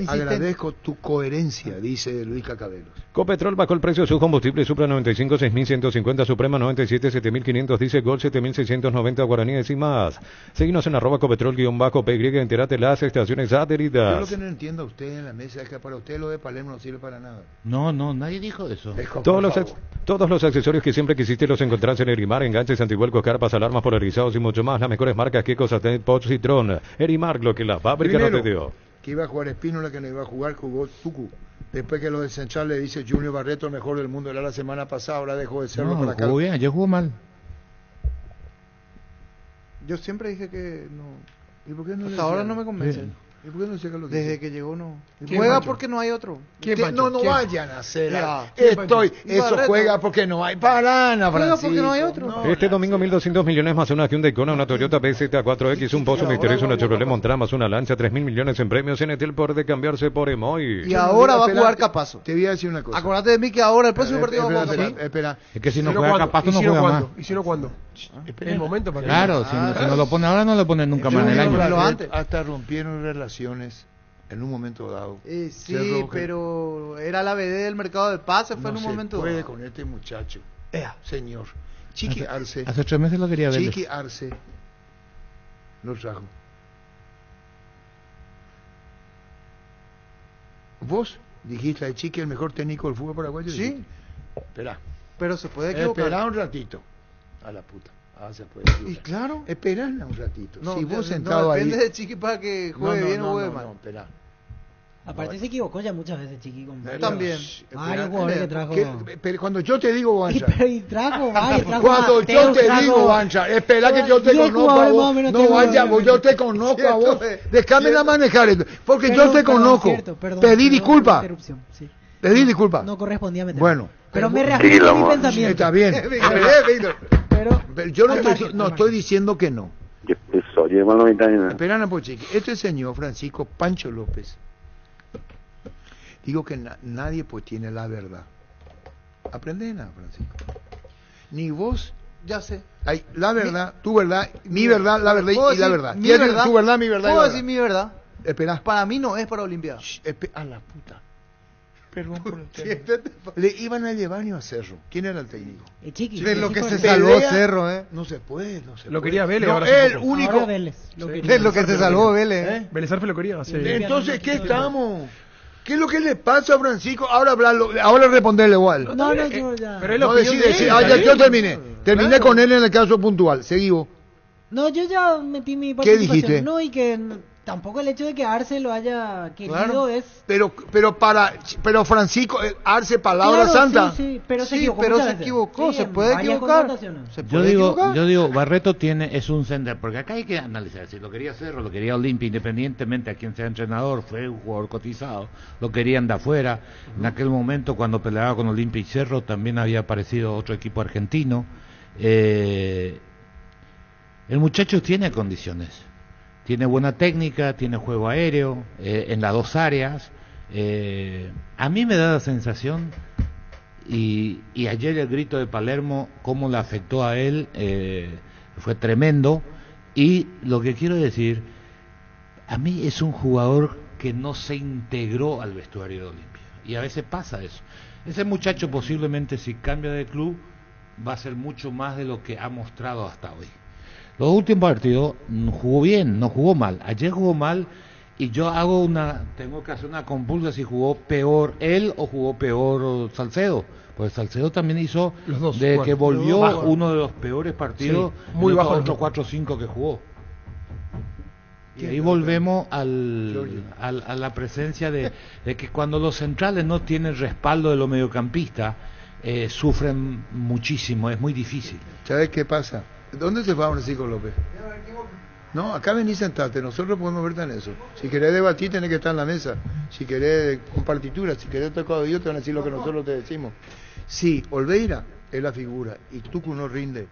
Agradezco tu coherencia, dice Luis Cacabelos. Copetrol bajó el precio de su combustible. Supra 95, 6.150, Suprema 97, 7.500, dice Gol 7.690, guaraníes y más. Seguinos en @copetrol_PY, entérate las estaciones adheridas. Yo lo que no entiendo a usted en la mesa es que para usted lo de Palermo no sirve para nada. No, nadie dijo eso. Todos los accesorios que siempre quisiste los encontrás en Erimar, enganches, antivuelcos, carpas, alarmas polarizados y mucho más. Las mejores marcas, Kiko, Satén, Poch, Citrón. Erimar, lo que la fábrica no te dio. Que iba a jugar Espínola, que no iba a jugar, jugó Tucu. Después que lo del Central le dice Junior Barreto, el mejor del mundo, era la semana pasada, ahora dejó de serlo para acá. Jugó bien, ayer jugó mal. Yo siempre dije que no. ¿Y por qué no Hasta ahora no me convence. Sí. ¿Y por qué no saca lo que Desde dice? que llegó no. ¿Quién, Juega Pancho? porque no hay otro. ¿Quién, Usted- Pancho? No ¿quién? vayan a hacer. Ya. Eso Barreto. juega porque no hay parana, Juega Francisco. porque no hay otro. No, Este domingo 1.200 millones más una Hyundai Kona, una Toyota BZ4X, un Pozo misterioso, una Chevrolet Montana más una lancha, 3.000 millones en premios en el poder de cambiarse por Emoy. Y ahora va a Espera, jugar Capazo. Te voy a decir una cosa. Acordate de mí que ahora el próximo partido va a jugar Capazo. Espera. Es que si no ¿Y juega cuándo? Capazo ¿Y no si juega más. cuándo? ¿Y si no cuándo? El momento para que- Claro, si no lo pone ahora no lo pone nunca más en el año. Pero antes. Hasta rompieron relaciones en un momento dado. Sí, Cerro, pero era la BD del mercado del pase, fue no en un se momento puede dado. con este muchacho. Señor. Chiqui Arce. Hace 3 meses lo quería ver. Chiqui Arce lo trajo. ¿Vos dijiste a Chiqui el mejor técnico del fútbol paraguayo? Sí. Espera. Pero se puede equivocar. Espera un ratito. A la puta. Se puede equivocar. Y claro. Esperá un ratito. No, si vos no, sentado ahí. depende de Chiqui para que juegue bien o juegue mal. No, espera. Aparte se equivocó ya muchas veces, Chiqui. Con También. varios jugadores que trajo. Pero cuando yo te digo, Bancha. Y trajo varios, trajo Cuando Mateus, yo te trajo- digo, Bancha, espera que yo te 10 conozco a jugadores más o vos. menos No, tengo- Bancha, yo te conozco a vos. Déjame la manejar esto. Porque yo Perdón, te perdón, conozco. cierto, perdón, Pedí perdón disculpa. por la interrupción, sí. Pedí disculpa. No correspondía meter. Bueno. Pero me reafirmo en mi pensamiento. Está bien. Pero Yo no estoy diciendo que no. Eso, lleva 90 años. Esperan a Pochiqui. Este señor, Francisco Pancho López, digo que nadie pues tiene la verdad. Aprende nada, Francisco. Ni vos Ya sé. Hay la verdad, tu verdad, mi verdad, la verdad ¿Puedo y la decir verdad. mi ¿Quieres verdad? tu verdad, mi verdad y ¿Puedo la decir verdad? mi verdad? Espera. Para mí no es para Olimpiada. A la puta. Perdón por el término. Le iban a llevar a Cerro. ¿Quién era el técnico? Chiqui. De lo que se Pelea. salvó Cerro, No se puede, no se Lo puede. quería Vélez, No, ahora el único. Ahora Vélez. Lo Sí. quería. De lo que se salvó Vélez. Vélez Arfe lo quería. Sí. Entonces, ¿qué estamos? ¿Qué es lo que le pasa a Francisco? Ahora hablarlo, ahora responderle igual. No, yo ya. Pero es la No opinión decide, de sí, él, ya, yo él. terminé. Terminé Claro. con él en el caso puntual. Seguimos. No, yo ya metí mi ¿Qué participación. dijiste? No, y que tampoco el hecho de que Arce lo haya querido Claro. es... Pero Francisco, Arce, palabra Claro, santa. Sí, pero se Sí, equivocó pero muchas se veces. equivocó, Sí, se en puede varias equivocar. contrataciones. Se Yo puede digo, equivocar. Barreto es un sender, porque acá hay que analizar, si lo quería Cerro, lo quería Olimpia, independientemente a quien sea entrenador, fue un jugador cotizado, lo querían de afuera, en aquel momento cuando peleaba con Olimpia y Cerro también había aparecido otro equipo argentino, el muchacho tiene condiciones, tiene buena técnica, tiene juego aéreo, en las dos áreas, a mí me da la sensación... Y ayer el grito de Palermo, cómo le afectó a él, fue tremendo. Y lo que quiero decir, a mí es un jugador que no se integró al vestuario de Olimpia. Y a veces pasa eso. Ese muchacho posiblemente si cambia de club va a ser mucho más de lo que ha mostrado hasta hoy. Los últimos partidos jugó bien, no jugó mal. Ayer jugó mal y yo tengo que hacer una compulsa si jugó peor él o jugó peor Salcedo. Pues Salcedo también hizo, Los dos, de bueno, que volvió bajo. uno de los peores partidos, Sí, muy de bajo los los otros dos. 4 o 5 que jugó. Y ahí volvemos a la presencia de que cuando los centrales no tienen respaldo de los mediocampistas, sufren muchísimo, es muy difícil. ¿Sabes qué pasa? ¿Dónde se va Francisco López? No, acá vení sentate, nosotros podemos verte en eso. Si querés debatir, tenés que estar en la mesa. Si querés con partitura, si querés tocar de Dios, te van a decir lo que nosotros te decimos. Sí, Olveira es la figura, y Tucu no rinde,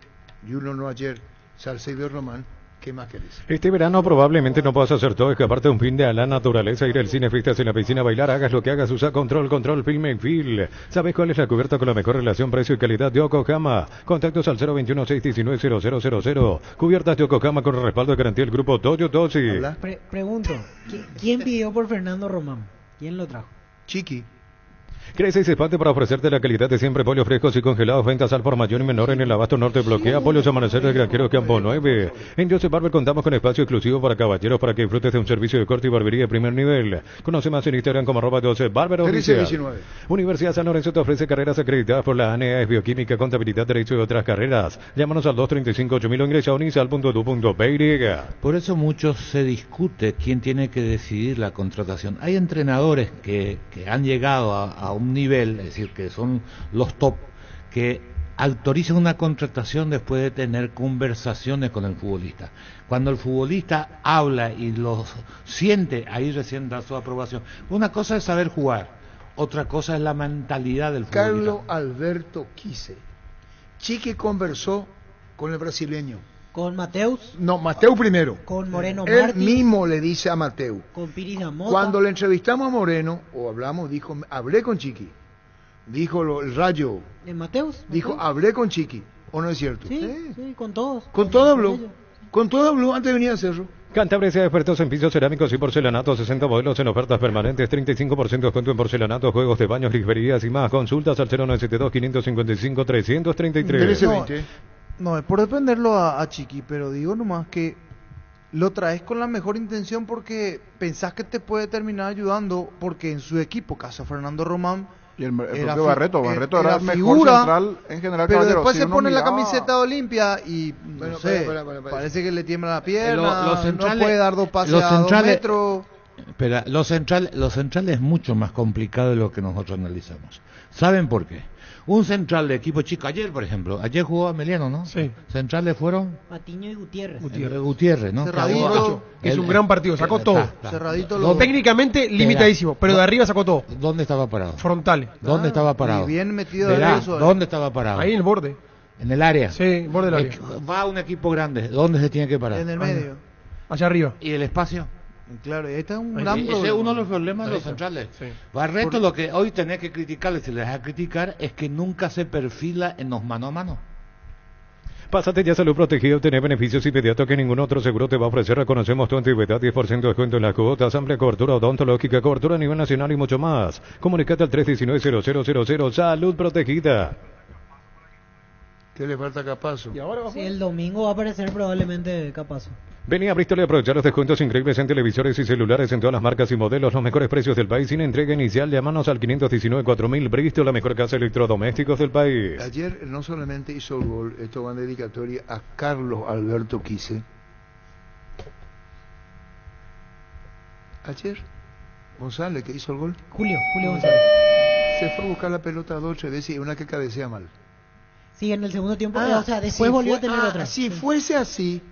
y uno no ayer, Salcedo y Román, ¿qué más querés? Este verano probablemente no puedas hacer todo, escaparte un fin de a la naturaleza, ir al cine, fiestas en la piscina, bailar, hagas lo que hagas, usa Control Film and Feel. ¿Sabes cuál es la cubierta con la mejor relación precio y calidad de Yokohama? Contactos al 021-619-0000. Cubiertas de Yokohama con respaldo de garantía del grupo Toyo Tosi. Pregunto, ¿quién pidió por Fernando Román? ¿Quién lo trajo? Chiqui. Crece y se expande para ofrecerte la calidad de siempre, pollos frescos y congelados, ventas al por mayor y menor en el abasto norte, bloquea, pollos amanecer de Granjeros Campo 9. En Joseph Barber contamos con espacio exclusivo para caballeros para que disfrutes de un servicio de corte y barbería de primer nivel. Conoce más en Instagram como @Joseph Barber oficial. 19. Universidad San Lorenzo te ofrece carreras acreditadas por la ANEA, Bioquímica, Contabilidad, Derecho y otras carreras. Llámanos al 235-8000 o ingresa a unisal.edu.py. Por eso mucho se discute quién tiene que decidir la contratación. Hay entrenadores que han llegado a un nivel, es decir, que son los top, que autorizan una contratación después de tener conversaciones con el futbolista. Cuando el futbolista habla y lo siente, ahí recién da su aprobación. Una cosa es saber jugar, otra cosa es la mentalidad del futbolista. Carlos Alberto Quise. Chiqui conversó con el brasileño. ¿Con Mateus? No, Mateu primero. ¿Con Moreno Él Martí? mismo le dice a Mateu. ¿Con Piris Damota? Cuando le entrevistamos a Moreno, o hablamos, dijo, hablé con Chiqui. Dijo el Rayo. ¿En Mateus? Dijo, hablé con Chiqui. ¿O no es cierto? Sí, con todos. Con todo habló. Con todo habló antes de venir a Cerro. Cantabria sea expertos en pisos cerámicos y porcelanatos, 60 modelos en ofertas permanentes, 35% descuento en porcelanatos, juegos de baños, griferías y más. Consultas al 0972-555-333. No, es por defenderlo a Chiqui, pero digo nomás que lo traes con la mejor intención porque pensás que te puede terminar ayudando, porque en su equipo, caso Fernando Román, y el era propio Barreto era el mejor figura, central en general. pero Caballero, después si se uno pone la miraba- camiseta de Olimpia y no sé, parece que le tiembla la pierna, Los centrales- no puede dar dos pases los a 2 centrales- metros. Pero los centrales es mucho más complicado de lo que nosotros analizamos. ¿Saben por qué? Un central de equipo chico, ayer por ejemplo, ayer jugó Ameliano, ¿no? Sí. Centrales fueron Patiño y Gutiérrez. Gutiérrez, ¿no? Cerradito. Es un gran partido, sacó todo. Cerradito No, técnicamente limitadísimo, pero de arriba sacó todo. ¿Dónde estaba parado? Frontal. ¿Dónde estaba parado? y bien metido Verá, de eso, ¿dónde estaba parado? Ahí en el borde. En el área. Sí, borde del área. Va un equipo grande, ¿dónde se tiene que parar? en el medio. Allá arriba. ¿Y el espacio? Claro, y ahí está un Ahí gran Ese problema. es uno de los problemas de Ahí los está. centrales. Sí. Barreto, lo que hoy tenés que criticarle, si le dejas criticar, es que nunca se perfila en los mano a mano. Pásate ya a Salud Protegida, obtener beneficios inmediatos que ningún otro seguro te va a ofrecer. Reconocemos tu antigüedad, 10% de descuento en las cuotas, amplia cobertura odontológica, cobertura a nivel nacional y mucho más. Comunicate al 319-0000. Salud Protegida. ¿Qué le falta a Capazo? Sí, el domingo va a aparecer probablemente Capazo. Vení a Bristol y aprovechar los descuentos increíbles en televisores y celulares en todas las marcas y modelos, los mejores precios del país sin entrega inicial. Llámanos al 519-4000 Bristol, la mejor casa de electrodomésticos del país. Ayer no solamente hizo el gol, esto va en dedicatoria a Carlos Alberto Quise. Ayer, González, que hizo el gol. Julio González. Se fue a buscar la pelota 2 o 3 veces y una que cabecea mal. Sí, en el segundo tiempo, o sea, después volvió a tener otra. Si fuese así,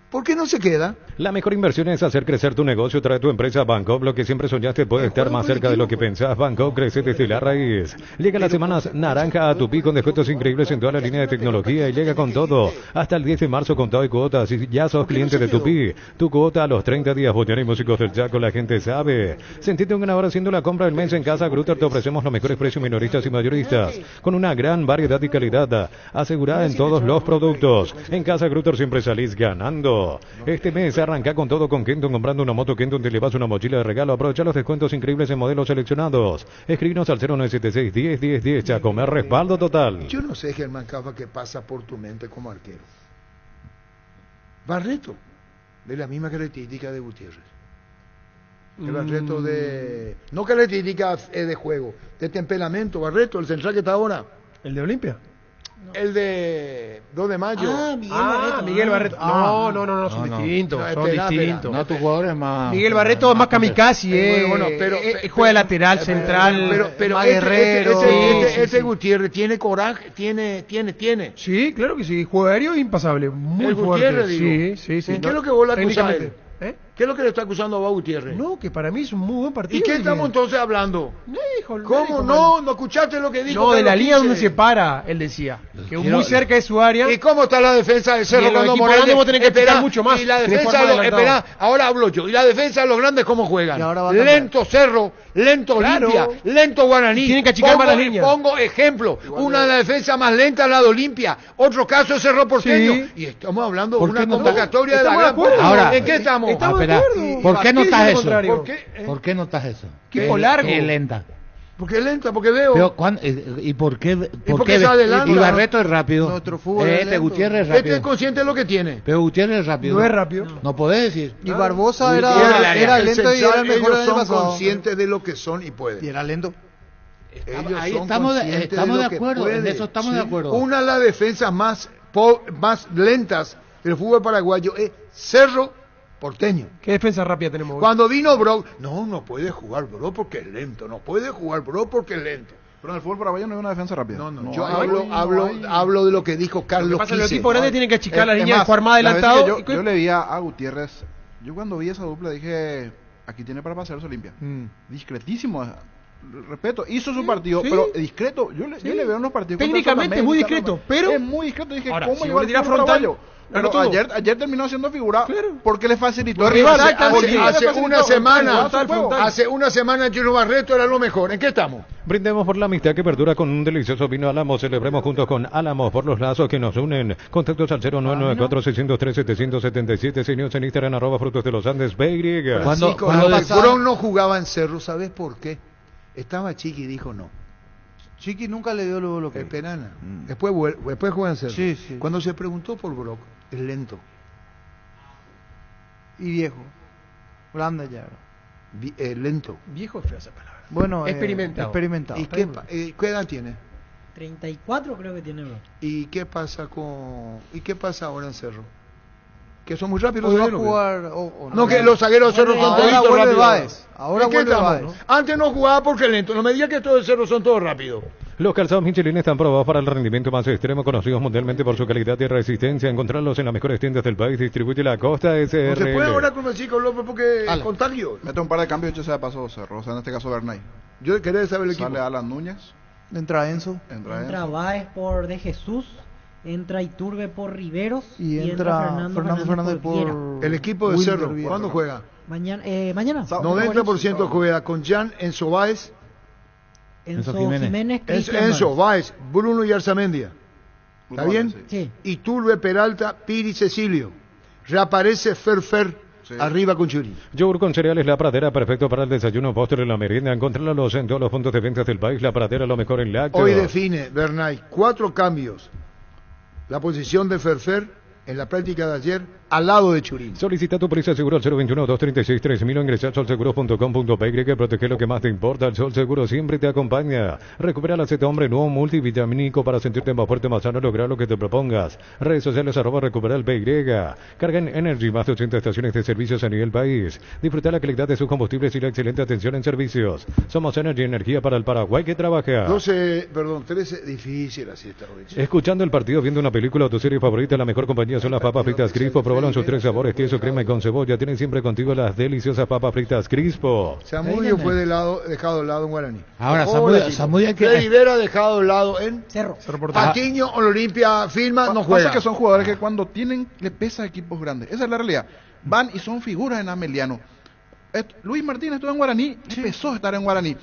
¿por qué no se queda? La mejor inversión es hacer crecer tu negocio. Trae tu empresa a Bancopp. Lo que siempre soñaste puede estar más cerca de lo que pensás. Bancopp crece desde la raíz. Llega las semanas naranja a Tupi con descuentos increíbles en toda la línea de tecnología y llega con todo. Hasta el 10 de marzo contado y cuotas. Si ya sos cliente de Tupi, tu cuota a los 30 días. Botear y músicos del Chaco, la gente sabe. Sentite un ganador haciendo la compra del mes en Casa Grutter. Te ofrecemos los mejores precios minoristas y mayoristas con una gran variedad y calidad asegurada en todos los productos. En Casa Grutter siempre salís ganando. Este mes arranca con todo con Kenton. Comprando una moto Kenton te llevas una mochila de regalo. Aprovecha los descuentos increíbles en modelos seleccionados. Escribinos al 0976-10-10-10. Chacomer, respaldo total. Yo no sé, Germán Cafa, qué pasa por tu mente como arquero. Barreto, de la misma característica de Gutiérrez. El Barreto de... No características de juego, de temperamento. Barreto, el central que está ahora. ¿El de Olimpia? El de 2 de mayo. Miguel Barreto. No, son distintos. No, tu jugador es más... Miguel Barreto es más kamikaze, juega de lateral, central, pero más guerrero. Ese Gutiérrez tiene coraje, tiene. Sí, claro que sí, juego aéreo impasable, muy fuerte. Gutiérrez, digo. Sí. ¿Y qué es lo que vos le acusás a él? ¿Qué es lo que le está acusando a Bob Gutiérrez? No, que para mí es un muy buen partido. ¿Y qué estamos entonces hablando? ¿Cómo? ¿No escuchaste lo que dijo? No, de la línea donde se para, él decía. Que muy cerca de su área. ¿Y cómo está la defensa de Cerro cuando Morales? Vos tenés que esperar mucho más. Y la defensa, ahora hablo yo. ¿Y la defensa de los grandes cómo juegan? Lento Cerro, lento Olimpia, lento Guaraní. Tienen que achicar más las líneas. Pongo ejemplo. Una de la defensa más lenta es la de Olimpia. Otro caso es Cerro Porteño. Sí. Y estamos hablando de una convocatoria de la gran... Ahora, ¿en qué estamos? ¿Por qué notas eso? ¿Por qué notas eso? Equipo largo. Es lenta. Porque es lenta, porque veo. Pero, ¿y por qué? Porque se adelanta. Y Barreto es rápido. Nuestro fútbol es lento. Gutiérrez es rápido. Este es consciente de lo que tiene. Pero Gutiérrez es rápido. No es rápido. No podés decir. Y Barbosa era lento y era el mejor ellos del son pasado. conscientes de lo que son y pueden. Y era lento. Ahí estamos de acuerdo. En eso estamos de acuerdo. Una de las defensas más lentas del fútbol paraguayo es Cerro Porteño. ¿Qué defensa rápida tenemos hoy? Cuando vino Brock, no puede jugar Brock porque es lento, no puede jugar Brock porque es lento. Pero en el fútbol paraguayo no hay una defensa rápida. Yo hablo de lo que dijo Carlos Lo que pasa es que los Quise. equipos grandes tienen que achicar la línea de jugar más adelantado. Yo le vi a Gutiérrez, yo cuando vi esa dupla dije, aquí tiene para pasarse Olimpia. Discretísimo, respeto, hizo su partido, pero discreto. Yo le veo en los partidos. Técnicamente muy discreto, pero es muy discreto. Dije, ahora, ¿cómo si lleva vos le el tirás fútbol frontal, paraguayo? Pero ayer terminó haciendo figura porque le facilitó Los el rival. Hace una semana Gino Barreto era lo mejor. ¿En qué estamos? Brindemos por la amistad que perdura con un delicioso vino Álamos. Celebremos juntos con Álamos por los lazos que nos unen. Contactos al 0994-603-777. Señores en Instagram, @Frutos de los Andes, BY. Cuando Brown no jugaba en Cerro, ¿sabes por qué? Estaba Chiqui y dijo no. Chiqui nunca le dio lo que... Penana. Después juega en Cerro. Sí. Cuando se preguntó por Brock, es lento. Y viejo. Grande ya. Lento. Viejo es fea esa palabra. Bueno, experimentado. ¿Y qué edad tiene? 34 creo que tiene Brock. ¿Y qué pasa ahora en Cerro? Que son muy rápidos. Hoy va a jugar, no, que los zagueros de Cerro son todos rápidos. Ahora vuelve Báez. Antes no jugaba porque lento. No me digas que todos de Cerro son todos rápidos. Los calzados Michelin están probados para el rendimiento más extremo, conocidos mundialmente por su calidad y resistencia. Encontrarlos en las mejores tiendas del país. Distribuye la Costa SRL. No se puede ahora con el chico López porque contagio. Mete un par de cambios y se paso Cerro. O sea, en este caso Bernay. Yo quería saber el equipo. Sale Alan Núñez. Entra Enzo. Entra Báez por De Jesús. Entra Iturbe por Riveros. Y entra Fernando Fernández por el equipo de Cerro. ¿Cuándo juega? Mañana. 90% juega con Jan, Enzo Báez. Enzo Jiménez, Enzo Báez, Bruno y Arzamendia. ¿Está bien? Sí. Iturbe, Peralta, Piri, Cecilio. Reaparece Ferfer arriba con Churín. Yogur con cereales La Pradera, perfecto para el desayuno, postre y la merienda. Encontrarlos en todos los puntos de venta del país. La Pradera, lo mejor en lácteos. Hoy define Bernay 4 cambios. La posición de Ferfer en la práctica de ayer al lado de Churín. Solicita tu póliza seguro al 021-236-3000 o ingresar a solseguros.com.py. Que protege lo que más te importa. El Sol Seguro siempre te acompaña. Recupera el aceite hombre nuevo multivitamínico para sentirte más fuerte, más sano y lograr lo que te propongas. Redes sociales @recuperalpy. Carga en Energy, más de 80 estaciones de servicios a nivel país. Disfruta la calidad de sus combustibles y la excelente atención en servicios. Somos Energy, energía para el Paraguay que trabaja. 13, difícil así esta noche. Escuchando el partido, viendo una película o tu serie favorita, la mejor compañía son las papas fritas Crispo. Probaron sus 3 sabores, queso, crema y con cebolla. Tienen siempre contigo las deliciosas papas fritas Crispo. Zamudio fue dejado de lado en Guaraní. Ahora, Zamudio hay que... Freddy Vera dejado de lado en Cerro. Patiño o Olimpia Filma no juega. Pasa que son jugadores que cuando tienen, le pesa a equipos grandes. Esa es la realidad. Van y son figuras en Ameliano. Luis Martínez estuvo en Guaraní, le pesó estar en Guaraní.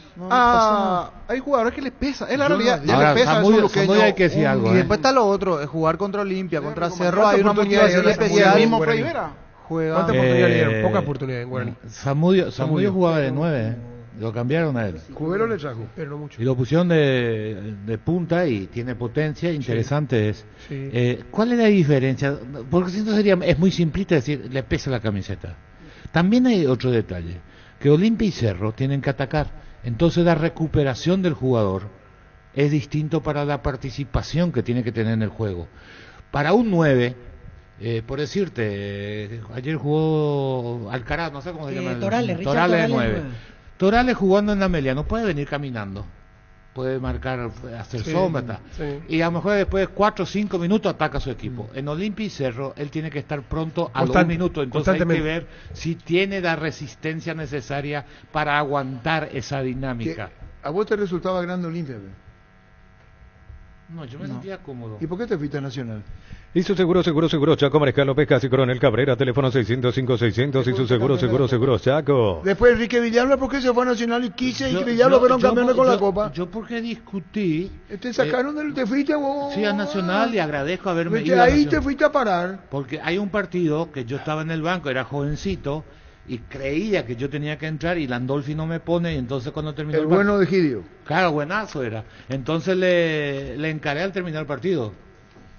Hay jugadores que les pesa, es la realidad. Ahora, le pesa Zamudio hay que decir algo. Y después está lo otro, es jugar contra Olimpia, contra Cerro, hay una motivación especial. El mismo Freddy Vera. ¿Cuántas oportunidades dieron? Pocas oportunidades en Guaraní. Zamudio jugaba de 9, lo cambiaron a él. Cubero le trajo, pero no mucho. Y lo pusieron de punta y tiene potencia, interesante es. Sí. ¿Cuál es la diferencia? Porque si no es muy simplista decir, le pesa la camiseta. También hay otro detalle, que Olimpia y Cerro tienen que atacar, entonces la recuperación del jugador es distinto para la participación que tiene que tener en el juego. Para un 9, por decirte, ayer jugó Alcaraz, no sé cómo se llama. Torales de 9. Torales jugando en la Amelia, no puede venir caminando. Puede marcar, hacer sombra, y a lo mejor después de 4 o 5 minutos ataca a su equipo. En Olimpia y Cerro él tiene que estar pronto a los 2 minutos, entonces hay que ver si tiene la resistencia necesaria para aguantar esa dinámica. ¿A vos te resultaba grande Olimpia? No, yo me sentía cómodo. ¿Y por qué te fuiste a Nacional? Y su seguro, Chaco, Mariscal López, Casi Coronel Cabrera, teléfono 605-600 y su seguro, Chaco. Después Enrique Villalba, ¿por qué se fue a Nacional y Quise y Villalba fueron campeones con la Copa? Yo porque discutí. Te sacaron te fuiste vos. Sí, a Nacional y agradezco haberme ido a Nacional. Te fuiste a parar. Porque hay un partido que yo estaba en el banco, era jovencito, y creía que yo tenía que entrar y Landolfi no me pone, y entonces cuando terminó el bueno de Gidio. Claro, buenazo era. Entonces le encaré al terminar el partido.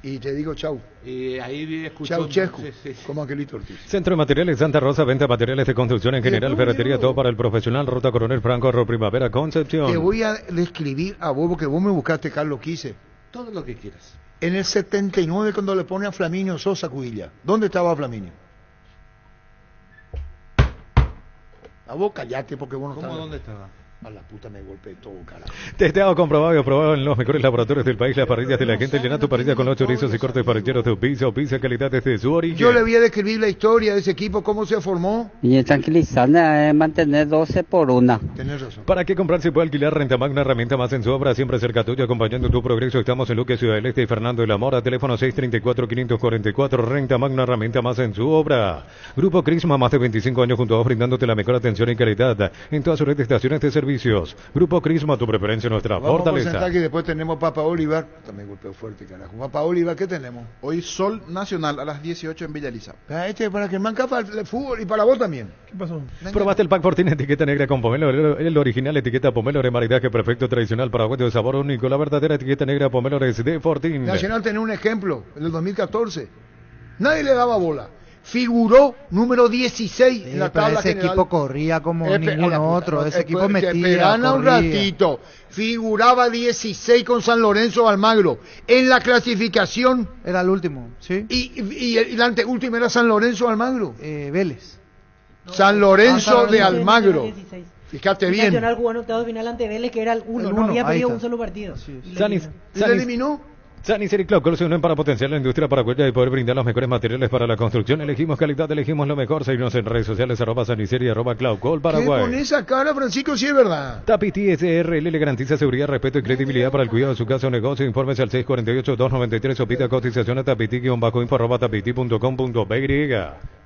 Y te digo chau. Y ahí escuché. Chau, Chesco, como Angelito Ortiz. Centro de Materiales Santa Rosa, venta de materiales de construcción en general, ferretería, todo para el profesional, Ruta Coronel Franco, Primavera, Concepción. Te voy a describir a vos, porque vos me buscaste, Carlos Quise. Todo lo que quieras. En el 79, cuando le pone a Flaminio Sosa Cudilla, ¿dónde estaba Flaminio? A vos callate, porque vos no estabas. ¿Cómo dónde estaba? A la puta me golpeé todo, carajo. Testeado, comprobado y aprobado en los mejores laboratorios del país. Las parrillas de la gente. Llena tu parrilla con los chorizos y cortes parrilleros de pizza calidad desde su origen. Yo le voy a describir la historia de ese equipo, cómo se formó. Y es tranquilizante mantener 12 por 1. Tenés razón. ¿Para qué comprar si puede alquilar? Rentamag, una herramienta más en su obra, siempre cerca tuyo, acompañando tu progreso. Estamos en Luque, Ciudad del Este y Fernando de la Mora. Teléfono 634-544. Rentamag, una herramienta más en su obra. Grupo Crisma, más de 25 años junto a vos, brindándote la mejor atención y calidad en toda su red de estaciones de servicios. Grupo Crisma, tu preferencia, nuestra fortaleza. Vamos a que después tenemos Papa Olivar. También golpeo fuerte, carajo. Papa Olivar, ¿qué tenemos? Hoy Sol Nacional a las 18 en Villa Elisa. Para que el man capa el fútbol y para vos también. ¿Qué pasó? Probaste el pack Fortín, etiqueta negra con pomelo, el original, etiqueta pomelo de maridaje perfecto, tradicional, paraguayo de sabor único, la verdadera etiqueta negra pomelo de Fortín. Nacional tenía un ejemplo, en el 2014. Nadie le daba bola. Figuró número 16 en la tabla ese general. Equipo corría como ningún otro. Ese equipo metía, corría. Un ratito. Figuraba 16 con San Lorenzo Almagro. En la clasificación. Era el último, ¿sí? Y la anteúltima era San Lorenzo Almagro. Vélez. San Lorenzo de Almagro. Fíjate bien. Nacional jugó en octavos final ante Vélez, que era el 1. No había perdido un solo partido. ¿Y le eliminó? Saniceri Club se unen para potenciar la industria paraguaya y poder brindar los mejores materiales para la construcción. Elegimos calidad, elegimos lo mejor. Seguimos en redes sociales @Saniceri @Cloud Paraguay. ¿Qué con esa cara, Francisco? Sí es verdad. Tapiti SRL le garantiza seguridad, respeto y credibilidad para el cuidado de su casa o negocio. Infórmese al 648-293 o pida cotización a tapiti-info @tapiti.com.py.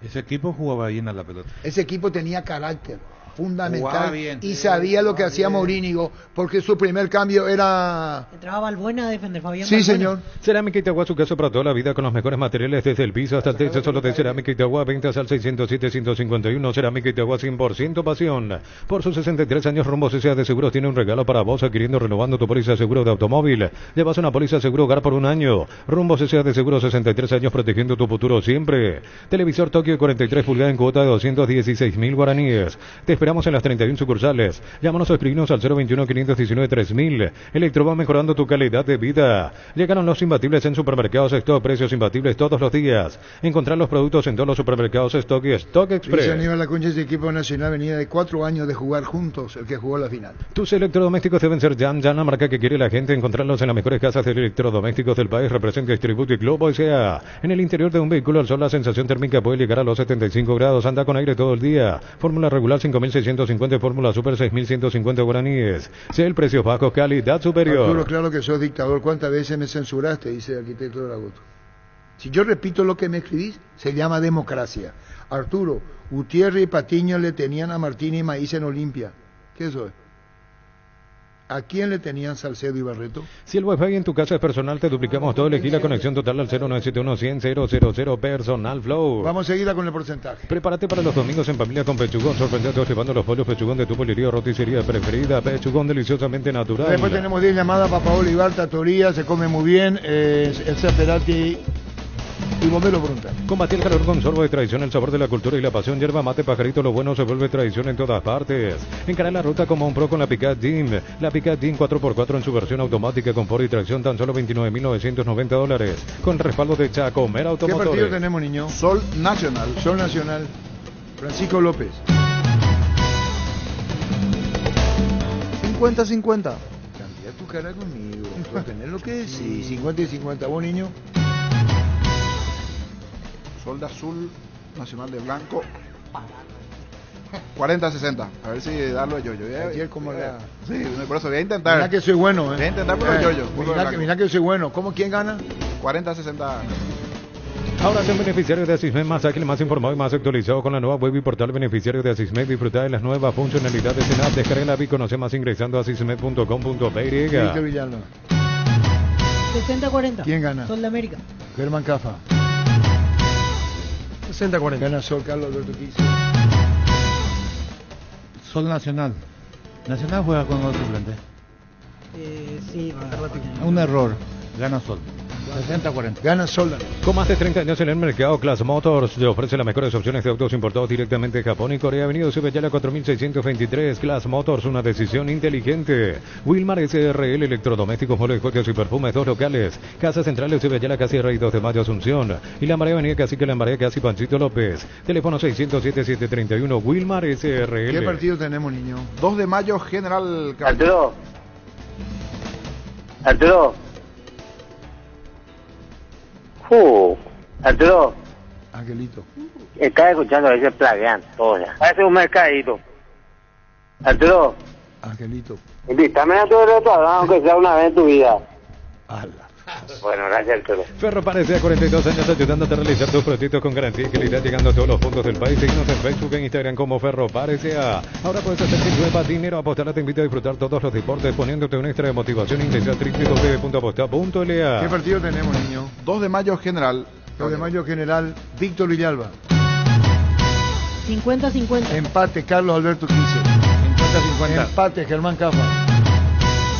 Ese equipo jugaba bien a la pelota. Ese equipo tenía carácter. fundamental Jugaba bien. y sabía lo que hacía Mourinho, porque su primer cambio era... Entraba Balbuena a defender, Fabián. Sí, Balbuena. señor. Cerámica Itagua, su casa para toda la vida con los mejores materiales desde el piso hasta el techo, solo de Cerámica Itagua, ventas al 607-151, Cerámica Itagua 100% pasión. Por sus 63 años, Rumbo CCA de Seguros tiene un regalo para vos, adquiriendo renovando tu póliza de seguro de automóvil. Llevas una póliza de seguro hogar por un año. Rumbo CCA de Seguros, 63 años protegiendo tu futuro siempre. Televisor Tokio 43 pulgadas en cuota de 216.000 guaraníes. Te esperamos en las 31 sucursales. Llámanos o escribinos al 021-519-3000. Electro va mejorando tu calidad de vida. Llegaron los imbatibles en supermercados Stock, precios imbatibles todos los días. Encontrar los productos en todos los supermercados Stock y Stock Express. Dice Aníbal Lacuncha, este equipo nacional venía de 4 años de jugar juntos, el que jugó la final. Tus electrodomésticos deben ser Jan, la marca que quiere la gente. Encontrarlos en las mejores casas de electrodomésticos del país. Representa Distribute y Globo S.A. En el interior de un vehículo al sol la sensación térmica puede llegar a los 75 grados. Anda con aire todo el día. Fórmula regular 5.650 y fórmula super 6.150 guaraníes. Sea el precio bajo, calidad superior. Arturo, claro que sos dictador. ¿Cuántas veces me censuraste? Dice el arquitecto de la Goto. Si yo repito lo que me escribís, se llama democracia. Arturo, Gutiérrez y Patiño le tenían a Martínez y Maíz en Olimpia. ¿Qué eso es? ¿A quién le tenían Salcedo y Barreto? Si el wifi en tu casa es personal, te duplicamos todo. Elegí la conexión total al 0971-100-000 Personal Flow. Vamos a seguirla con el porcentaje. Prepárate para los domingos en familia con Pechugón. Sorprendente llevando los pollos Pechugón de tu pollería o roticería preferida. Pechugón deliciosamente natural. Después tenemos 10 llamadas para Paolo Ibar, Tatoría, se come muy bien. El Cerperati y Bombero Brunta. Combatir el calor con sorbo de tradición, el sabor de la cultura y la pasión. Yerba mate, pajarito, lo bueno se vuelve tradición en todas partes. Encara la ruta como un pro con la Pickup Jeep. La Pickup Jeep 4x4 en su versión automática, confort y tracción, tan solo $29.990. Con respaldo de Chacomer Automotores. ¿Qué partido tenemos, niño? Sol Nacional. Sol Nacional. Francisco López. 50-50. Cambia tu cara conmigo. Por tener lo que decís. 50 y 50. ¿Vos, niño? Sol de azul, Nacional de blanco. 40-60. A ver si darlo a Yoyo. Ayer como la... Sí, por eso voy a intentar. Mirá que soy bueno, Voy a intentar por los Yoyo. Mirá que soy bueno. ¿Cómo? ¿Quién gana? 40-60. Ahora son beneficiarios de Asismed, más ágil, más informado y más actualizado con la nueva web y portal beneficiario de Asismed. Disfruta de las nuevas funcionalidades en app. Descarga la app y conoce más ingresando a asismed.com.py. 60-40. ¿Quién gana? Sol de América. Germán Cafa. 60-40. Gana Sol, Carlos Alberto Quise. Sol Nacional. Nacional juega con otro suplente. Sí, va. Un error. Gana Sol. 60-40. Gana Sol. Con más de 30 años en el mercado, Class Motors le ofrece las mejores opciones de autos importados directamente de Japón y Corea. Avenida Subeyala 4623. Class Motors, una decisión inteligente. Wilmar SRL, electrodomésticos, muebles, juegos y perfumes, 2 locales. Casa Central de Subeyala, casi Rey 2 de Mayo, Asunción. Y la María Avenida Cacique, la María Casi Panchito López. Teléfono 607-731. Wilmar SRL. ¿Qué partido tenemos, niño? 2 de mayo, General Arturo. Arturo. Arturo. Angelito. Estás escuchando, a veces plaguean todos ya. Parece un mercadito. Arturo. Angelito. Invítame a tu restaurante, aunque sea una vez en tu vida. Ala. Bueno, gracias, Arturo. Ferro Parecía 42 años ayudándote a realizar tus proyectos con garantía y calidad, llegando a todos los puntos del país. Síguenos en Facebook e Instagram como Ferro Parecía. Ahora puedes hacer que llueva dinero. Apostar te invita a disfrutar todos los deportes poniéndote un extra de motivación. Ingresa a www.apostar.la. ¿Qué partido tenemos, niño? 2 de mayo, General. 2 de mayo, General Víctor Villalba. 50-50. Empate, Carlos Alberto Quise. 50-50. Empate, Germán Cafa.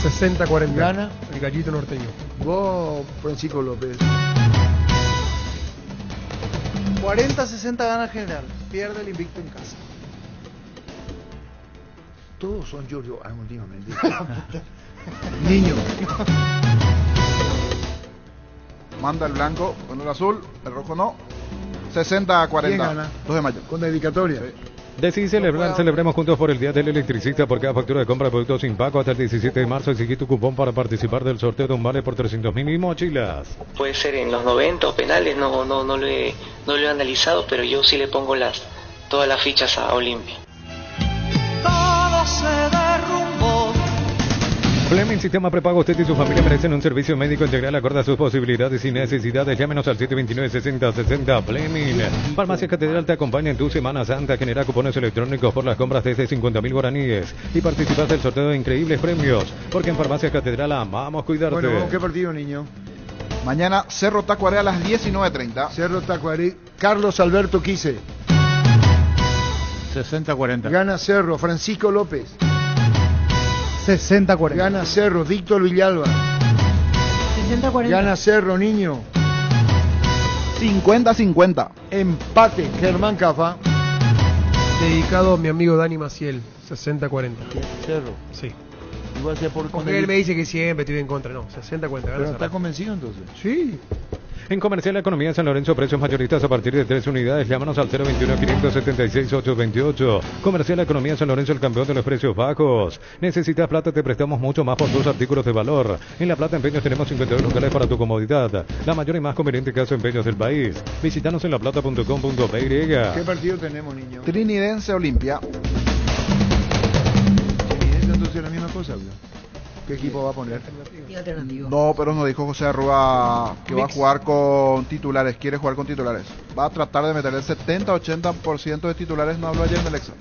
60-40. Gana el gallito norteño. Vos, Francisco López. 40-60 gana General. Pierde el invicto en casa. Todos son Giorgio últimamente. Niño. Manda el blanco con el azul, el rojo no. 60-40. ¿Quién gana? 2 de mayo. Con dedicatoria. Sí. Decidí celebrar, celebremos juntos por el Día del Electricista. Por cada factura de compra de productos sin pago hasta el 17 de marzo, exigí tu cupón para participar del sorteo de un vale por 300.000 y mochilas. Puede ser en los 90 o penales, no lo he analizado, pero yo sí le pongo todas las fichas a Olimpia. Todo se derrumbó, Fleming Sistema Prepago. Usted y su familia merecen un servicio médico integral acorde a sus posibilidades y necesidades. Llámenos al 729-6060 Fleming. Farmacia Catedral te acompaña en tu Semana Santa. Genera cupones electrónicos por las compras desde 50.000 guaraníes y participas del sorteo de increíbles premios. Porque en Farmacia Catedral amamos cuidarte. Bueno, vamos, ¿qué partido, niño? Mañana Cerro Tacuaré a las 19:30. Cerro Tacuaré, Carlos Alberto Quise. 60-40. Gana Cerro, Francisco López. 60-40. Gana Cerro, Víctor Villalba. 60-40. Gana Cerro, niño. 50-50. Empate, Germán Cafa. Dedicado a mi amigo Dani Maciel, 60-40. Cerro. Sí. Igual sea por Porque él me dice que siempre estoy en contra, no, 60-40. Pero ¿estás convencido entonces? Sí. En Comercial La Economía de San Lorenzo, precios mayoristas a partir de 3 unidades. Llámanos al 021-576-828. Comercial La Economía de San Lorenzo, el campeón de los precios bajos. Necesitas plata, te prestamos mucho más por tus artículos de valor. En La Plata Empeños tenemos 52 locales para tu comodidad. La mayor y más conveniente casa de empeños del país. Visítanos en laplata.com.py. ¿Qué partido tenemos, niño? Trinidense Olimpia. Trinidense entonces la misma cosa, ¿verdad? ¿Qué equipo va a poner? No, pero nos dijo José Arrua que va a jugar con titulares, quiere jugar con titulares. Va a tratar de meter el 70-80% de titulares, no habló ayer en el Exa.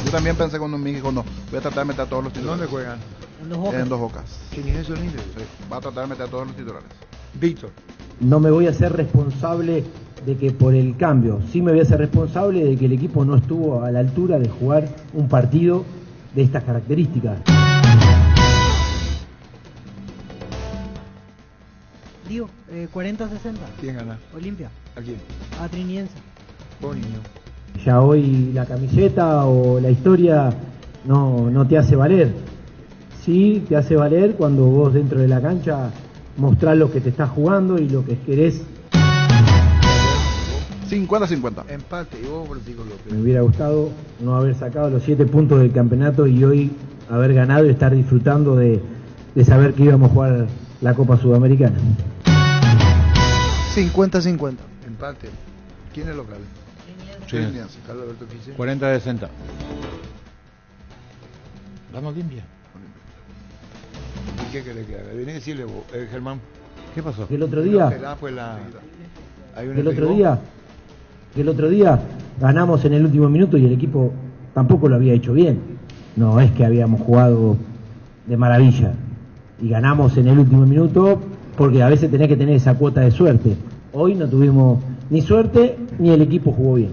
Yo también pensé cuando me dijo, no, voy a tratar de meter a todos los titulares. ¿Dónde juegan? En Dos Bocas. Trinidense Olimpia. Sí, va a tratar de meter a todos los titulares. Víctor. No me voy a hacer responsable de que por el cambio, sí me voy a hacer responsable de que el equipo no estuvo a la altura de jugar un partido de estas características. Digo, 40-60. ¿Quién gana? Olimpia. ¿A quién? A Trinidense. Vos, niño. Ya hoy la camiseta o la historia no te hace valer. Sí, te hace valer cuando vos dentro de la cancha mostrás lo que te estás jugando y lo que querés. 50-50. Empate, y vos, Francisco López. Me hubiera gustado no haber sacado los 7 puntos del campeonato y hoy haber ganado y estar disfrutando de saber que íbamos a jugar la Copa Sudamericana. 50-50. Empate. ¿Quién es local? Trinidense. Carlos Alberto Quise. 40-60. Ganó Olimpia. ¿Y qué querés que haga? Vení a decirle vos, Germán. ¿Qué pasó? El otro día, Hay un el efectivo. otro día ganamos en el último minuto y el equipo tampoco lo había hecho bien. No es que habíamos jugado de maravilla y ganamos en el último minuto porque a veces tenés que tener esa cuota de suerte. Hoy no tuvimos ni suerte ni el equipo jugó bien.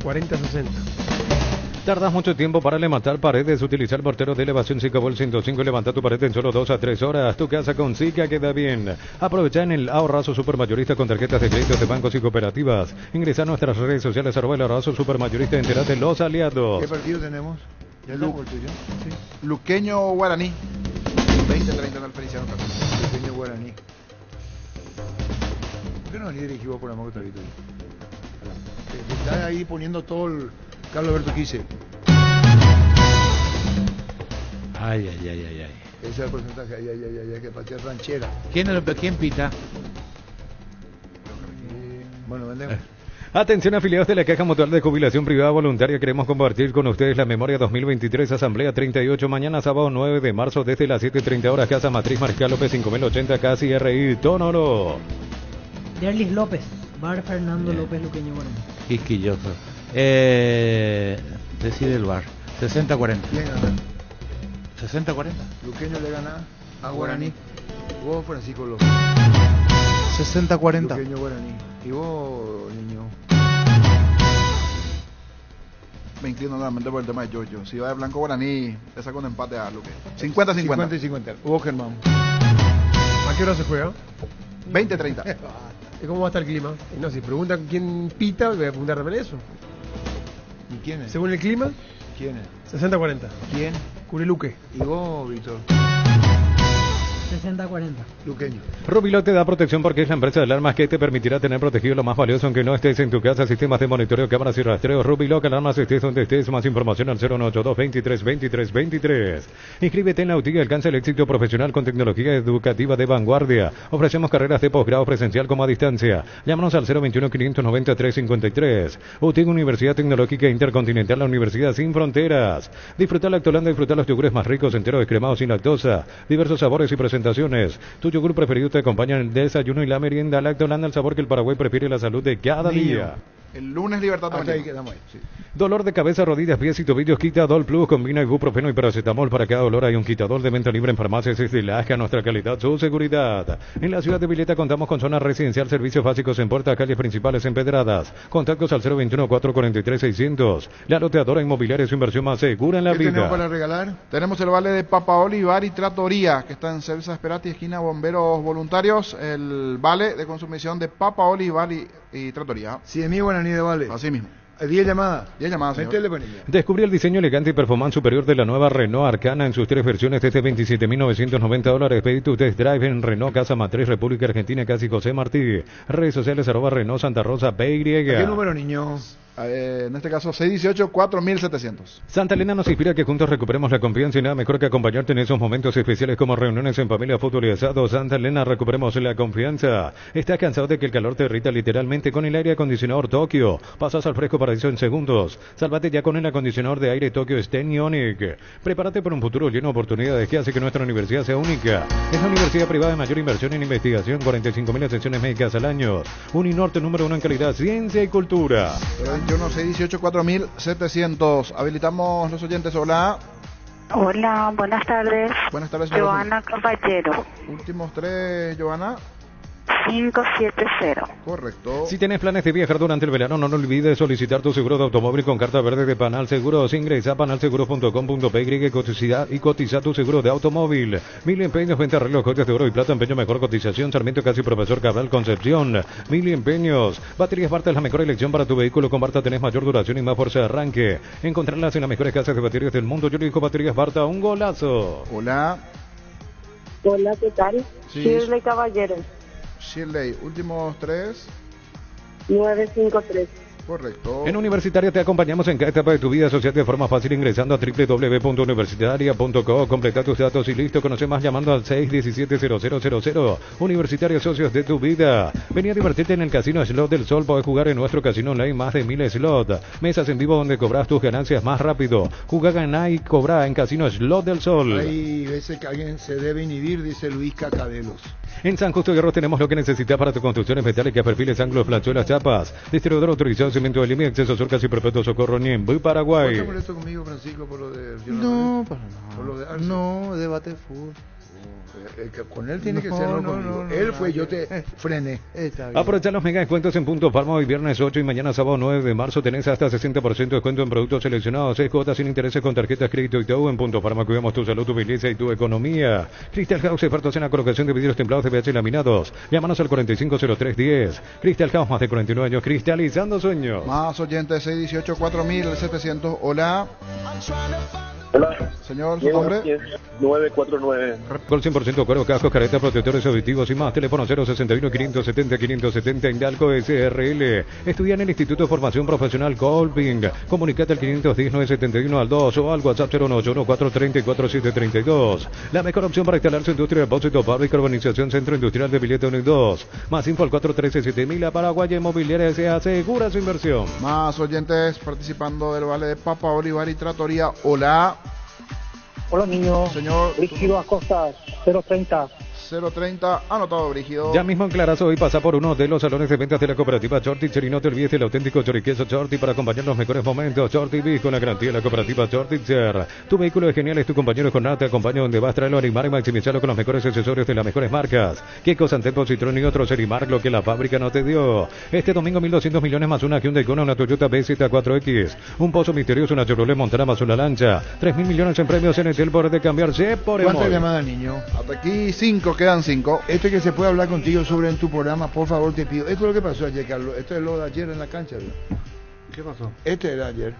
40-60. Tardas mucho tiempo para levantar paredes. Utilizar mortero de elevación Zika Vol 105 y levanta tu pared en solo 2 a 3 horas. Tu casa con Zika queda bien. Aprovecha en el ahorrazo supermayorista con tarjetas de crédito de bancos y cooperativas. Ingresa a nuestras redes sociales @el ahorrazo supermayorista y enterate de los aliados. ¿Qué partido tenemos? ¿Ya tenemos el tuyo? Sí. Luqueño Guaraní. 20-30 en el Feliciano Castro. Luqueño Guaraní. ¿Por qué no venís dirigido por la moto ahorita? Está ahí poniendo todo el Carlos Alberto Quise. Ay. Ese es el porcentaje. Ay, que patea ranchera. ¿Quién pita? Bueno, vendemos. Atención afiliados de la Caja Mutual de Jubilación Privada Voluntaria, queremos compartir con ustedes la memoria 2023 Asamblea 38, mañana sábado 9 de marzo desde las 7:30 horas, Casa Matriz Mariscal López 5080, Casi RI, Tónoro. Derlis López, Bar Fernando López Luqueño Guaraní. Quisquilloso. Decide el bar. 60-40. ¿Quién gana? 60-40. Luqueño le gana a Guaraní. Vos, Francisco López. 60-40. Luqueño Guaraní. Y vos, niño. Me inclino nuevamente por el tema de Yoyo. Si va de blanco Guaraní, le saco un empate a Luque. 50-50. 50-50. Vos, Germán. ¿A qué hora se juega? 20-30. ¿Y cómo va a estar el clima? Y no, si preguntan quién pita, voy a preguntar también eso. ¿Y quién es? Según el clima, ¿Quién es? 60-40. ¿Quién? Cureluque. Y vos, Víctor. 60-40. Luqueño. Rubiloc te da protección porque es la empresa de alarmas que te permitirá tener protegido lo más valioso aunque no estés en tu casa. Sistemas de monitoreo, cámaras y rastreo. Rubiloc, alarmas estés donde estés. Más información al 0182-23-23-23. Inscríbete en la UTI y alcanza el éxito profesional con tecnología educativa de vanguardia. Ofrecemos carreras de posgrado presencial como a distancia. Llámanos al 021-590-353. UTI, Universidad Tecnológica Intercontinental, la Universidad Sin Fronteras. Disfruta Lactolanda, disfruta los yogures más ricos, enteros, descremados, sin lactosa. Diversos sabores y presentaciones. Tu yogur preferido te acompaña en el desayuno y la merienda. Lactolanda, el sabor que el Paraguay prefiere, la salud de cada día. El lunes Libertad Hasta ahí también. quedamos ahí, sí. Dolor de cabeza, rodillas, pies y tobillos, Quitadol Plus. Combina ibuprofeno y paracetamol. Para cada dolor hay un Quitadol de venta libre en farmacias. Es de Lasca, nuestra calidad, su seguridad. En la ciudad de Vileta contamos con zona residencial, servicios básicos en puertas, calles principales empedradas. Contactos al 021-443-600. La loteadora inmobiliaria, su inversión más segura en la ¿Qué tenemos vida. para regalar? Tenemos el vale de Papa Olivar y Tratoría, que está en Celsa Esperati, esquina Bomberos Voluntarios. El vale de consumición de Papa Olivar y Tratoría. 100.000 guaraní de vale. Así mismo. 10 llamadas. 10 llamadas, señor. Métele, Bonilla. Descubrí el diseño elegante y performance superior de la nueva Renault Arcana en sus 3 versiones desde $27.990. Pedí tu test drive en Renault Casa Matriz, República Argentina, casi José Martí. Redes sociales @Renault Santa Rosa PY. ¿Qué número, niño? En este caso 618-4700. Santa Elena nos inspira a que juntos recuperemos la confianza y nada mejor que acompañarte en esos momentos especiales como reuniones en familia, fútbol y asado. Santa Elena, recuperemos la confianza. ¿Estás cansado de que el calor te irrita literalmente con el aire acondicionador Tokio? Pasas al fresco paraíso en segundos. Sálvate ya con el acondicionador de aire Tokio Stenionic. Prepárate para un futuro lleno de oportunidades que hace que nuestra universidad sea única. Es la universidad privada de mayor inversión en investigación, 45.000 atenciones médicas al año. Uninorte número 1 en calidad, ciencia y cultura. 618-4700. Habilitamos los oyentes. Hola. Hola, buenas tardes. Buenas tardes, señor. Joana Caballero. Últimos 3, Joana. 570. Correcto. Si tienes planes de viajar durante el verano, no olvides solicitar tu seguro de automóvil con carta verde de Panal Seguros. Ingresa a panalseguros.com.py y cotiza tu seguro de automóvil. 1000 empeños, venta reloj, joyas de oro y plata, empeño mejor cotización. Sarmiento Casi Profesor Cabral Concepción. 1000 empeños. Baterías Barta es la mejor elección para tu vehículo. Con Barta tenés mayor duración y más fuerza de arranque. Encontrarlas en las mejores casas de baterías del mundo. Yo le digo Baterías Barta, un golazo. Hola. Hola, ¿qué tal? Sí. Shirley Caballero. Shirley, últimos 3. 953. Correcto. En Universitaria te acompañamos en cada etapa de tu vida. Asociate de forma fácil ingresando a www.universitaria.co. Completa tus datos y listo. Conoce más llamando al 617-0000. Universitaria, socios de tu vida. Vení a divertirte en el Casino Slot del Sol. Podés jugar en nuestro casino online más de 1000 slots. Mesas en vivo donde cobras tus ganancias más rápido. Jugá, ganá y cobra en Casino Slot del Sol. Hay veces que alguien se debe inhibir, dice Luis Cacabelos. En San Justo de Guerrero tenemos lo que necesitas para tus construcciones metálicas, perfiles, ángulos, planchuelas, chapas. Distribuidor autorizado, cemento de línea, acceso, surcas y perpetuo socorro, Niembu, Paraguay. ¿Estás molesto conmigo, Francisco, por lo de... No, para nada. Por lo de Arce? No, debate de fútbol. Con él tiene que No, ser no, conmigo. no, Él no, fue, no, yo te frené. Está bien. Aprovecha los mega descuentos en Punto Farma. Hoy viernes 8 y mañana sábado 9 de marzo tenés hasta 60% de descuento en productos seleccionados. 6 cuotas sin intereses con tarjetas crédito y todo. En Punto Farma cuidamos tu salud, tu belleza y tu economía. Crystal House, expertos en la colocación de vidrios templados de VH laminados. Llámanos al 450310. Crystal House, más de 49 años cristalizando sueños. Más oyentes, 618-4700. Hola. Hola. Señor, ¿su nombre? 949. Con 100% cuero, cascos, caretas, protectores auditivos y más. Teléfono 061-570-570 Indalco SRL. Estudia en el Instituto de Formación Profesional Colping. Comunicate al 510-971 al 2 o al WhatsApp 081-430-4732. La mejor opción para instalar su industria de depósito, fábrica, urbanización, Centro Industrial de Vileta 1 y 2. Más info al 413-7000. La Paraguaya Inmobiliaria se asegura su inversión. Más oyentes participando del vale de Papa Olivar y Tratoría. Hola. Hola, niño. Señor. Brígido Acosta, 030. 030, anotado, Brígido. Ya mismo en Clarazo hoy pasa por uno de los salones de ventas de la cooperativa Chorti. Cheri, no te olvides del auténtico choriqueso Chorti para acompañar los mejores momentos. Chorti Beef con la garantía de la cooperativa Chortitzer. Tu vehículo es genial, es tu compañero con nada, te acompaña donde vas, traerlo a animar y maximizarlo con los mejores accesorios de las mejores marcas. Kiko, Santempo, Citroën y otros Erimark, lo que la fábrica no te dio. Este domingo 1.200 millones más una Hyundai Kona, una Toyota BZ4X, un pozo misterioso, una Chevrolet Montana más una lancha. 3.000 millones en premios en el poder de cambiarse por ¿Cuántas Emol. llamadas, niño? Hasta aquí 5, quedan 5. Que se puede hablar contigo sobre en tu programa, por favor te pido. Esto es lo que pasó ayer, Carlos. Esto es lo de ayer en la cancha, ¿no? ¿Qué pasó? Este era ayer.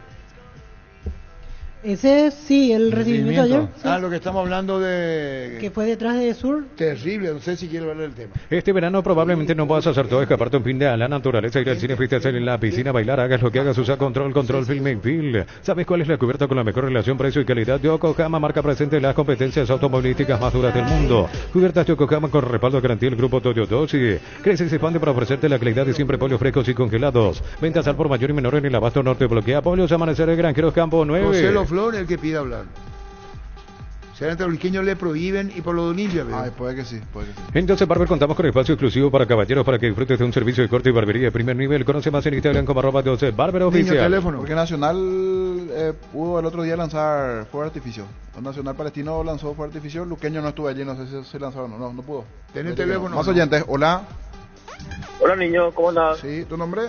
Ese sí, el recibimiento ayer. Sí. Ah, lo que estamos hablando de... Que fue detrás de Sur. Terrible, no sé si quiero hablar del tema. Este verano probablemente no vas a hacer todo, escaparte un fin de a la naturaleza, ir al cine, fuiste salir en la piscina, bailar, hagas lo que hagas, usa control, Film Feel. ¿Sabes cuál es la cubierta con la mejor relación precio y calidad? Yokohama, marca presente en las competencias automovilísticas más duras del mundo. Cubiertas Yokohama con respaldo de garantía del grupo Toyotoshi. Crece y se expande para ofrecerte la calidad de siempre pollos frescos y congelados. Ventas al por mayor y menor en el abasto norte. Bloquea pollos, amanecer de Granjeros Campo 9. José Loflor, el que pide hablar. Serán tauriqueños le prohíben y por lo de Olimpia. Ay, puede que sí, puede que sí. Entonces, Barber, contamos con espacio exclusivo para caballeros para que disfrutes de un servicio de corte y barbería de primer nivel. Conoce más en Instagram como @12 Barber Oficial. Teléfono. Porque Nacional pudo el otro día lanzar fuego de artificio. Nacional Palestino lanzó fuego de artificio. Luqueño no estuvo allí, no sé si se lanzaron o no, no pudo. ¿Tenés teléfono? Más oyentes, hola. Hola niño, ¿cómo andás? Sí, ¿tu nombre?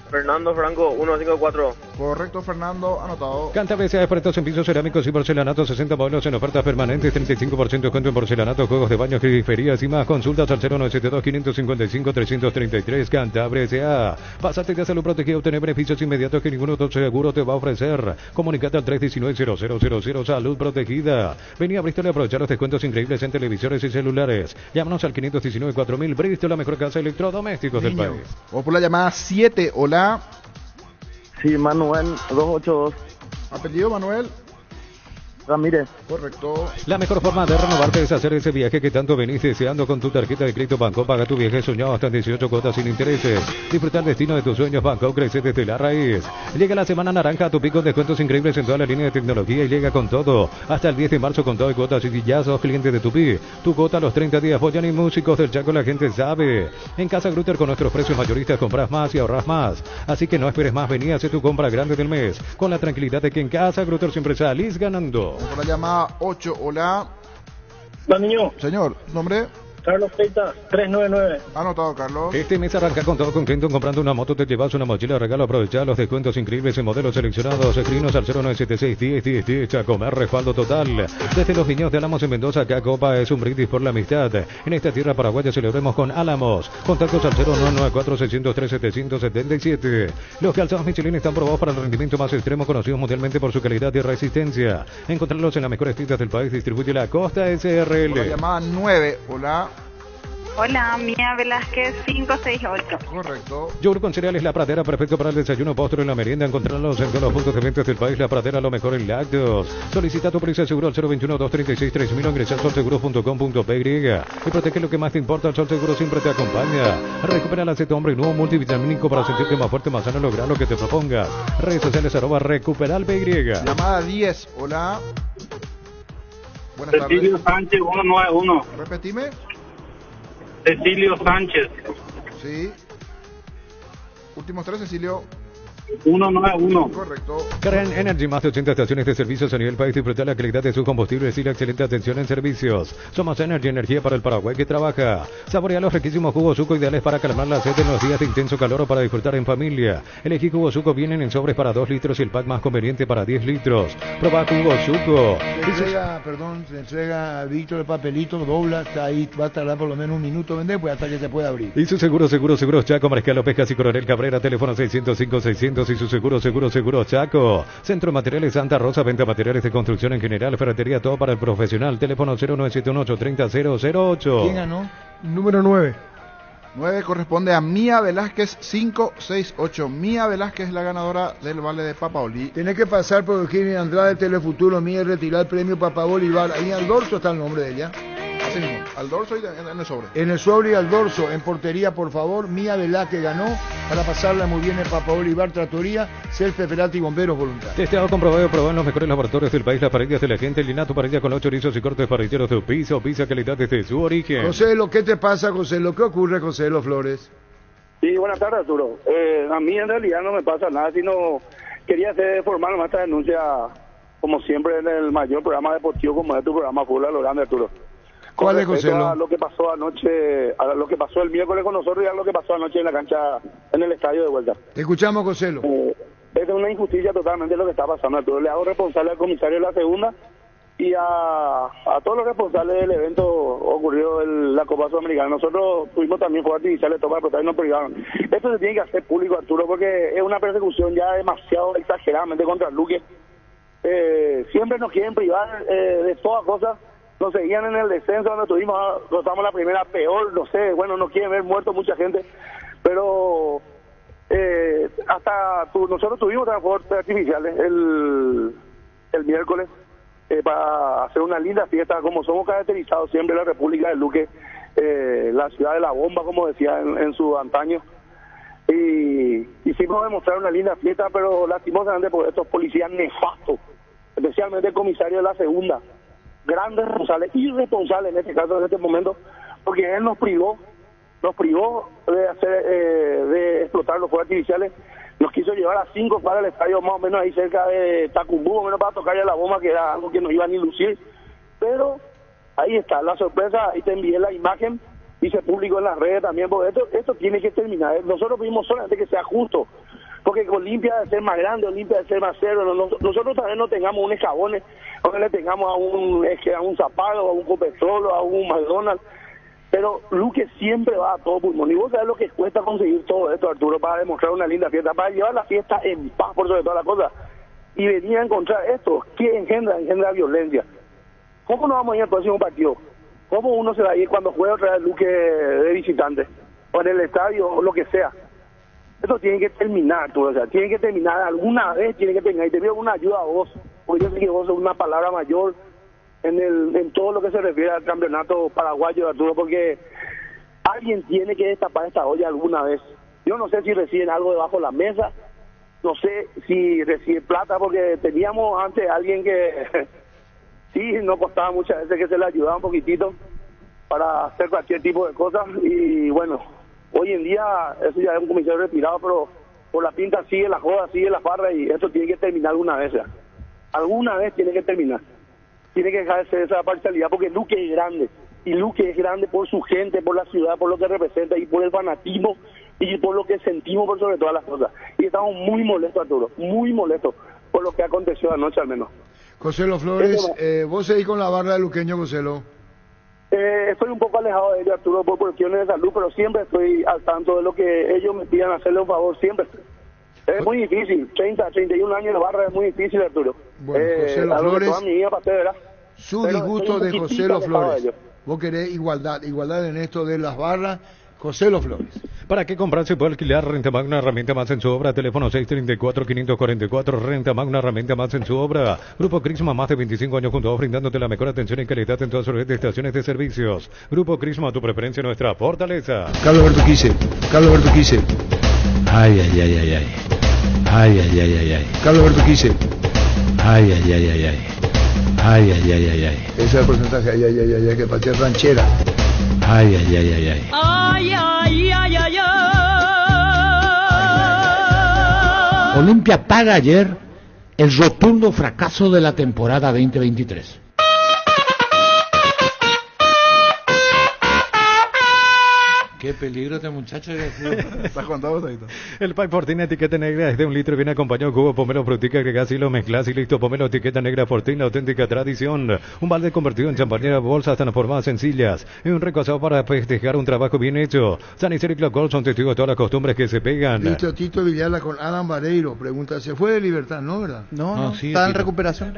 Fernando Franco, 154. Correcto, Fernando, anotado. Canta BCA expertos en pisos cerámicos y porcelanato, 60 modelos en ofertas permanentes, 35% descuento en porcelanato, juegos de baños, griferías y más. Consultas al 0972-555-333. Canta BCA. Pásate de salud protegida, obtener beneficios inmediatos que ningún otro seguro te va a ofrecer. Comunicate al 319-0000. Salud protegida. Vení a Bristol y aprovechar los descuentos increíbles en televisores y celulares. Llámanos al 519-4000. Bristol, la mejor casa de electrodomésticos del país. O por la llamada 7, hola. Sí, Manuel, 282. ¿Apellido Manuel? Ramírez. Correcto. La mejor forma de renovarte es hacer ese viaje que tanto venís deseando con tu tarjeta de crédito Banco. Paga tu viaje soñado hasta en 18 cuotas sin intereses. Disfruta el destino de tus sueños. Banco crece desde la raíz. Llega la semana naranja a tu pico, descuentos increíbles en toda la línea de tecnología y llega con todo. Hasta el 10 de marzo con todo de cuotas y ya sos cliente de Tupi. Tu cuota a los 30 días. Boyan y músicos del Chaco, la gente sabe. En Casa Grutter con nuestros precios mayoristas compras más y ahorras más. Así que no esperes más, vení a hacer tu compra grande del mes. Con la tranquilidad de que en Casa Grutter siempre salís ganando. Por la llamada 8, hola. Hola, niño. Señor, ¿nombre? Carlos Feita, 399. Anotado, Carlos. Este mes arranca con todo con Clinton. Comprando una moto te llevas una mochila de regalo. Aprovechar los descuentos increíbles en modelos seleccionados. Escribinos al 0976-1010-10. Chacomer, respaldo total. Desde los viñedos de Álamos en Mendoza, acá Copa es un brindis por la amistad. En esta tierra paraguaya celebremos con Álamos. Contactos al 0994-603-777. Los calzados Michelin están probados para el rendimiento más extremo, conocidos mundialmente por su calidad y resistencia. Encontrarlos en las mejores tiendas del país. Distribuye la Costa SRL. Por la llamada 9, hola. Hola, Mía Velázquez 568. Correcto. Yogur con cereales La Pradera, perfecto para el desayuno, postre y la merienda. Encontrarlos en todos los puntos de venta del país. La Pradera, lo mejor en lácteos. Solicita tu póliza de seguro al 021-236-3000 o ingresa al solseguros.com.py y protege lo que más te importa. El Sol Seguro siempre te acompaña. Recupera el aceto hombre nuevo multivitamínico para sentirte más fuerte, más sano, lograr lo que te propongas. Redes sociales @recuperalpy. Llamada 10, hola. Buenas tardes. Cecilio Sánchez, 191. Repetime. Cecilio Sánchez. Sí. Últimos 3, Cecilio. 191. Correcto. Karen Energy, más de 80 estaciones de servicios a nivel país. Disfrutar la calidad de sus combustibles y la excelente atención en servicios. Somos Energy, energía para el Paraguay que trabaja. Saborea los riquísimos jugos Suco, ideales para calmar la sed en los días de intenso calor o para disfrutar en familia. Elegí jugos Suco, vienen en sobres para 2 litros y el pack más conveniente para 10 litros. Proba jugos Suco. Se entrega a Víctor el papelito, dobla, está ahí, va a tardar por lo menos un minuto vender, pues hasta que se pueda abrir. Y su seguros Chaco, Mariscal Pescas y Coronel Cabrera, teléfono 605-600 y su seguro Chaco. Centro de Materiales Santa Rosa, venta materiales de construcción en general, ferretería, todo para el profesional. Teléfono 0971-830-008. ¿Quién ganó? Número 9. 9 corresponde a Mía Velázquez 568. Mía Velázquez es la ganadora del vale de Papaoli. Tenés que pasar por Eugenio Andrade, Telefuturo, Mía, y retirar el premio Papa Bolívar. Ahí al dorso está el nombre de ella. Así mismo, al dorso y en el sobre. En el sobre y al dorso, en portería, por favor. Mía Velázquez ganó para pasarla muy bien en Papa Bolívar, Tratoría, Selfe, Ferati y Bomberos Voluntarios. Testeado, comprobado, probado en los mejores laboratorios del país. Las parrillas de la gente, Linato parrilla con los chorizos y cortes parrilleros de pizza calidad desde su origen. José, ¿qué te pasa, José? ¿Qué ocurre, José Flores? Sí, buenas tardes, Arturo. A mí en realidad no me pasa nada, sino quería hacer formal más esta denuncia, como siempre, en el mayor programa deportivo como es tu programa Fútbol a lo Grande, Arturo. ¿Cuál es, José? A lo que pasó anoche, a lo que pasó el miércoles con nosotros y a lo que pasó anoche en la cancha, en el estadio de vuelta. Te escuchamos, José. Es una injusticia totalmente lo que está pasando, Arturo. Le hago responsable al comisario de la segunda y a todos los responsables del evento ocurrido en la Copa Sudamericana. Nosotros tuvimos también fuego artificial de toma de protesta y nos privaron. Esto se tiene que hacer público, Arturo, porque es una persecución ya demasiado exageradamente contra Luque. siempre nos quieren privar de todas cosas. Nos seguían en el descenso donde estamos la primera peor, no sé, bueno, no quieren ver muerto mucha gente, pero nosotros tuvimos transportes artificiales el miércoles para hacer una linda fiesta, como somos caracterizados siempre en la República de Luque, la ciudad de la bomba, como decía en su antaño. Y hicimos demostrar una linda fiesta, pero lastimosamente por estos policías nefastos, especialmente el comisario de la segunda, grandes responsables, irresponsables en este caso, en este momento, porque él nos privó de explotar los fuegos artificiales. Nos quiso llevar a 5 para el estadio, más o menos ahí cerca de Tacumbú, más o menos para tocar ya la bomba, que era algo que nos iba a ni lucir. Pero ahí está la sorpresa, ahí te envié la imagen y se publicó en las redes también, porque esto tiene que terminar. Nosotros pedimos solamente que sea justo, porque Olimpia debe ser más grande, Olimpia debe ser más cero. Nosotros también no tengamos un Escabones, o que le tengamos a un Zapado, a un Copetrol, a un McDonald's. Pero Luque siempre va a todo pulmón. Y vos sabés lo que cuesta conseguir todo esto, Arturo, para demostrar una linda fiesta, para llevar la fiesta en paz por sobre todas las cosas. Y venir a encontrar esto, que engendra violencia. ¿Cómo nos vamos a ir al próximo partido? ¿Cómo uno se va a ir cuando juega otra vez Luque de visitante? O en el estadio, o lo que sea. Esto tiene que terminar, Arturo. O sea, tiene que terminar. Alguna vez tiene que terminar. Y te pido una ayuda a vos, porque yo sé que vos sos una palabra mayor en todo lo que se refiere al campeonato paraguayo, Arturo, porque alguien tiene que destapar esta olla alguna vez. Yo no sé si reciben algo debajo de la mesa, no sé si reciben plata, porque teníamos antes alguien que sí, no costaba muchas veces que se le ayudaba un poquitito para hacer cualquier tipo de cosas. Y bueno, hoy en día eso ya es un comisario retirado, pero por la pinta sigue la joda, sigue la farra, y esto tiene que terminar alguna vez ya. Alguna vez tiene que terminar. Tiene que dejarse esa parcialidad, porque Luque es grande, y Luque es grande por su gente, por la ciudad, por lo que representa, y por el fanatismo, y por lo que sentimos por sobre todas las cosas. Y estamos muy molestos, Arturo, muy molestos por lo que aconteció anoche al menos. Joselo Flores, vos seguís con la barra de luqueño, Joselo. Estoy un poco alejado de ellos, Arturo, por cuestiones de salud, pero siempre estoy al tanto de lo que ellos me pidan, hacerle un favor, siempre. Es muy difícil, 31 años de barra es muy difícil, Arturo. Bueno, Joselo Flores, toda mi vida pasé, ¿verdad? Su Pero disgusto de Joselo Flores. Vos querés igualdad en esto de las barras. Joselo Flores. ¿Para qué comprar se puede alquilar? Renta Magna, herramienta más en su obra. Teléfono 634-544. Renta Magna, herramienta más en su obra. Grupo Crisma, más de 25 años juntos, brindándote la mejor atención y calidad en todas sus estaciones de servicios. Grupo Crisma, tu preferencia, nuestra fortaleza. Carlos Alberto Quise. Ay, ay, ay, ay, ay. Ay, ay, ay, ay, ay. Carlos Alberto Quise. Ay, ay, ay, ay, ay. Ay, ay, ay, ay, ay. Ese es el porcentaje, ay, que patea ranchera. Ay, ay, ay, ay, ay. Ay, ay, ay, ay, ay. Olimpia paga ayer el rotundo fracaso de la temporada 2023. Qué peligro este muchacho. ¿Estás contando, Taito? El Pai Fortín etiqueta negra es de 1 litro y viene acompañado de jugo pomelo frutica, agregás y lo mezclas y listo. Pomelo etiqueta negra Fortín, la auténtica tradición. Un balde convertido en champañera, bolsas transformadas sencillas y un recosado para festejar un trabajo bien hecho. San Isidro y Clark son testigos de todas las costumbres que se pegan. Listo, Tito Villalba con Adam Vareiro. Pregunta, ¿se fue de Libertad? ¿No, verdad? No, sí, está en Tito. recuperación.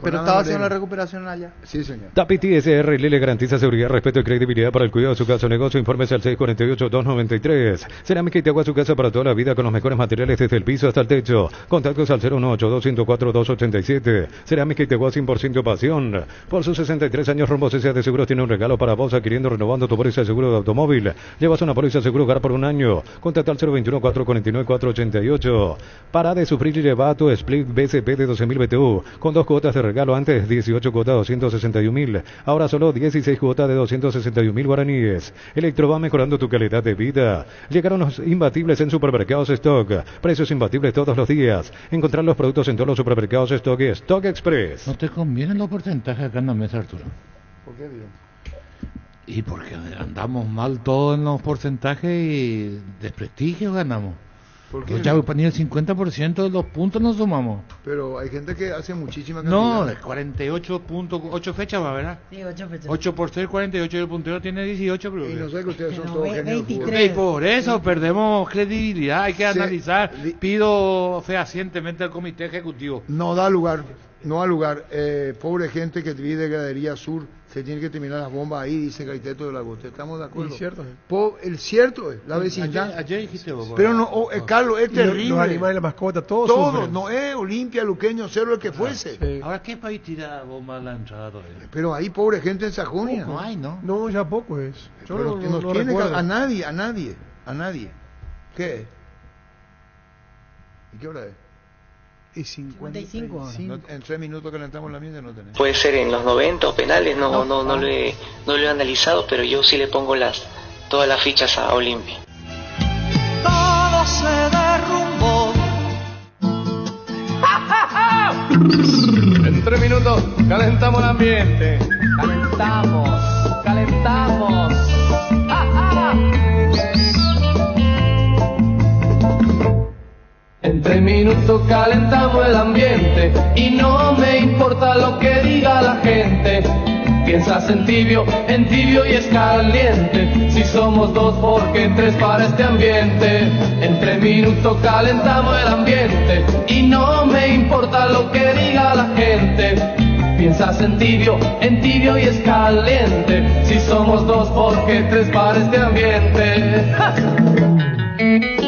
Pero estaba haciendo la recuperación allá. Sí, señor. Tapiti SR le garantiza seguridad, respeto y credibilidad para el cuidado de su casa o negocio. Informes al 648-293. Cerámica Itiagua, su casa para toda la vida con los mejores materiales desde el piso hasta el techo. Contactos al 018-204-287. Cerámica Itiagua, 100% pasión. Por sus 63 años, Rumbo CCA de Seguros tiene un regalo para vos, adquiriendo, renovando tu póliza de seguro de automóvil. Llevas una póliza de seguro hogar por un año. Contacta al 021-449-488. Para de sufrir y lleva tu Split BCP de 12.000 BTU. Con 2 cuotas de regalo, antes 18 cuotas de 261.000. Ahora solo 16 cuotas de 261.000 guaraníes. Electro va mejorando tu calidad de vida. Llegaron los imbatibles en Supermercados Stock. Precios imbatibles todos los días. Encontrar los productos en todos los supermercados Stock y Stock Express. ¿No te convienen los porcentajes acá en la mesa, Arturo? ¿Por qué, bien? Y porque andamos mal todos en los porcentajes y desprestigio ganamos. ¿Por qué? Ya ni el 50% de los puntos nos sumamos. Pero hay gente que hace muchísima cantidad. No, de 48 puntos, 8 fechas va, ¿verdad? Sí, 8 fechas. 8 por 6, 48, y el puntero tiene 18, creo. Y no sé que ustedes son No, todos genios del fútbol. 23. Y por eso perdemos credibilidad, hay que Sí. analizar. Pido fehacientemente al comité ejecutivo. No da lugar. No al lugar. Pobre gente que vive de Gradería Sur, se tiene que terminar las bombas ahí, dice Gaiteto de la Gote. ¿Estamos de acuerdo? Y cierto. El cierto es, la vecindad. Ayer dijiste vos. Pero no, Carlos, es terrible. Los animales, la mascota, todos Todos, no es Olimpia, Luqueño, Cerro, el que fuese. Sí. Ahora, ¿qué país tira bombas a la entrada todavía? Pero ahí pobre gente en Sajonia. No hay, ¿no? No, ya poco es. Yo Pero no tiene recuerdo. a nadie. ¿Qué? ¿Y qué hora es? Y 55 ahora. No, en 3 minutos calentamos la mierda, no tenemos. Puede ser en los 90 o penales, no lo he analizado, pero yo sí le pongo todas las fichas a Olimpia. Todo se derrumbó. En 3 minutos calentamos el ambiente. Calentamos. En 3 minutos calentamos el ambiente y no me importa lo que diga la gente. Piensas en tibio y es caliente. Si somos dos, porque 3 para este ambiente. En 3 minutos calentamos el ambiente y no me importa lo que diga la gente. Piensas en tibio y es caliente. Si somos dos, porque 3 para este ambiente. ¡Ja!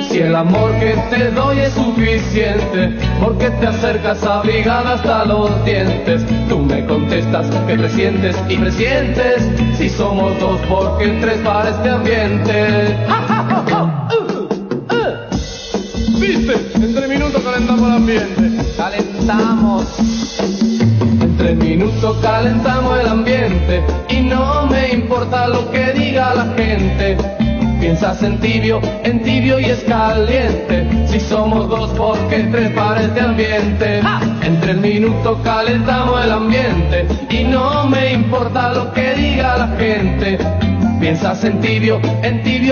Si el amor que te doy es suficiente, porque te acercas abrigada hasta los dientes. Tú me contestas que presientes y presientes. Si somos dos, porque 3 para este ambiente. ¿Viste? En 3 minutos calentamos el ambiente. Calentamos. En 3 minutos calentamos el ambiente y no me importa lo que diga la gente. Piensas en tibio y es caliente. Si somos dos, porque 3 para este ambiente. En 3 minutos calentamos el ambiente y no me importa lo que diga la gente. Piensas en tibio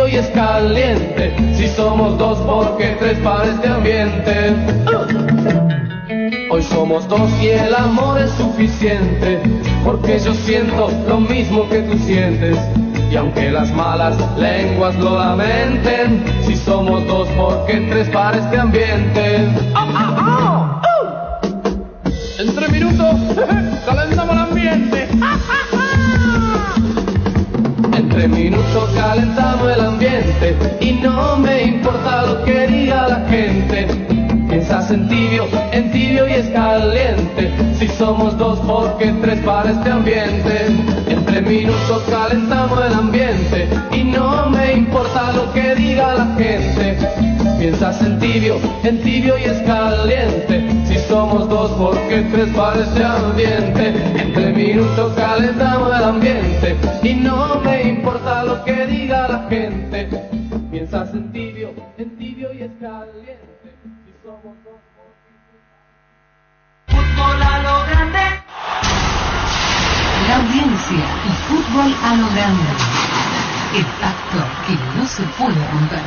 y es caliente. Si somos dos, porque 3 para este ambiente. Hoy somos dos y el amor es suficiente, porque yo siento lo mismo que tú sientes. Y aunque las malas lenguas lo lamenten, si somos dos, porque 3 para este ambiente. En 3 minutos calentamos el ambiente. En 3 minutos calentamos el ambiente y no me importa lo que diga la gente. Piensas en tibio y es caliente. Si somos dos, porque 3 para este ambiente. En 3 minutos calentamos el ambiente y no me importa lo que diga la gente. Piensas en tibio y es caliente. Si somos dos, porque 3 para este ambiente. En 3 minutos calentamos el ambiente y no me importa lo que diga la gente. Piensas en tibio y es caliente. Si somos dos, Fútbol a lo grande. La audiencia y fútbol a lo grande. El pacto que no se puede romper.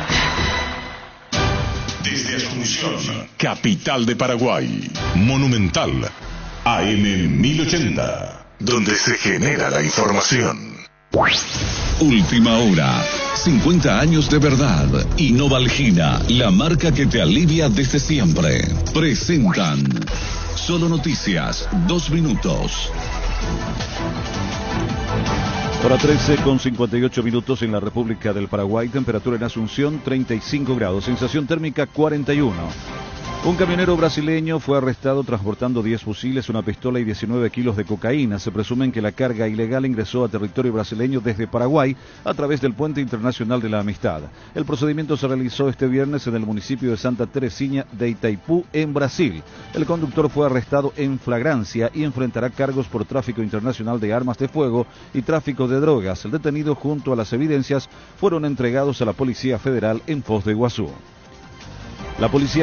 Desde Asunción, capital de Paraguay, Monumental, AM 1080, donde se genera la información. Última hora, 50 años de verdad y Novalgina, la marca que te alivia desde siempre. Presentan Solo Noticias, 2 minutos. Hora 13 con 58 minutos en la República del Paraguay, temperatura en Asunción 35 grados, sensación térmica 41. Un camionero brasileño fue arrestado transportando 10 fusiles, una pistola y 19 kilos de cocaína. Se presumen que la carga ilegal ingresó a territorio brasileño desde Paraguay a través del Puente Internacional de la Amistad. El procedimiento se realizó este viernes en el municipio de Santa Teresina de Itaipú, en Brasil. El conductor fue arrestado en flagrancia y enfrentará cargos por tráfico internacional de armas de fuego y tráfico de drogas. El detenido, junto a las evidencias, fueron entregados a la Policía Federal en Foz de Iguazú. La policía